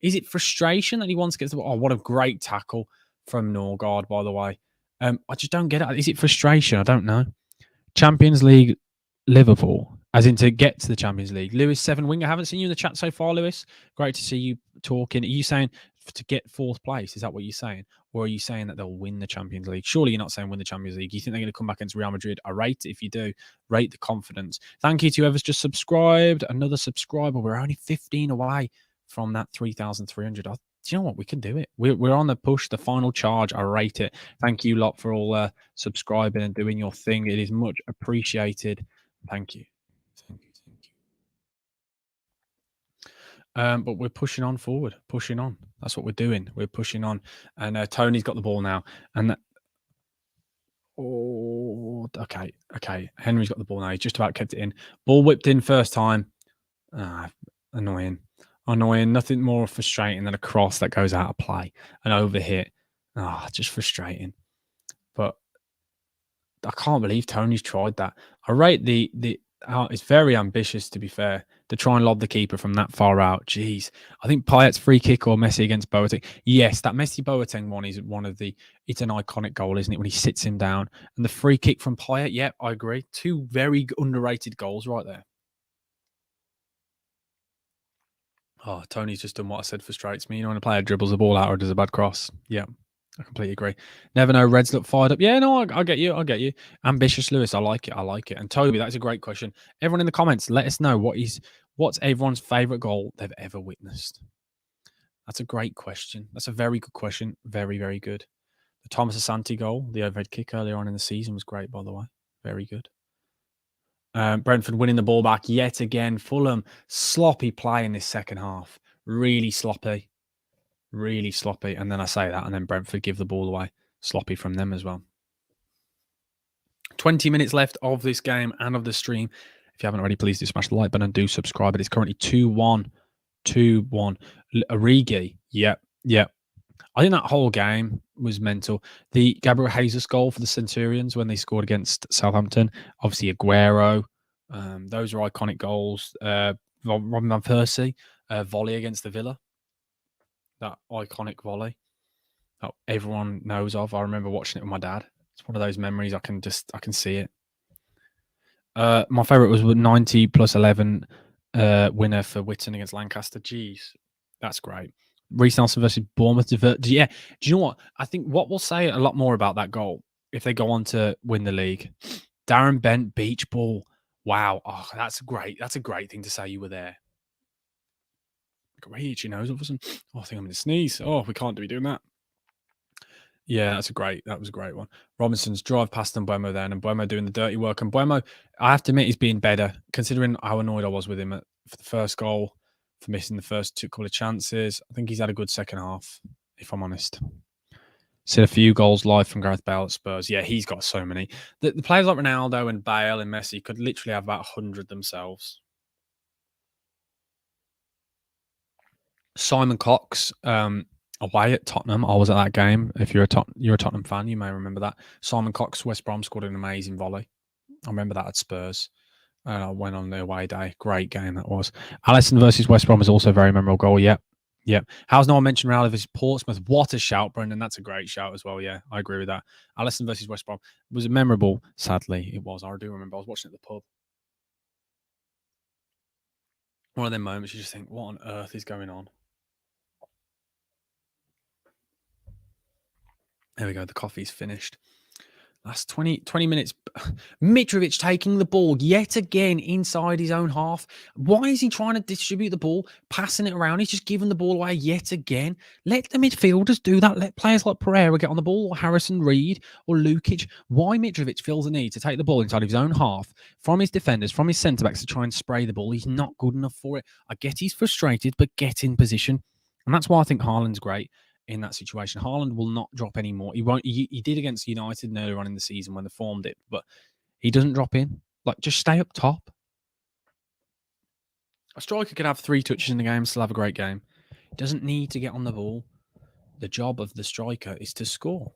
Is it frustration that he wants to get to the ball? Oh, what a great tackle from Norgard, by the way. I just don't get it. Is it frustration? I don't know. Champions League, Liverpool, as in to get to the Champions League. Lewis 7 winger. I haven't seen you in the chat so far, Lewis. Great to see you talking. Are you saying to get fourth place? Is that what you're saying? Or are you saying that they'll win the Champions League? Surely you're not saying win the Champions League. You think they're going to come back against Real Madrid? I rate it if you do. Rate the confidence. Thank you to whoever's just subscribed. Another subscriber. We're only 15 away from that 3,300. Do you know what? We can do it. We're on the push, the final charge. I rate it. Thank you lot for all subscribing and doing your thing. It is much appreciated. Thank you. But we're pushing on forward, pushing on. That's what we're doing. We're pushing on. And Tony's got the ball now. And okay. Henry's got the ball now. He's just about kept it in. Ball whipped in first time. Annoying. Nothing more frustrating than a cross that goes out of play. An overhit. Just frustrating. But I can't believe Tony's tried that. I rate it's very ambitious, to be fair, to try and lob the keeper from that far out. Jeez. I think Payet's free kick or Messi against Boateng. Yes, that Messi Boateng one is it's an iconic goal, isn't it? When he sits him down. And the free kick from Payet, yeah, I agree. Two very underrated goals right there. Oh, Tony's just done what I said frustrates me. You know, when a player dribbles the ball out or does a bad cross. Yeah. I completely agree. Never know. Reds look fired up. Yeah, no, I get you. Ambitious, Lewis. I like it. And Toby, that's a great question. Everyone in the comments, let us know what's everyone's favourite goal they've ever witnessed. That's a great question. That's a very good question. Very, very good. The Thomas Asante goal, the overhead kick earlier on in the season was great, by the way. Very good. Brentford winning the ball back yet again. Fulham, sloppy play in this second half. Really sloppy. And then I say that, and then Brentford give the ball away. Sloppy from them as well. 20 minutes left of this game and of the stream. If you haven't already, please do smash the like button and do subscribe. It is currently 2-1. 2-1. Origi. Yep. Yep. I think that whole game was mental. The Gabriel Jesus goal for the Centurions when they scored against Southampton. Obviously, Aguero. Those are iconic goals. Robin van Persie volley against the Villa. That iconic volley that everyone knows of. I remember watching it with my dad. It's one of those memories. I can see it. My favourite was 90 plus 11 winner for Witton against Lancaster. Jeez, that's great. Reece Nelson versus Bournemouth. Yeah. Do you know what? I think what will say a lot more about that goal if they go on to win the league. Darren Bent beach ball. Wow. Oh, that's great. That's a great thing to say you were there. Great, you know, all of a sudden, oh, I think I'm going to sneeze. Oh, we can't be doing that. Yeah, that was a great one. Robinson's drive past Mbeumo then, and Mbeumo doing the dirty work. And Mbeumo, I have to admit, he's being better, considering how annoyed I was with him for the first goal, for missing the first couple of chances. I think he's had a good second half, if I'm honest. Seen a few goals live from Gareth Bale at Spurs. Yeah, he's got so many. The players like Ronaldo and Bale and Messi could literally have about 100 themselves. Simon Cox, away at Tottenham. I was at that game. If you're a Tottenham fan, you may remember that. Simon Cox, West Brom, scored an amazing volley. I remember that at Spurs. And I went on the away day. Great game that was. Alisson versus West Brom was also a very memorable goal. Yep. Yep. How's no one mentioned Real versus Portsmouth? What a shout, Brendan. That's a great shout as well. Yeah, I agree with that. Alisson versus West Brom was memorable. Sadly, it was. I do remember. I was watching it at the pub. One of them moments you just think, what on earth is going on? There we go. The coffee's finished. Last 20 minutes. Mitrovic taking the ball yet again inside his own half. Why is he trying to distribute the ball, passing it around? He's just giving the ball away yet again. Let the midfielders do that. Let players like Pereira get on the ball, or Harrison Reed, or Lukic. Why Mitrovic feels the need to take the ball inside his own half from his defenders, from his centre-backs to try and spray the ball. He's not good enough for it. I get he's frustrated, but get in position. And that's why I think Haaland's great in that situation. Haaland will not drop anymore. He won't. He did against United earlier on in the season when they formed it, but he doesn't drop in. Like, just stay up top. A striker could have 3 touches in the game and still have a great game. He doesn't need to get on the ball. The job of the striker is to score.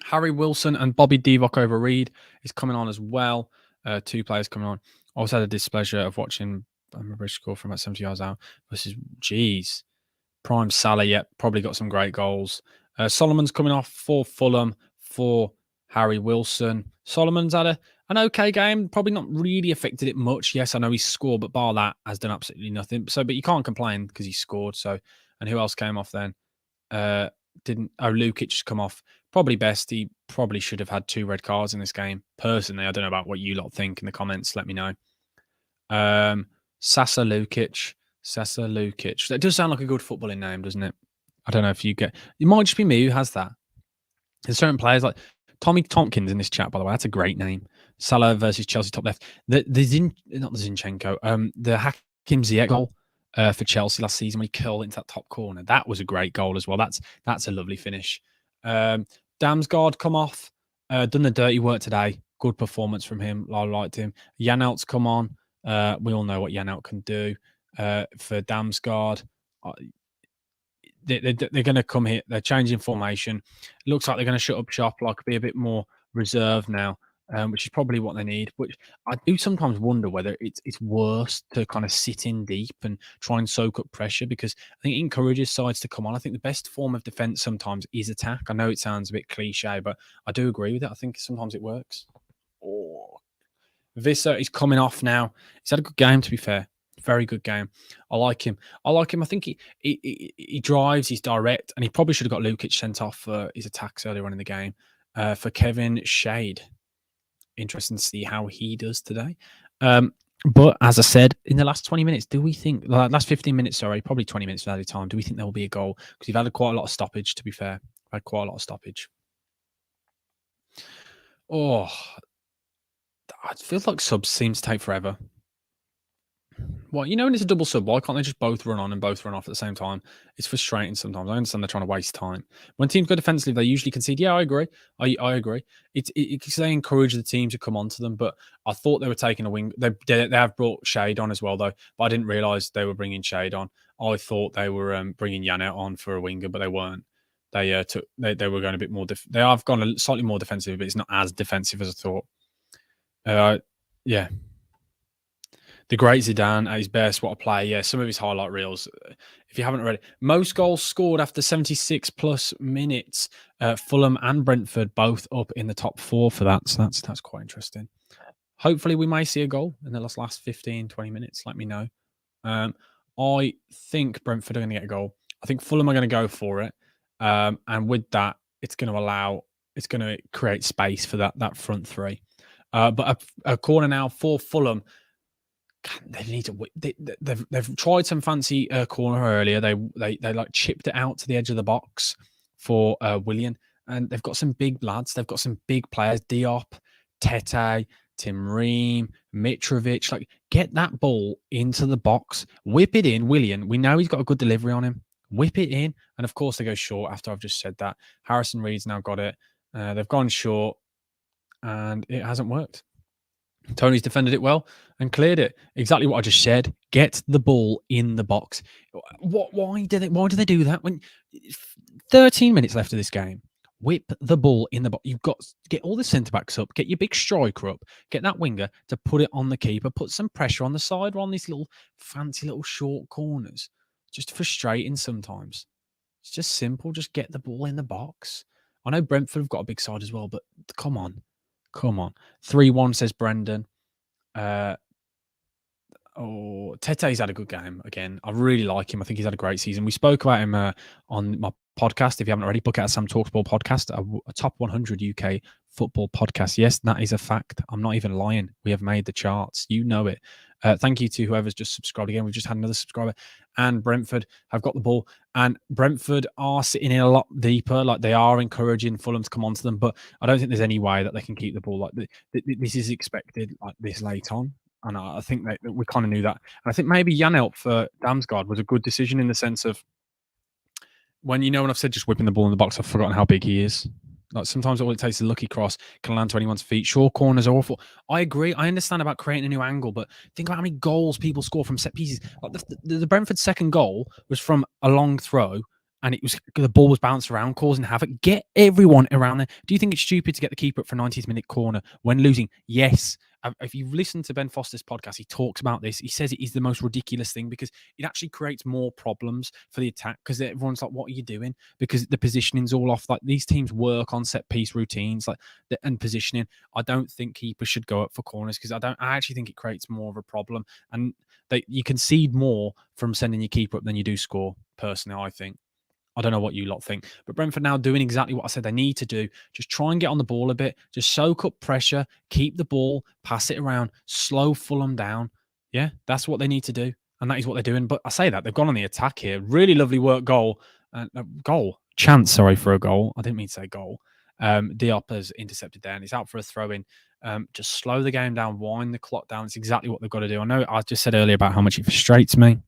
Harry Wilson and Bobby Divock over Reed is coming on as well. 2 players coming on. I also had the displeasure of watching British score from about 70 yards out versus, geez, Prime Salah, yet probably got some great goals. Solomon's coming off for Fulham for Harry Wilson. Solomon's had an okay game, probably not really affected it much. Yes, I know he scored, but bar that has done absolutely nothing. So, but you can't complain because he scored. So, and who else came off then? Lukic come off. Probably best. He probably should have had 2 red cards in this game. Personally, I don't know about what you lot think in the comments. Let me know. Sasa Lukic. That does sound like a good footballing name, doesn't it? I don't know if you get. It might just be me who has that. There's certain players like Tommy Tompkins in this chat, by the way. That's a great name. Salah versus Chelsea top left. Not the Zinchenko. The Hakim Ziyech goal for Chelsea last season when he curled into that top corner. That was a great goal as well. That's a lovely finish. Damsgaard come off. Done the dirty work today. Good performance from him. I liked him. Janelt's come on. We all know what Janelt can do. For Damsgaard, they're going to come here. They're changing formation. Looks like they're going to shut up shop, like be a bit more reserved now, which is probably what they need. Which I do sometimes wonder whether it's worse to kind of sit in deep and try and soak up pressure, because I think it encourages sides to come on. I think the best form of defense sometimes is attack. I know it sounds a bit cliche, but I do agree with it. I think sometimes it works. Oh, Visser is coming off now. He's had a good game, to be fair. Very good game. I like him. I think he drives, he's direct, and he probably should have got Lukic sent off for his attacks earlier on in the game. For Kevin Shade. Interesting to see how he does today. But as I said, in the last 20 minutes, do we think, last 15 minutes, sorry, probably 20 minutes of added time, do we think there will be a goal? Because you've had quite a lot of stoppage, to be fair. Had quite a lot of stoppage. Oh, I feel like subs seem to take forever. Well, when it's a double sub, why can't they just both run on and both run off at the same time? It's frustrating sometimes. I understand they're trying to waste time. When teams go defensively, they usually concede. Yeah, I agree. I agree. It's they encourage the team to come onto them, but I thought they were taking a wing. They have brought Shade on as well, though, but I didn't realise they were bringing Shade on. I thought they were bringing Janet on for a winger, but they weren't. They were going a bit more. They have gone a slightly more defensive, but it's not as defensive as I thought. Yeah, the great Zidane at his best. What a player. Yeah, some of his highlight reels. If you haven't already, most goals scored after 76 plus minutes. Fulham and Brentford both up in the top 4 for that. So that's quite interesting. Hopefully we may see a goal in the last 15, 20 minutes. Let me know. I think Brentford are going to get a goal. I think Fulham are going to go for it. And with that, it's going to create space for that front three. But a corner now for Fulham. They need to. They've tried some fancy corner earlier. They like chipped it out to the edge of the box for Willian, and they've got some big lads. They've got some big players: Diop, Tete, Tim Ream, Mitrovic. Like, get that ball into the box, whip it in. Willian, we know he's got a good delivery on him. Whip it in, and of course they go short. After I've just said that, Harrison Reed's now got it. They've gone short, and it hasn't worked. Tony's defended it well and cleared it. Exactly what I just said. Get the ball in the box. Why do they do that when 13 minutes left of this game? Whip the ball in the box. You've got to get all the centre backs up, get your big striker up, get that winger to put it on the keeper, put some pressure on the side or on these little fancy little short corners. Just frustrating sometimes. It's just simple. Just get the ball in the box. I know Brentford have got a big side as well, but come on. 3-1 says Brendan. Tete's had a good game again. I really like him. I think he's had a great season. We spoke about him on my podcast. If you haven't already, book out Sam Talks Ball podcast, a top 100 UK football podcast. Yes, that is a fact. I'm not even lying. We have made the charts. You know it. Thank you to whoever's just subscribed again. We've just had another subscriber. And Brentford have got the ball. And Brentford are sitting in a lot deeper. Like, they are encouraging Fulham to come onto them. But I don't think there's any way that they can keep the ball. Like, this is expected like this late on. And I think that we kind of knew that. And I think maybe Janelt for Damsgaard was a good decision in the sense of when I've said just whipping the ball in the box, I've forgotten how big he is. Like, sometimes all it takes is a lucky cross, can land to anyone's feet. Short corners are awful. I agree. I understand about creating a new angle, but think about how many goals people score from set pieces. Like the Brentford second goal was from a long throw, and the ball was bounced around, causing havoc. Get everyone around there. Do you think it's stupid to get the keeper up for a 90th minute corner when losing? Yes. If you've listened to Ben Foster's podcast, he talks about this. He says it is the most ridiculous thing because it actually creates more problems for the attack because everyone's like, what are you doing? Because the positioning's all off. Like, these teams work on set piece routines and positioning. I don't think keepers should go up for corners because I actually think it creates more of a problem. And you concede more from sending your keeper up than you do score, personally, I think. I don't know what you lot think, but Brentford now doing exactly what I said they need to do. Just try and get on the ball a bit. Just soak up pressure, keep the ball, pass it around, slow Fulham down. Yeah, that's what they need to do, and that is what they're doing. But I say that they've gone on the attack here. Really lovely work, chance. Sorry for a goal. I didn't mean to say goal. Diop has intercepted there, and it's out for a throw in. Just slow the game down, wind the clock down. It's exactly what they've got to do. I know I just said earlier about how much it frustrates me.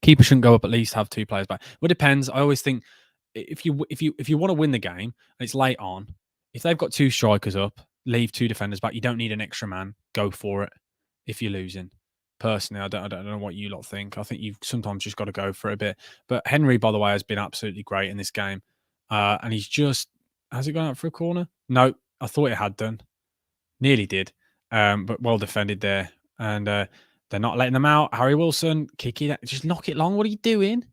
Keeper shouldn't go up, at least have 2 players back. Well, it depends. I always think if you want to win the game and it's late on, if they've got 2 strikers up, leave 2 defenders back. You don't need an extra man. Go for it if you're losing. Personally, I don't know what you lot think. I think you've sometimes just got to go for it a bit. But Henry, by the way, has been absolutely great in this game. And has it gone out for a corner? No, I thought it had done. Nearly did. But well defended there. And they're not letting them out. Harry Wilson, kick it. Just knock it long. What are you doing?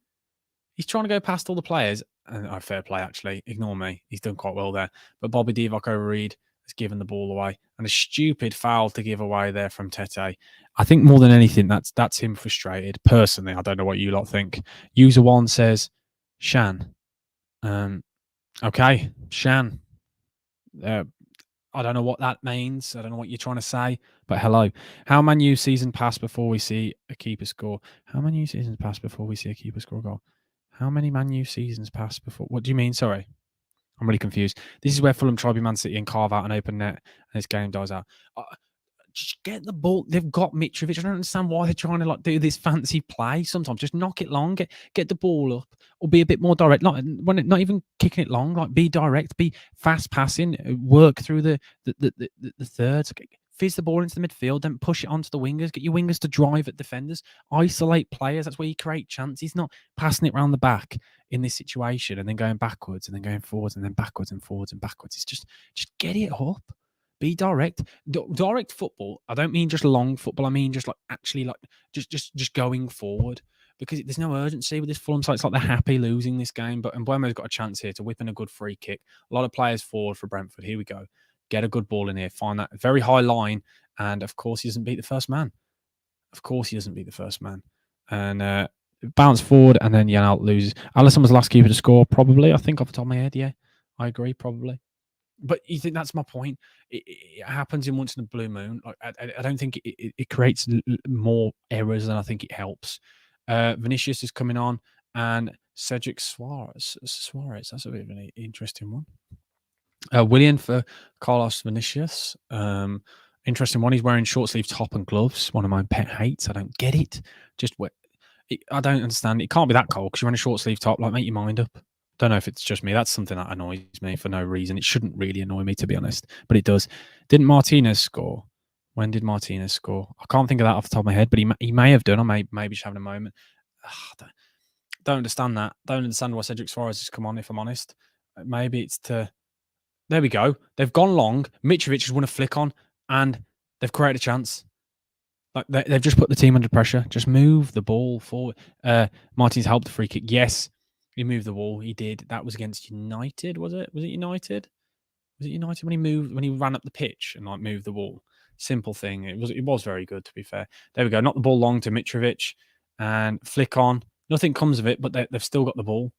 He's trying to go past all the players. And fair play, actually. Ignore me. He's done quite well there. But Bobby Divock over Reed has given the ball away. And a stupid foul to give away there from Tete. I think more than anything, that's him frustrated. Personally, I don't know what you lot think. User 1 says, Shan. Okay, Shan. I don't know what that means. I don't know what you're trying to say, but hello. How many seasons pass before we see a keeper score? How many seasons pass before we see a keeper score a goal? How many Man U seasons pass before? What do you mean? Sorry. I'm really confused. This is where Fulham try to be Man City and carve out an open net, and this game dies out. just get the ball. They've got Mitrovic. I don't understand why they're trying to like do this fancy play. Sometimes just knock it long, get the ball up, or be a bit more direct. Not even kicking it long. Like be direct, be fast passing, work through the thirds. Fizz the ball into the midfield, then push it onto the wingers. Get your wingers to drive at defenders. Isolate players. That's where you create chances. Not passing it around the back in this situation and then going backwards and then going forwards and then backwards and forwards and backwards. It's just get it up. Be direct. Direct football. I don't mean just long football. I mean just like actually like just going forward, because there's no urgency with this Fulham side. It's like they're happy losing this game. But Mbuemo's got a chance here to whip in a good free kick. A lot of players forward for Brentford. Here we go. Get a good ball in here. Find that very high line. And of course, he doesn't beat the first man. And bounce forward, and then Janelt loses. Alisson was the last keeper to score, probably. I think off the top of my head, yeah. I agree, probably. But you think that's my point? It happens in once in a blue moon. Like, I don't think it creates more errors than I think it helps. Vinicius is coming on, and Cedric Suarez. That's a bit of an interesting one. Willian for Carlos Vinicius. Interesting one. He's wearing short sleeve top and gloves. One of my pet hates. I don't get it. I don't understand. It can't be that cold because you're wearing a short sleeve top. Like, make your mind up. Don't know if it's just me. That's something that annoys me for no reason. It shouldn't really annoy me, to be honest, but it does. Didn't Martinez score? When did Martinez score? I can't think of that off the top of my head, but he may have done. I maybe just having a moment. Don't understand that. Don't understand why Cedric Suarez has come on, if I'm honest. Maybe it's to... There we go. They've gone long. Mitrovic has won a flick on, and they've created a chance. Like they've just put the team under pressure. Just move the ball forward. Martinez helped the free kick. Yes, he moved the ball. He did. That was against United, was it? Was it United? Was it United when he ran up the pitch and like moved the ball? Simple thing. It was very good, to be fair. There we go. Knock the ball long to Mitrovic and flick on. Nothing comes of it, but they've still got the ball.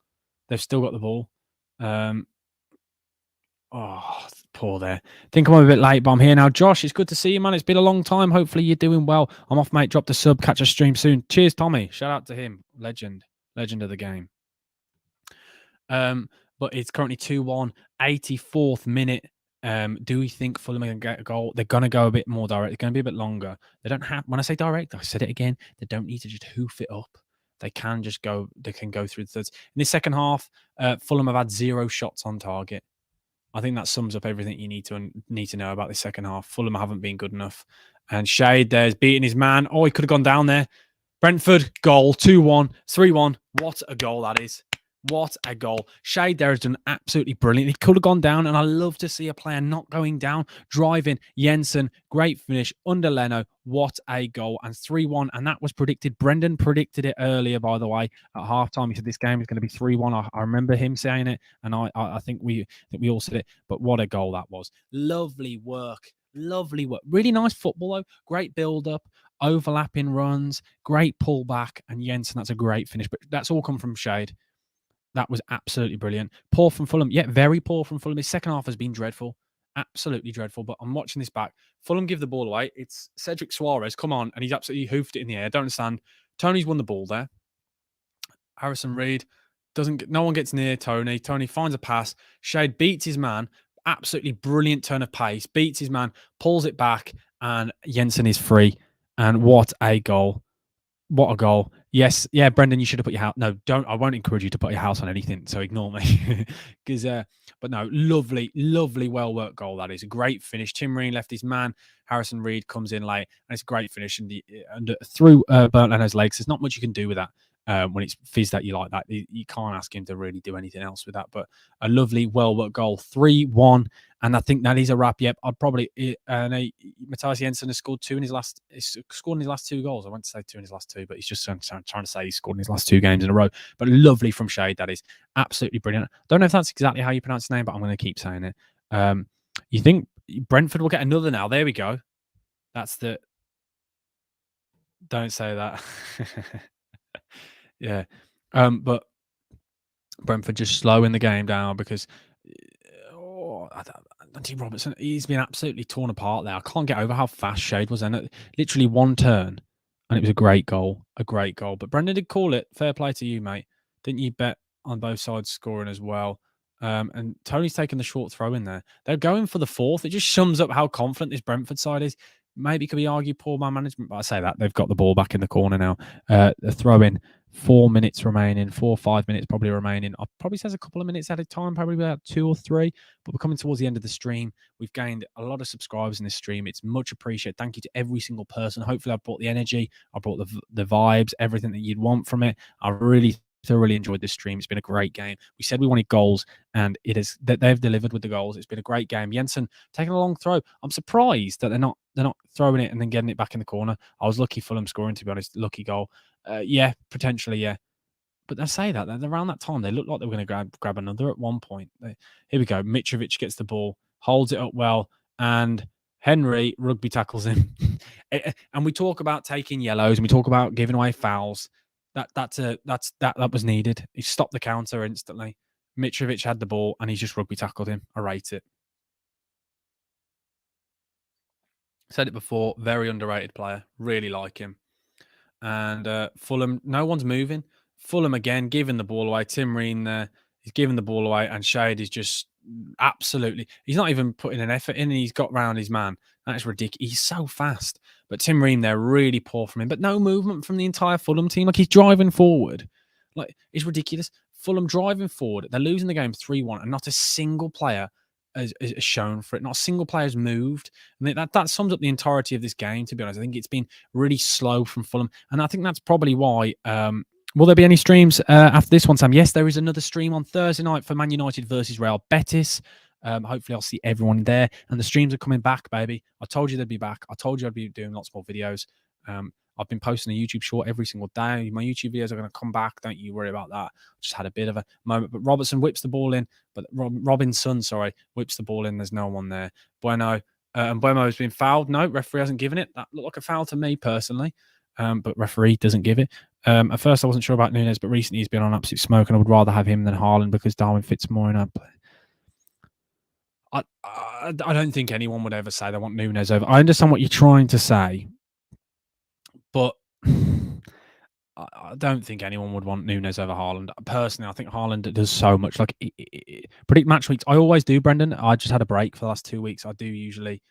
Oh, poor there. Think I'm a bit late, but I'm here now. Josh, it's good to see you, man. It's been a long time. Hopefully you're doing well. I'm off, mate. Drop the sub. Catch a stream soon. Cheers, Tommy. Shout out to him. Legend of the game. But it's currently 2-1, 84th minute. Do we think Fulham are going to get a goal? They're going to go a bit more direct. They're going to be a bit longer. They don't have... When I say direct, I said it again. They don't need to just hoof it up. They can just go... They can go through the thirds. In the second half, Fulham have had 0 shots on target. I think that sums up everything you need to know about the second half. Fulham haven't been good enough. And Shade there's beating his man. Oh, he could have gone down there. Brentford, goal, 2-1, 3-1. What a goal that is. What a goal. Shade there has done absolutely brilliant. He could have gone down, and I love to see a player not going down. Driving, Jensen, great finish. Under Leno, what a goal. And 3-1, and that was predicted. Brendan predicted it earlier, by the way, at halftime. He said this game is going to be 3-1. I remember him saying it, and I think we all said it. But what a goal that was. Lovely work. Really nice football, though. Great build-up. Overlapping runs. Great pullback. And Jensen, that's a great finish. But that's all come from Shade. That was absolutely brilliant. Poor from Fulham. Yeah, very poor from Fulham. His second half has been dreadful. Absolutely dreadful. But I'm watching this back. Fulham give the ball away. It's Cedric Suarez. Come on. And he's absolutely hoofed it in the air. Don't understand. Tony's won the ball there. Harrison Reed no one gets near Tony. Tony finds a pass. Shade beats his man. Absolutely brilliant turn of pace. Beats his man. Pulls it back. And Jensen is free. And what a goal. What a goal. Yes. Yeah, Brendan, you should have put your house. No, don't. I won't encourage you to put your house on anything, so ignore me. But no, lovely, well worked goal. That is a great finish. Tim Ream left his man. Harrison Reed comes in late, and it's a great finish. And through Bernd Leno's legs, there's not much you can do with that. When it's fizzed at you like that, you can't ask him to really do anything else with that. But a lovely, well-worked goal, 3-1, and I think that is a wrap. Yep, I'd probably. Matthias Jensen has scored 2 in his last. He's scored in his last 2 goals. I won't say 2 in his last 2, but he's just trying to say he's scored in his last 2 games in a row. But lovely from Shade. That is absolutely brilliant. Don't know if that's exactly how you pronounce his name, but I'm going to keep saying it. You think Brentford will get another now? There we go. That's the. Don't say that. Yeah. But Brentford just slowing the game down because Andy Robertson, he's been absolutely torn apart there. I can't get over how fast Shade was then. Literally one turn, and it was a great goal. But Brendan did call it. Fair play to you, mate. Didn't you bet on both sides scoring as well? And Tony's taking the short throw in there. They're going for the 4th. It just sums up how confident this Brentford side is. maybe could be argued poor man management, but I say that they've got the ball back in the corner now. The throw in, 4 minutes remaining, 4 or 5 minutes probably remaining. I probably says a couple of minutes at a time, probably about 2 or 3. But we're coming towards the end of the stream. We've gained a lot of subscribers in this stream. It's much appreciated. Thank you to every single person. Hopefully, I've brought the energy, I brought the vibes, everything that you'd want from it. I really thoroughly enjoyed this stream. It's been a great game. We said we wanted goals, and it is that they've delivered with the goals. It's been a great game. Jensen taking a long throw. I'm surprised that they're not throwing it and then getting it back in the corner. I was lucky Fulham scoring, to be honest. Lucky goal. Yeah, potentially, yeah. But I say that around that time they looked like they were going to grab another at one point. Here we go. Mitrovic gets the ball, holds it up well, and Henry rugby tackles him. And we talk about taking yellows and we talk about giving away fouls. That was needed. He stopped the counter instantly. Mitrovic had the ball and he's just rugby tackled him. I rate it. Said it before, very underrated player. Really like him. And Fulham, no one's moving. Fulham again, giving the ball away. Tim Ream there, he's giving the ball away, and Shade is just absolutely. He's not even putting an effort in. And he's got round his man. That's ridiculous. He's so fast. But Tim Ream there, really poor from him. But no movement from the entire Fulham team. Like he's driving forward. Like it's ridiculous. Fulham driving forward. They're losing the game 3-1, and not a single player has shown for it. Not a single player has moved. And that sums up the entirety of this game, to be honest. I think it's been really slow from Fulham. And I think that's probably why. Will there be any streams after this one, Sam? Yes, there is another stream on Thursday night for Man United versus Real Betis. Hopefully, I'll see everyone there. And the streams are coming back, baby. I told you they'd be back. I told you I'd be doing lots more videos. I've been posting a YouTube short every single day. My YouTube videos are going to come back. Don't you worry about that. Just had a bit of a moment. But Robertson whips the ball in. But Robinson, whips the ball in. There's no one there. Bueno. And Bueno has been fouled. No, referee hasn't given it. That looked like a foul to me personally. But referee doesn't give it. At first, I wasn't sure about Nunes, but recently he's been on absolute smoke, and I would rather have him than Haaland because Darwin fits more in a play. I don't think anyone would ever say they want Nunes over. I understand what you're trying to say, but I don't think anyone would want Nunes over Haaland. Personally, I think Haaland does so much. Like predict match weeks. I always do, Brendan. I just had a break for the last 2 weeks. I do usually.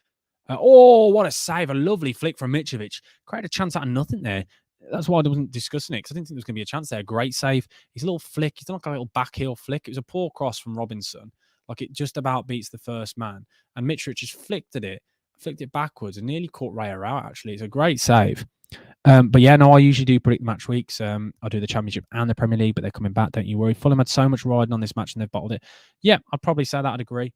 What a save. A lovely flick from Mitrovic. Created a chance out of nothing there. That's why I wasn't discussing it, because I didn't think there was going to be a chance there. Great save. His little flick. He's not like a little back heel flick. It was a poor cross from Robinson. Like it just about beats the first man. And Mitrovic just flicked it backwards and nearly caught Raya out, actually. It's a great save. But yeah, no, I usually do predict match weeks. I do the Championship and the Premier League, but they're coming back, don't you worry. Fulham had so much riding on this match and they've bottled it. Yeah, I'd probably say that. I'd agree.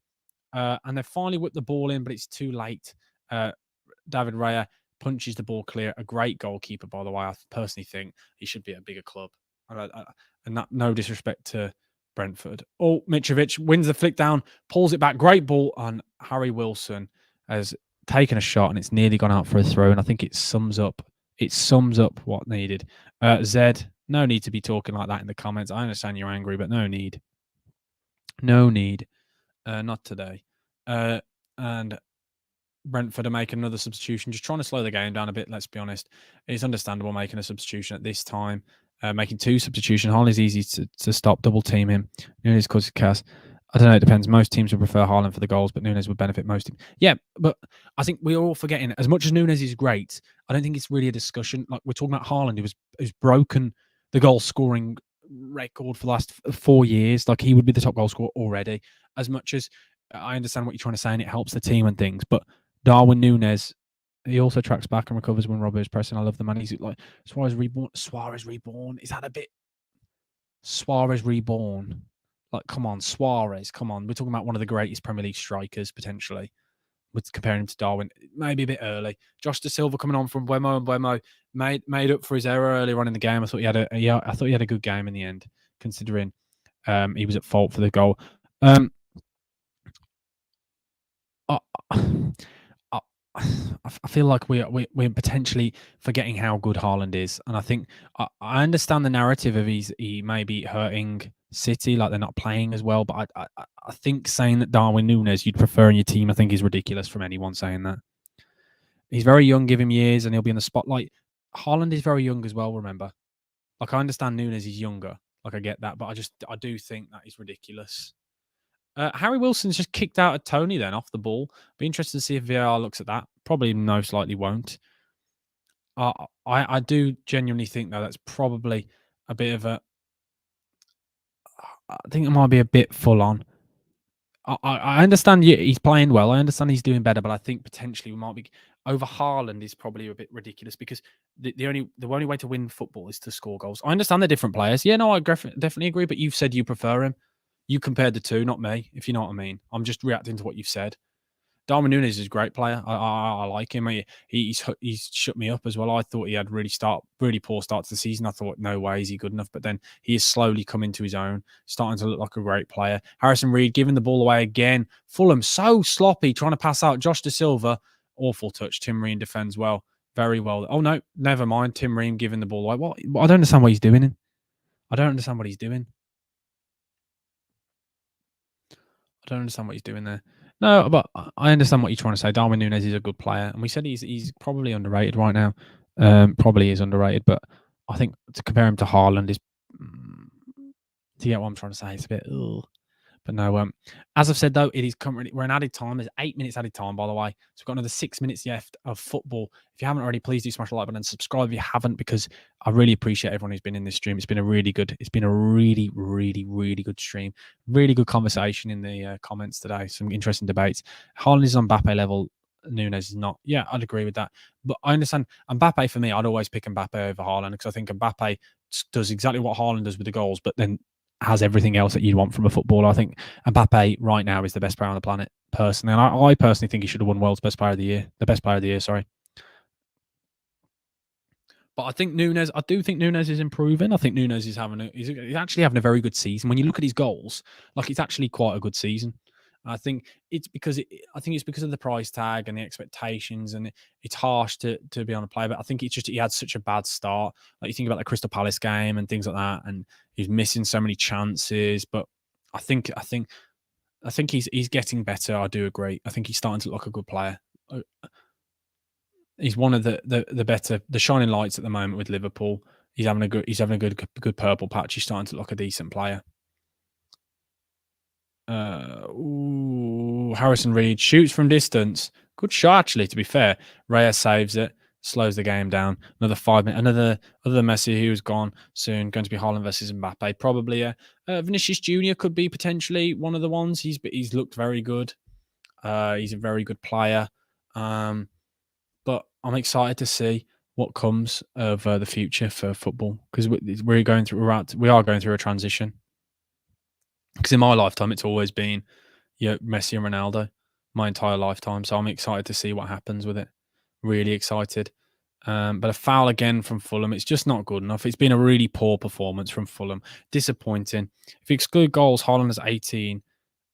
And they finally whipped the ball in, but it's too late. David Raya punches the ball clear. A great goalkeeper, by the way. I personally think he should be at a bigger club. And that, no disrespect to Brentford. Oh, Mitrovic wins the flick down, pulls it back. Great ball. And Harry Wilson has taken a shot, and it's nearly gone out for a throw. And I think it sums up what needed. Zed, no need to be talking like that in the comments. I understand you're angry, but no need. No need. Not today. And Brentford are making another substitution, just trying to slow the game down a bit, let's be honest. It's understandable making a substitution at this time. Making 2 substitutions. Haaland's easy to stop, double team him. Nunes causes chaos. I don't know, it depends. Most teams would prefer Haaland for the goals, but Nunes would benefit most. Yeah, but I think we're all forgetting, as much as Nunes is great, I don't think it's really a discussion. Like, we're talking about Haaland, who's broken the goal scoring record for the last 4 years. Like, he would be the top goal scorer already. As much as I understand what you're trying to say and it helps the team and things, but Darwin Nunes, he also tracks back and recovers when Robbo is pressing. I love the man. He's like Suarez reborn. Is that a bit Suarez reborn? Like, come on, Suarez, come on. We're talking about one of the greatest Premier League strikers, potentially. With comparing him to Darwin, maybe a bit early. Josh Da Silva coming on from Buemo, and Buemo made up for his error earlier on in the game. I thought he had a good game in the end, considering he was at fault for the goal. I feel like we're potentially forgetting how good Haaland is, and I think I understand the narrative of he may be hurting City, like they're not playing as well. But I think saying that Darwin Nunes you'd prefer in your team, I think is ridiculous from anyone saying that. He's very young, give him years, and he'll be in the spotlight. Haaland is very young as well. Remember, like I understand Nunes is younger, like I get that, but I do think that is ridiculous. Harry Wilson's just kicked out at Tony then off the ball. Be interested to see if VAR looks at that. Probably most likely won't. I do genuinely think though that's probably a bit of a. I think it might be a bit full on. I understand he's playing well. I understand he's doing better, but I think potentially we might be over Haaland is probably a bit ridiculous because the only way to win football is to score goals. I understand they're different players. Yeah, no, I definitely agree. But you've said you prefer him. You compared the two, not me. If you know what I mean. I'm just reacting to what you've said. Darwin Núñez is a great player. I like him. He's shut me up as well. I thought he had really poor start to the season. I thought no way is he good enough, but then he is slowly coming to his own, starting to look like a great player. Harrison Reed giving the ball away again. Fulham so sloppy trying to pass out. Josh Da Silva, awful touch. Tim Ream defends well, very well. Oh no, never mind. Tim Ream giving the ball away. What? I don't understand what he's doing. I don't understand what he's doing. I don't understand what he's doing there. No, but I understand what you're trying to say. Darwin Núñez is a good player, and we said he's probably underrated right now. Probably is underrated, but I think to compare him to Haaland is, to get what I'm trying to say, it's a bit. Ugh. But no, as I've said though, it is currently we're in added time. There's 8 minutes added time, by the way. So we've got another 6 minutes left of football. If you haven't already, please do smash the like button and subscribe if you haven't, because I really appreciate everyone who's been in this stream. It's been a really, really good stream. Really good conversation in the comments today. Some interesting debates. Haaland is on Mbappe level. Núñez is not. Yeah, I'd agree with that. But I understand Mbappe for me. I'd always pick Mbappe over Haaland because I think Mbappe does exactly what Haaland does with the goals, but then has everything else that you'd want from a footballer. I think Mbappe right now is the best player on the planet, personally. And I personally think he should have won World's Best Player of the Year. The best player of the year, sorry. But I do think Núñez is improving. I think Núñez is he's actually having a very good season. When you look at his goals, like it's actually quite a good season. I think it's because of the price tag and the expectations, and it's harsh to be on a player. But I think it's just he had such a bad start. Like you think about the Crystal Palace game and things like that, and he's missing so many chances. But I think he's getting better. I do agree. I think he's starting to look like a good player. He's one of the better, the shining lights at the moment with Liverpool. He's having a good purple patch. He's starting to look a decent player. Harrison Reed shoots from distance. Good shot, actually, to be fair. Reyes saves it, slows the game down. Another 5 minutes. Other than Messi, who's gone soon, going to be Haaland versus Mbappe. Probably Vinicius Jr. could be potentially one of the ones. He's looked very good. He's a very good player. But I'm excited to see what comes of the future for football, because we are going through a transition. Because in my lifetime, it's always been Messi and Ronaldo, my entire lifetime. So I'm excited to see what happens with it. Really excited. But a foul again from Fulham. It's just not good enough. It's been a really poor performance from Fulham. Disappointing. If you exclude goals, Haaland has 18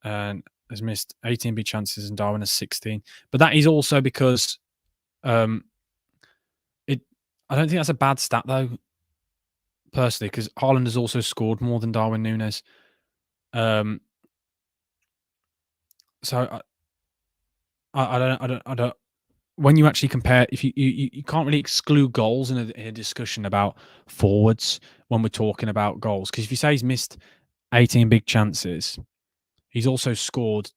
and has missed 18 big chances, and Darwin has 16. But that is also because I don't think that's a bad stat though, personally, because Haaland has also scored more than Darwin Núñez. So I don't. When you actually compare, if you can't really exclude goals in a discussion about forwards when we're talking about goals, because if you say he's missed 18 big chances, he's also scored,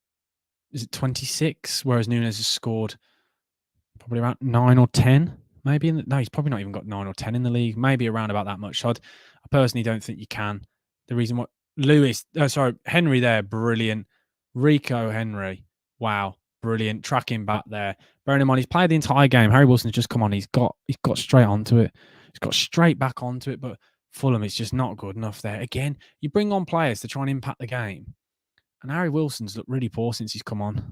is it 26? Whereas Núñez has scored probably around 9 or 10, maybe. No, he's probably not even got 9 or 10 in the league. Maybe around about that much. So I personally don't think you can. The reason what Henry there, brilliant. Rico Henry, wow, brilliant. Tracking back there. Bearing in mind, he's played the entire game. Harry Wilson's just come on. He's got straight onto it. He's got straight back onto it. But Fulham is just not good enough there. Again, you bring on players to try and impact the game. And Harry Wilson's looked really poor since he's come on.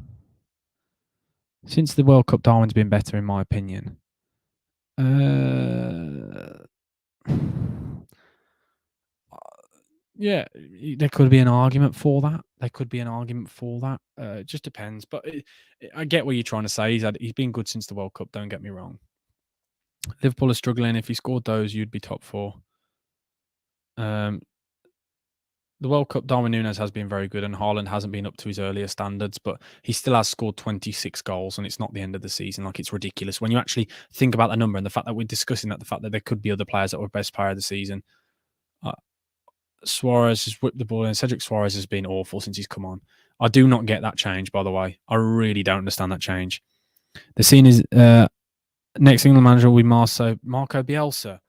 Since the World Cup, Darwin's been better, in my opinion. Yeah, there could be an argument for that. It just depends. But I get what you're trying to say. He's been good since the World Cup. Don't get me wrong. Liverpool are struggling. If he scored those, you'd be top 4. The World Cup, Darwin Núñez has been very good, and Haaland hasn't been up to his earlier standards, but he still has scored 26 goals, and it's not the end of the season. Like, it's ridiculous. When you actually think about the number and the fact that we're discussing that, the fact that there could be other players that were best player of the season, Suarez has whipped the ball in. Cedric Suarez has been awful since he's come on. I do not get that change, by the way. I really don't understand that change. The scene is next England manager will be Marco Bielsa.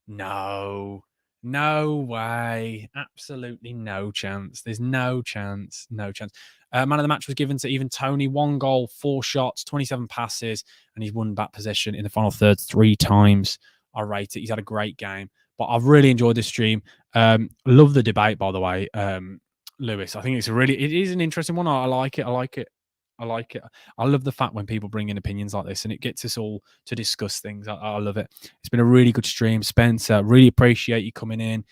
No, no way. Absolutely no chance. There's no chance. No chance. Man of the match was given to even Tony. 1 goal, 4 shots, 27 passes, and he's won back possession in the final third 3 times. I rate it. He's had a great game. But I've really enjoyed this stream. Love the debate, by the way, Lewis. I think it is an interesting one. I like it. I like it. I like it. I love the fact when people bring in opinions like this and it gets us all to discuss things. I love it. It's been a really good stream. Spencer, really appreciate you coming in.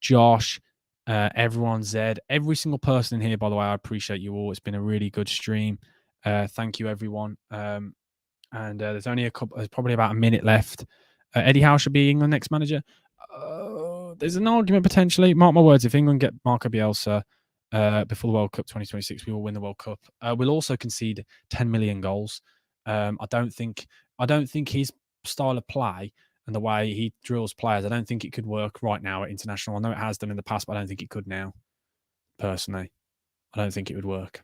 Josh, everyone, Zed, every single person in here, by the way, I appreciate you all. It's been a really good stream. Thank you, everyone. And there's only there's probably about a minute left. Eddie Howe should be England next manager. There's an argument potentially. Mark my words, if England get Marco Bielsa before the World Cup 2026, we will win the World Cup. We'll also concede 10 million goals. I don't think his style of play and the way he drills players, I don't think it could work right now at international. I know it has done in the past, but I don't think it could now. Personally, I don't think it would work.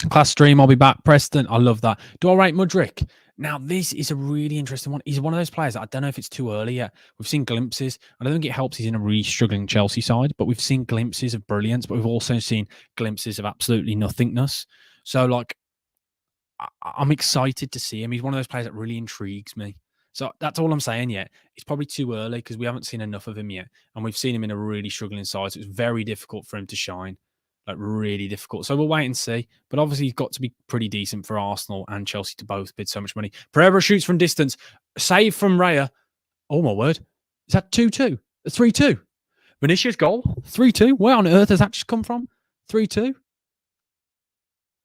Class stream, I'll be back. Preston, I love that. Do I rate Mudryk? Now, this is a really interesting one. He's one of those players that I don't know if it's too early yet. We've seen glimpses. I don't think it helps he's in a really struggling Chelsea side, but we've seen glimpses of brilliance, but we've also seen glimpses of absolutely nothingness. So, like, I'm excited to see him. He's one of those players that really intrigues me. So that's all I'm saying yet. It's probably too early because we haven't seen enough of him yet. And we've seen him in a really struggling side. So it's very difficult for him to shine. Like, really difficult. So we'll wait and see. But obviously, he's got to be pretty decent for Arsenal and Chelsea to both bid so much money. Pereira shoots from distance. Save from Raya. Oh, my word. Is that 2-2? 3-2. Vinicius goal. 3-2. Where on earth has that just come from? 3-2.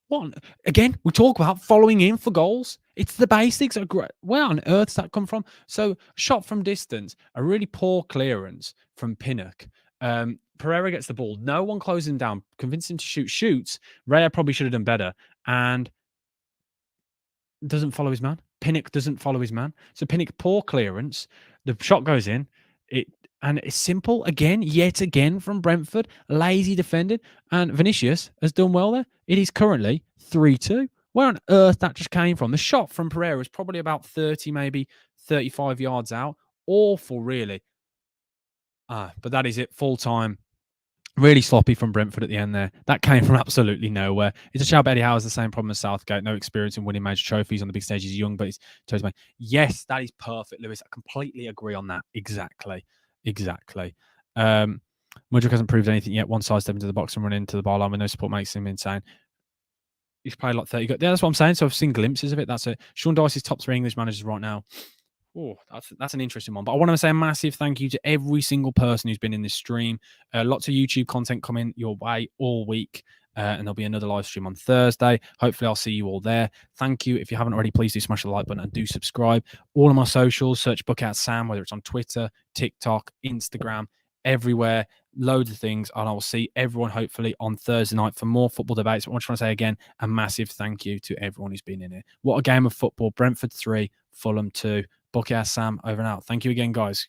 What? Again, we talk about following in for goals. It's the basics. Where on earth does that come from? So, shot from distance, a really poor clearance from Pinnock. Pereira gets the ball. No one closes him down. Convinces him to shoot. Shoots. Raya probably should have done better. And doesn't follow his man. Pinnock doesn't follow his man. So Pinnock, poor clearance. The shot goes in. And it's simple again, yet again from Brentford. Lazy defending. And Vinicius has done well there. It is currently 3-2. Where on earth that just came from? The shot from Pereira is probably about 30, maybe 35 yards out. Awful, really. But that is it. Full time. Really sloppy from Brentford at the end there. That came from absolutely nowhere. It's a shout. Eddie Howe has the same problem as Southgate. No experience in winning major trophies on the big stage. He's young, but he's totally. Yes, that is perfect, Lewis. I completely agree on that. Exactly. Mudryk hasn't proved anything yet. One side step into the box and run into the byline with no support makes him insane. He's played like 30. Yeah, that's what I'm saying. So I've seen glimpses of it. That's it. Sean Dyche's top 3 English managers right now. Oh, that's an interesting one. But I want to say a massive thank you to every single person who's been in this stream. Lots of YouTube content coming your way all week. And there'll be another live stream on Thursday. Hopefully, I'll see you all there. Thank you. If you haven't already, please do smash the like button and do subscribe. All of my socials, search Book Out Sam, whether it's on Twitter, TikTok, Instagram, everywhere. Loads of things. And I will see everyone hopefully on Thursday night for more football debates. But I just want to say again, a massive thank you to everyone who's been in here. What a game of football. Brentford 3, Fulham 2. Book Out Sam, over and out. Thank you again, guys.